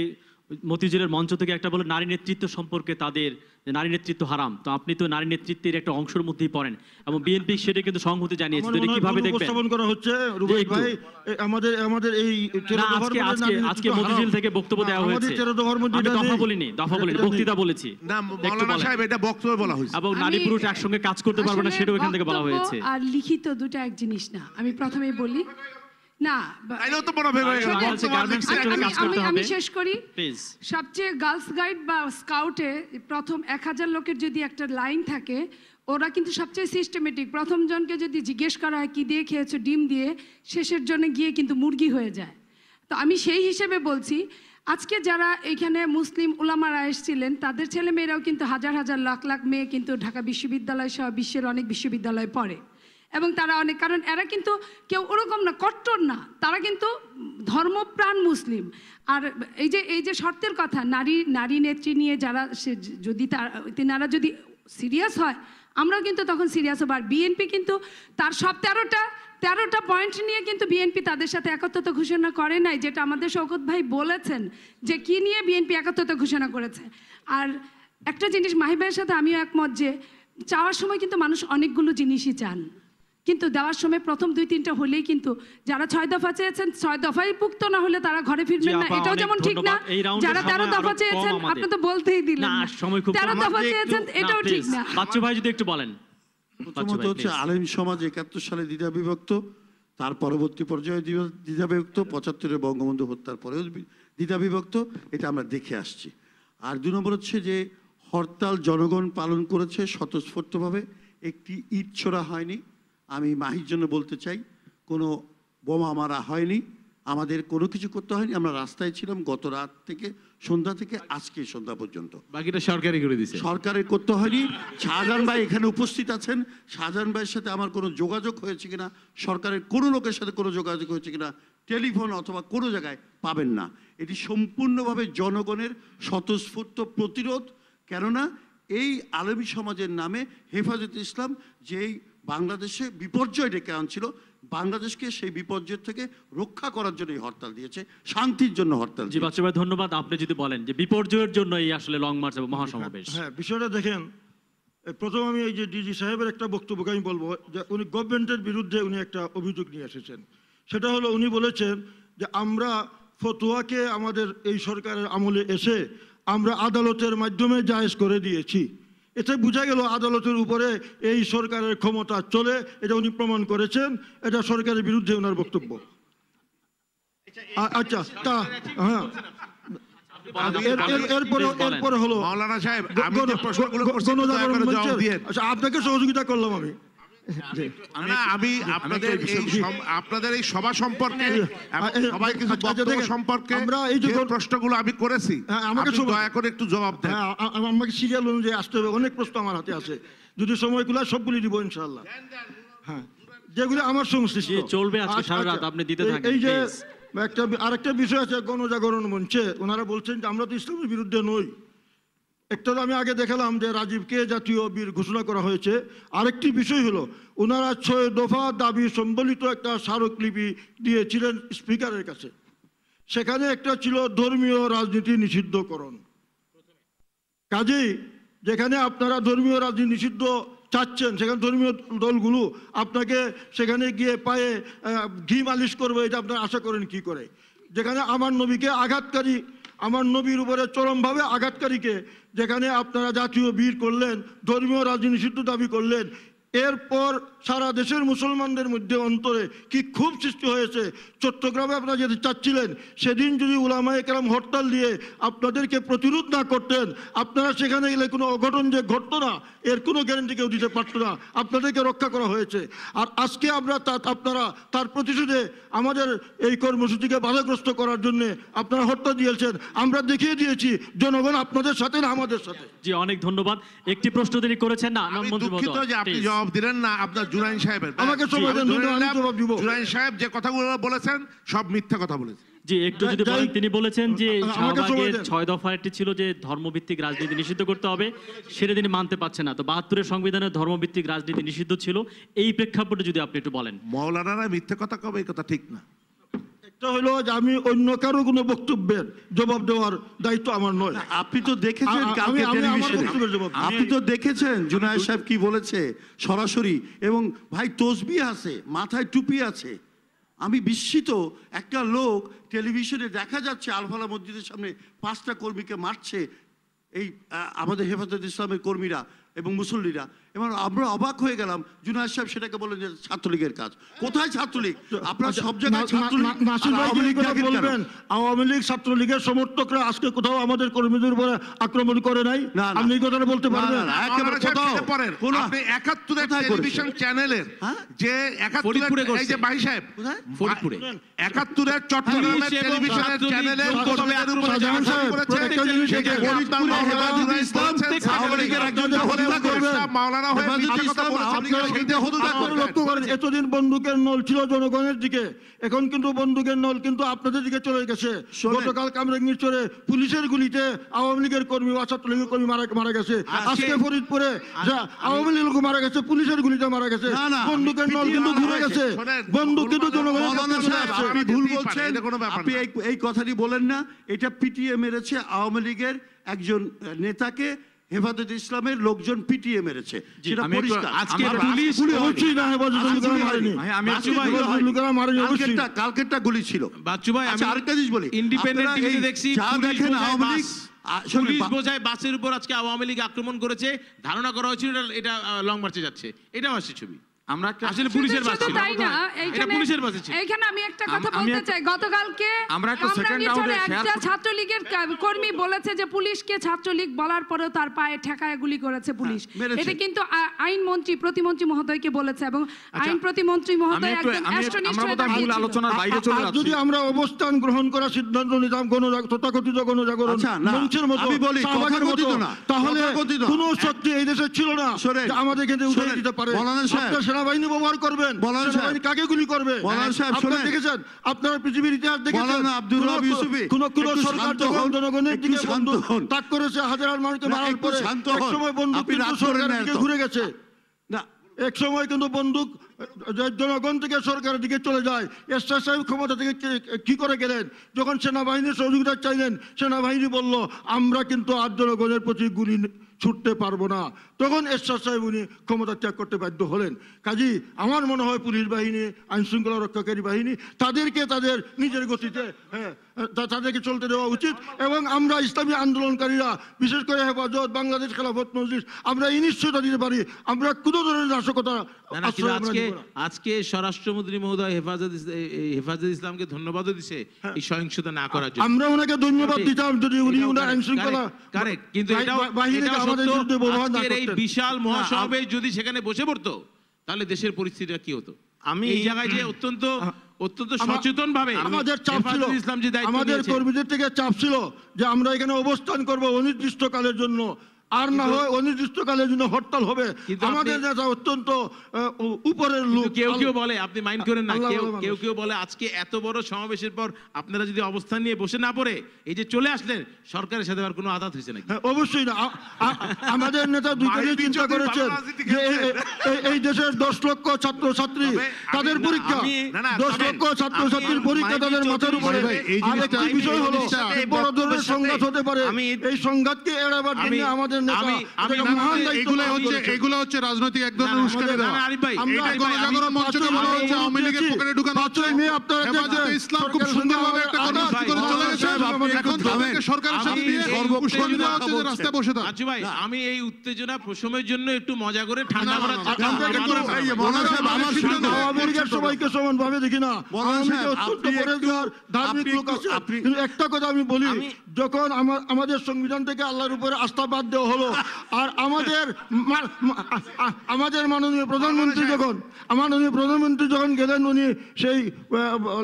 Speaker 1: মতিঝিলের মঞ্চ থেকে একটা বলে নারী নেতৃত্ব সম্পর্কে, তাদের নারী নেতৃত্ব হারাম, তো আপনি তো নারী নেতৃত্বের একটা অংশের মধ্যেই পড়েন এবং বিএনপি সেটা কিন্তু সংহতি জানিয়েছে, তো কিভাবে দেখবেন?
Speaker 8: উপস্থাপন করা হচ্ছে রুবাইত ভাই, আমাদের এই
Speaker 1: আজকে মতিঝিল থেকে বক্তব্য দেওয়া হয়েছে। আমি দফা বলিনি, বক্তৃতা বলেছি।
Speaker 5: না মাওলানা সাহেব, এটা বক্তব্য বলা হয়েছে।
Speaker 1: এবং নারী পুরুষ একসঙ্গে কাজ করতে পারবে না, সেটাও এখান থেকে বলা হয়েছে।
Speaker 9: আর লিখিত দুটো এক জিনিস না, আমি প্রথমেই বলি না। আমি শেষ করি। সবচেয়ে গার্লস গাইড বা স্কাউটে প্রথম ১০০০ লোকের যদি একটা লাইন থাকে, ওরা কিন্তু সবচেয়ে সিস্টেমেটিক। প্রথম জনকে যদি জিজ্ঞেস করা হয় কি দিয়ে খেয়েছো, ডিম দিয়ে, শেষের জন্য গিয়ে কিন্তু মুরগি হয়ে যায়। তো আমি সেই হিসেবে বলছি, আজকে যারা এইখানে মুসলিম উলামারা এসেছিলেন, তাদের ছেলে মেয়েরাও কিন্তু হাজার হাজার লাখ লাখ মেয়ে কিন্তু ঢাকা বিশ্ববিদ্যালয় সহ বিশ্বের অনেক বিশ্ববিদ্যালয়ে পড়ে, এবং তারা অনেক, কারণ এরা কিন্তু কেউ ওরকম না, কট্টর না, তারা কিন্তু ধর্মপ্রাণ মুসলিম। আর এই যে শর্তের কথা, নারী নেত্রী নিয়ে যারা, যদি তেনারা যদি সিরিয়াস হয়, আমরাও কিন্তু তখন সিরিয়াস হব। আর বিএনপি কিন্তু তার সব ১৩টা পয়েন্ট নিয়ে কিন্তু বিএনপি তাদের সাথে একত্রতা ঘোষণা করে নাই, যেটা আমাদের শওকত ভাই বলেছেন যে কি নিয়ে বিএনপি একত্রতা ঘোষণা করেছে। আর একটা জিনিস মাহি ভাইয়ের সাথে আমিও একমত যে চাওয়ার সময় কিন্তু মানুষ অনেকগুলো জিনিসই চান, কিন্তু দেওয়ার সময় প্রথম ২-৩টা হলেই কিন্তু যারা ৬ দফা চেয়েছেন ৬ দফাই পুক্ত না হলে তারা ঘরে ফিরবেন না, এটাও যেমন ঠিক না। যারা ১৩ দফা চেয়েছেন, আপনি তো বলতেই দিলেন না, ১৩ দফা চেয়েছেন, এটাও ঠিক না।
Speaker 1: বাচ্চু ভাই যদি একটু বলেন।
Speaker 12: প্রথমত হচ্ছে আলেম সমাজ ৭১ সালে দ্বিধা বিভক্ত, তার পরবর্তী পর্যায়ে দ্বিধা বিভক্ত, ৭৫-এর বঙ্গবন্ধু হত্যার পরেও দ্বিধা বিভক্ত, এটা আমরা দেখে আসছি। আর ২ নম্বর হচ্ছে যে হরতাল জনগণ পালন করেছে স্বতঃস্ফূর্তভাবে, একটি ইট ছোড়া হয়নি। আমি মাহির জন্য বলতে চাই, কোনো বোমা মারা হয়নি, আমাদের কোনো কিছু করতে হয়নি। আমরা রাস্তায় ছিলাম গত রাত থেকে, সন্ধ্যা থেকে আজকে সন্ধ্যা পর্যন্ত।
Speaker 7: বাকিটা সরকারই করে দিয়েছে,
Speaker 12: সরকারের করতে হয়নি। শাহজাহান ভাই এখানে উপস্থিত আছেন, শাহজাহান ভাইয়ের সাথে আমার কোনো যোগাযোগ হয়েছে কিনা, সরকারের কোনো লোকের সাথে কোনো যোগাযোগ হয়েছে কিনা, টেলিফোন অথবা কোনো জায়গায় পাবেন না। এটি সম্পূর্ণভাবে জনগণের স্বতঃস্ফূর্ত প্রতিরোধ। কেননা এই আলেমী সমাজের নামে হেফাজতে ইসলাম যেই বাংলাদেশে বিপর্যয় ডেকে আনছিল, বাংলাদেশকে সেই বিপর্যয় থেকে রক্ষা করার জন্য এই হরতাল দিয়েছে, শান্তির জন্য হরতাল।
Speaker 1: জি বাচ্চু ভাই, ধন্যবাদ। আপনি যদি বলেন যে বিপর্যয়ের জন্য এই আসলে লং মার্চ এবং মহাসমাবেশ।
Speaker 8: হ্যাঁ, বিষয়টা দেখেন, প্রথম আমি এই যে ডিজি সাহেবের একটা বক্তব্যকে আমি বলবো যে উনি গভর্নমেন্টের বিরুদ্ধে উনি একটা অভিযোগ নিয়ে এসেছেন। সেটা হলো উনি বলেছেন যে আমরা ফতোয়াকে আমাদের এই সরকারের আমলে এসে আমরা আদালতের মাধ্যমে জায়েজ করে দিয়েছি। এতে বোঝা গেল আদালতের উপরে এই সরকারের ক্ষমতা চলে, এটা উনি প্রমাণ করেছেন। এটা সরকারের বিরুদ্ধে ওনার বক্তব্য। আচ্ছা, তা হ্যাঁ, এরপরে হলো
Speaker 5: মাওলানা সাহেব,
Speaker 8: গণজাগরণ মঞ্চের, আচ্ছা আপনাকে সহযোগিতা করলাম আমি,
Speaker 5: আমি আপনাদের এই সভা সম্পর্কে সবাই কিছু বক্তব্য সম্পর্কে যে প্রশ্নগুলো আমি করেছি আমাকে দয়া করে একটু জবাব দেন।
Speaker 8: আমাকে সিরিয়াল অনুযায়ী আসতে হবে, অনেক প্রশ্ন আমার হাতে আছে, যদি সময়গুলো সবগুলি দিব ইনশাআল্লাহ। হ্যাঁ, যেগুলো আমার সংশ্লিষ্ট
Speaker 1: চলবে আজকে সারা রাত, আপনি দিতে থাকেন।
Speaker 8: এই যে আরেকটা বিষয় আছে গণজাগরণ মঞ্চে, ওনারা বলছেন যে আমরা তো ইসলামের বিরুদ্ধে নই। একটা তো আমি আগে দেখালাম যে রাজীবকে জাতীয় বীর ঘোষণা করা হয়েছে। আরেকটি বিষয় হলো ওনারা 6 দফা দাবি সম্বলিত একটা স্মারকলিপি দিয়েছিলেন স্পিকারের কাছে। সেখানে একটা ছিল ধর্মীয় রাজনীতি নিষিদ্ধকরণ। কাজেই যেখানে আপনারা ধর্মীয় রাজনীতি নিষিদ্ধ চাচ্ছেন, সেখানে ধর্মীয় দলগুলো আপনাকে সেখানে গিয়ে পায়ে ঘি মালিশ করবে, এটা আপনারা আশা করেন কি করে? যেখানে আমার নবীকে আঘাতকারী, আমার নবীর উপরে চরমভাবে আঘাতকারীকে যেখানে আপনারা জাতীয় বীর করলেন, ধর্মীয় রাজনীতি নিষিদ্ধ দাবি করলেন, এরপর সারা দেশের মুসলমানদের মধ্যে অন্তরে কি খুব সৃষ্টি হয়েছে। চট্টগ্রামে আপনারা যেতে চাচ্ছিলেন, সেদিন যদি উলামায়ে কেরাম হরতাল দিয়ে আপনাদেরকে প্রতিরোধ না করতেন, আপনারা সেখানে গেলে কোনো অঘটন যে ঘটতো না এর কোনো গ্যারান্টি কেউ দিতে পারতো না। আপনাদেরকে রক্ষা করা হয়েছে। আর আজকে আপনারা তার প্রতিশোধে আমাদের এই কর্মসূচিকে বাধাগ্রস্ত করার জন্য আপনারা হরতাল দিয়েছেন। আমরা দেখিয়ে দিয়েছি জনগণ আপনাদের সাথে না আমাদের সাথে।
Speaker 1: জি, অনেক ধন্যবাদ। একটি প্রশ্ন তিনি করেছেন না,
Speaker 5: দুঃখিত যে আপনি জবাব দিলেন না আপনার জুরাইন সাহেবের।
Speaker 8: আমাকে সময় দেন, আমি জবাব দিব।
Speaker 5: জুরাইন সাহেব যে কথাগুলো বলেছেন সব মিথ্যা কথা বলেছেন।
Speaker 1: জি, একটু যদি বলেন। তিনি বলেছেন যে শাহবাগের 6 দফা একটি ছিল যে ধর্মভিত্তিক রাজনীতি নিষিদ্ধ করতে হবে, সেটা তিনি মানতে পারছেন না। তো 72-এর সংবিধানে ধর্মভিত্তিক রাজনীতি নিষিদ্ধ ছিল, এই প্রেক্ষাপটে যদি আপনি একটু বলেন।
Speaker 5: মাওলানারা মিথ্যা কথা কবে, এই কথা ঠিক না।
Speaker 8: একটা হলো যে আমি অন্য কারো কোনো বক্তব্যের জবাব দেওয়ার দায়িত্ব আমার নয়।
Speaker 12: আপনি তো দেখেছেন কালকে টেলিভিশনে, আপনি তো দেখেছেন জুনায়েদ সাহেব কি বলেছে সরাসরি। এবং ভাই তসবিহ আছে, মাথায় টুপি আছে। আমি বিস্মিত, একটা লোক টেলিভিশনে দেখা যাচ্ছে আলফালা মসজিদের সামনে 5টা কর্মীকে মারছে এই আমাদের হেফাজত ইসলামের কর্মীরা এবং মুসল্লিরা, এবং আমরা অবাক হয়ে গেলাম। জুনায়েদ সাহেব সেটাকে বলেন যে ছাত্রলীগের কাজ। কোথায় ছাত্রলীগ? আপনার সব জায়গায় ছাত্রলীগ।
Speaker 8: আওয়ামী লীগ ছাত্রলীগের সমর্থকরা আজকে কোথাও আমাদের কর্মীদের উপরে আক্রমণ করে নাই? আপনি এই কথাটা বলতে পারবেন?
Speaker 5: একেবারে কোথাও আপনি 71-এর টেলিভিশন চ্যানেলের যে 71-এর এই যে ভাই সাহেব ফরিদপুরে 71-এর চট্টগ্রামের টেলিভিশনের চ্যানেলের কর্মীদের উপরে
Speaker 8: শাহজাহান সাহেব প্রত্যেকটা জিনিস থেকে
Speaker 5: ইসলাম থেকে আওয়ামী লীগের একজন মাওলানা হয়ে
Speaker 8: এতদিন বন্দুকের নল ছিল জনগণের দিকে, এখন কিন্তু বন্দুকের নল কিন্তু আপনাদের দিকে চলে গেছে। গতকাল কামরাঙ্গীরচরে পুলিশের গুলিতে আওয়ামী লীগের কর্মী বা ছাত্রলীগের কর্মী মারা গেছে। আজকে ফরিদপুরে আওয়ামী লীগ মারা গেছে, পুলিশের গুলিতে মারা গেছে। বন্দুকের নল কিন্তু ঘুরে গেছে, বন্দুক কিন্তু জনগণের।
Speaker 12: আপনি ভুল বলছেন, আপনি এই কথাটি বলেন না। এটা পিটিএ মেরেছে, আওয়ামী লীগের একজন নেতাকে হেফাজত ইসলামের লোকজন পিটিয়ে মেরেছে, সেটা পরিষ্কার। কালকেরটা গুলি ছিল। আরেকটা জিনিস বলি,
Speaker 7: ইন্ডিপেন্ডেন্ট টিভিতে দেখছি
Speaker 12: দেখেন আওয়ামী লীগ
Speaker 7: পুলিশ বোঝায় বাসের উপর আজকে আওয়ামী লীগ আক্রমণ করেছে, ধারণা করা হয়েছিল এটা লং মার্চে যাচ্ছে। এটাও আসছে ছবি। আমরা আসলে পুলিশের বাস ছিল, এটা পুলিশের বাস ছিল।
Speaker 9: এইখানে আমি একটা কথা বলতে চাই। গতকালকে
Speaker 4: আমরা একটা সেকেন্ড রাউন্ডে
Speaker 9: একটা ছাত্রলীগের কর্মী বলেছে যে পুলিশকে ছাত্রলীগ বলার পরেও তার পায়ে ঠেকায় গুলি করেছে পুলিশ। এটা কিন্তু আইন মন্ত্রী প্রতিমন্ত্রী মহোদয়কে বলেছে, এবং আইন প্রতিমন্ত্রী মহোদয় একদম
Speaker 4: মূল আলোচনার বাইরে চলে যাচ্ছি।
Speaker 8: যদি আমরা অবস্থান গ্রহণ করার সিদ্ধান্ত নিতাম তথাকথিত গণজাগরণ মঞ্চের মতো, তাহলে কোন শক্তি এই দেশে ছিল না আমাদের কিন্তু উঠে দিতে পারে। সেনাবাহিনী ব্যবহার করবেন, সেনাবাহিনী কাকে গুলি করবে? আপনারা দেখেছেন, আপনারা পৃথিবীর ইতিহাস দেখেছেন, কোন সরকার যখন জনগণের দিকে তাক করেছে, হাজার মানুষকে মারার পরে এক সময় বন্দুক কিন্তু সরকারের দিকে ঘুরে গেছে। এক সময় কিন্তু বন্দুক জনগণ থেকে সরকারের দিকে চলে যায়। এরশাদ সাহেব ক্ষমতা থেকে কি করে গেলেন? যখন সেনাবাহিনীর সহযোগিতা চাইলেন, সেনাবাহিনী বলল আমরা কিন্তু আর জনগণের প্রতি গুলি ছুটতে পারবো না। তখন এরশাদ সাহেব উনি ক্ষমতা ত্যাগ করতে বাধ্য হলেন। কাজী আমার মনে হয় পুলিশ বাহিনী, আইন শৃঙ্খলা রক্ষাকারী বাহিনী, তাদেরকে তাদের নিজের গতিতে তাদেরকে চলতে দেওয়া উচিত। এবং আমরা ইসলামী আন্দোলনকারীরা, বিশেষ করে হেফাজত, বাংলাদেশ খেলাফত মজলিস, আমরা এই নিশ্চয়তা দিতে পারি আমরা কোনো ধরনের নাশকতা।
Speaker 7: আজকে স্বরাষ্ট্রমন্ত্রী মহোদয় হেফাজত ইসলামকে ধন্যবাদও দিছে এই সহিংসতা না করার জন্য।
Speaker 8: আমরা ওনাকে ধন্যবাদ দিতাম যদি উনি ওনার আইন শৃঙ্খলা
Speaker 7: কারেক্ট, কিন্তু এই বিশাল মহাসমাবেশ যদি সেখানে বসে পড়তো, তাহলে দেশের পরিস্থিতিটা কি হতো?
Speaker 3: আমি
Speaker 7: এই জায়গায় যে অত্যন্ত সচেতন ভাবে
Speaker 8: আমাদের চাপ ছিল,
Speaker 7: ইসলাম যে দায়িত্ব
Speaker 8: আমাদের
Speaker 7: নিয়েছে,
Speaker 8: কর্মীদের থেকে চাপ ছিল যে আমরা এখানে অবস্থান করব অনির্দিষ্টকালের জন্য, আর না হয় অনির্দিষ্টকালের জন্য হরতাল হবে। আমাদের নেতা অত্যন্ত উপরের লোক।
Speaker 7: কেউ কেউ বলে, আপনি মাইন্ড করেন না,
Speaker 8: আল্লাহ
Speaker 7: কেউ
Speaker 8: ভালো
Speaker 7: কেউ কেউ বলে আজকে এত বড় সমাবেশের পর আপনারা যদি অবস্থান নিয়ে বসে না পড়ে এই যে চলে আসলেন, সরকারের সাথে আর কোনো আঘাত হয়েছে নাকি?
Speaker 8: অবশ্যই না। আমাদের নেতা দুটোই চিন্তা করেছেন যে এই দেশের 10 লক্ষ ছাত্রছাত্রী তাদের পরীক্ষা, 10 লক্ষ ছাত্রছাত্রীর পরীক্ষা তাদের মাথার উপরে। আর একটি বিষয় হলো বড় ধরনের সংঘাত হতে পারে, এই সংঘাতকে এড়াবার জন্য আমাদের নেতা মহান দায়িত্ব।
Speaker 2: এগুলো হচ্ছে রাজনৈতিক এক ধরনের উস্কানি দেওয়া। এটা গণজাগরণ মঞ্চকে বলা হচ্ছে আওয়ামী লীগের পকেটে ঢুকানো হচ্ছে। হেফাজতে ইসলাম খুব সুন্দরভাবে একটা কর্মসূচি করে চলে গেছে। এখন তাদেরকে সরকারের সাথে নিয়ে উস্কানি দেওয়া হচ্ছে যে রাস্তায় বসে থাক।
Speaker 7: আচ্ছা ভাই, আমি এই উত্তেজনা প্রশমের জন্য একটু মজা করে ঠান্ডা করার
Speaker 8: আওয়ামী লীগের সবাইকে সমানভাবে দেখি না। আওয়ামী লীগ অত্যন্ত পরেজগার ধার্মিক লোক আছে। কিন্তু একটা কথা আমি বলি, যখন আমাদের সংবিধান থেকে আল্লাহর উপরে আস্থা বাদ দেওয়া হলো, আর আমাদের মাননীয় প্রধানমন্ত্রী যখন গেলেন, উনি সেই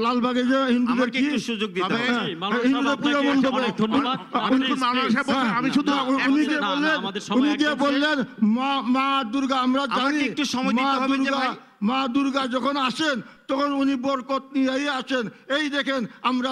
Speaker 8: লালবাগে যে হিন্দুদের কি
Speaker 3: সুযোগ দিতে
Speaker 8: হিন্দুদের পূজা মণ্ডপে উনি গিয়ে বললেন মা দুর্গা, আমরা জানি মা দুর্গা যখন আসেন তখন উনি বরকত নিয়ে আসেন। এই দেখেন আমরা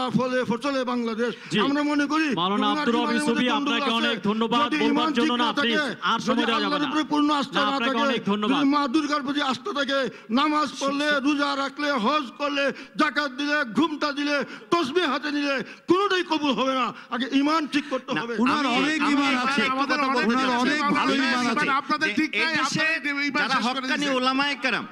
Speaker 8: ফসলে বাংলাদেশ। আমরা মনে করি
Speaker 1: মাওলানা আব্দুর রব ইউসুফী, আপনাকে অনেক ধন্যবাদ বলবার জন্য। না প্লিজ, আর সময় দেওয়া যাবে না।
Speaker 8: পূর্ণ আস্থা না থাকে,
Speaker 1: ধন্যবাদ।
Speaker 8: মা দুর্গার প্রতি আস্থা থাকে, নামাজ পড়লে, রোজা রাখলে, হজ করলে, যাকাত দিলে, ঘুমটা দিলে, তসবিহ হাতে নিলে কোনোটাই কবুল হবে না। আগে ঈমান ঠিক করতে হবে।
Speaker 12: ওনার অনেক ঈমান আছে, ওনার অনেক ভালো ঈমান আছে।
Speaker 3: আপনাদের ঠিক নাই, যারা হক্কানি ওলামায়ে কেরাম,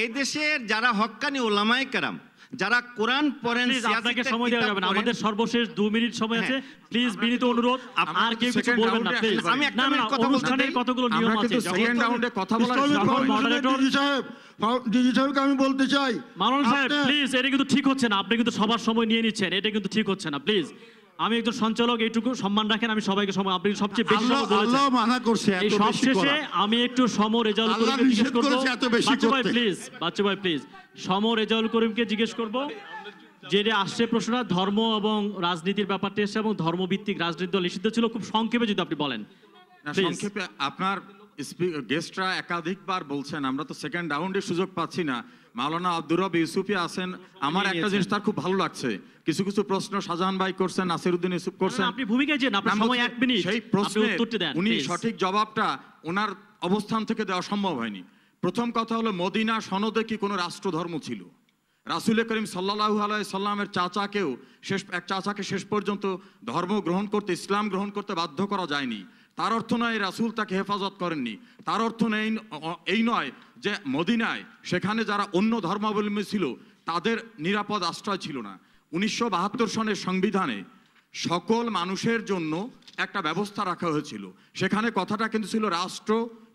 Speaker 3: এই দেশের যারা হক্কানি ওলামায়ে কেরাম, যারা কোরআন পড়েন,
Speaker 1: আপনাকে সময় দেওয়া যাবে না। আমাদের সর্বশেষ 2 মিনিট সময় আছে। প্লিজ বিনীত অনুরোধ, আর কেউ কিছু বলবেন না প্লিজ।
Speaker 3: আমি একটা কথা
Speaker 1: অনুষ্ঠানের কতগুলো নিয়ম আছে।
Speaker 4: সেকেন্ড রাউন্ডে কথা বলার
Speaker 8: ডিজি সাহেবকে আমি বলতে চাই,
Speaker 1: মাওলানা সাহেব প্লিজ, এটা কিন্তু ঠিক হচ্ছে না। আপনি কিন্তু সবার সময় নিয়ে নিচ্ছেন, এটা কিন্তু ঠিক হচ্ছে না। প্লিজ, আমি একজন সঞ্চালক, এইটুকু সম্মান রাখেন। আমি সবাইকে সময়, আপনি সবচেয়ে বেশি সময় বলেছেন।
Speaker 12: আল্লাহ মানা করছে এত
Speaker 1: এই
Speaker 12: বেশি
Speaker 1: সবশেষে
Speaker 12: করা।
Speaker 1: আমি একটু রেজাউল করিমকে জিজ্ঞেস করব। বাচ্চু ভাই প্লিজ, রেজাউল করিমকে জিজ্ঞেস করব, যেটা আসছে প্রশ্নটা ধর্ম এবং রাজনীতির ব্যাপারটা এসে, এবং ধর্মভিত্তিক রাজনীতি দল নিষিদ্ধ ছিল। খুব সংক্ষেপে যদি আপনি বলেন।
Speaker 4: সংক্ষেপে, আপনার গেস্টরা একাধিকবার বলছেন আমরা তো সেকেন্ড রাউন্ডে সুযোগ পাচ্ছি না। মাওলানা আব্দুর রব ইউসুফী আছেন, আমার একটা জিনিস তার খুব ভালো লাগছে, কিছু কিছু প্রশ্ন শাহজাহান ভাই করছেন, নাসিরউদ্দিন ইউসুফ করছেন।
Speaker 1: আপনি ভূমিকায় যান, আপনার সময় 1 মিনিট,
Speaker 4: সেই প্রশ্নের উনি সঠিক জবাবটা ওনার অবস্থান থেকে দেওয়া সম্ভব হয়নি। প্রথম কথা হলো, মদিনা সনদে কি কোনো রাষ্ট্রধর্ম ছিল? রাসূল করিম সাল্লাল্লাহু আলাইহি সাল্লামের এক চাচাকে শেষ পর্যন্ত ধর্ম গ্রহণ করতে, ইসলাম গ্রহণ করতে বাধ্য করা যায়নি। তার অর্থ নয় রাসূল তাকে হেফাজত করেননি। তার অর্থ এই নয় যে মদিনায় সেখানে যারা অন্য ধর্মাবলম্বী ছিল তাদের নিরাপদ আশ্রয় ছিল না। 1972 সনের সংবিধানে সকল মানুষের জন্য একটা ব্যবস্থা রাখা হয়েছিল। সেখানে কথাটা কিন্তু ছিল রাষ্ট্র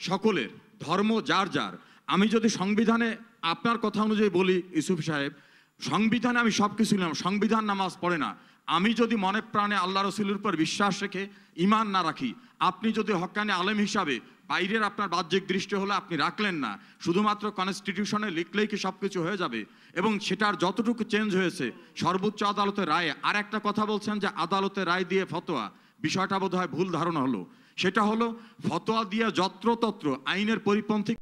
Speaker 4: সকলের, ধর্ম যার যার। আমি যদি সংবিধানে আপনার কথা অনুযায়ী বলি ইউসুফ সাহেব, সংবিধানে আমি সব কিছু নিলাম, সংবিধান নামাজ পড়ে না। আমি যদি মনে প্রাণে আল্লাহ রসুলের উপর বিশ্বাস রেখে ঈমান না রাখি, আপনি যদি হক্কানি আলেম হিসাবে বাইরের আপনার বাহ্যিক দৃষ্টি হলে আপনি রাখলেন না, শুধুমাত্র কনস্টিটিউশনে লিখলেই কি সব কিছু হয়ে যাবে? এবং সেটার যতটুকু চেঞ্জ হয়েছে সর্বোচ্চ আদালতের রায়ে। আর একটা কথা বলছেন যে আদালতের রায় দিয়ে ফতোয়া, বিষয়টা বোধহয় ভুল ধারণা হলো। সেটা হলো ফতোয়া দিয়ে যত্রতত্র আইনের পরিপন্থী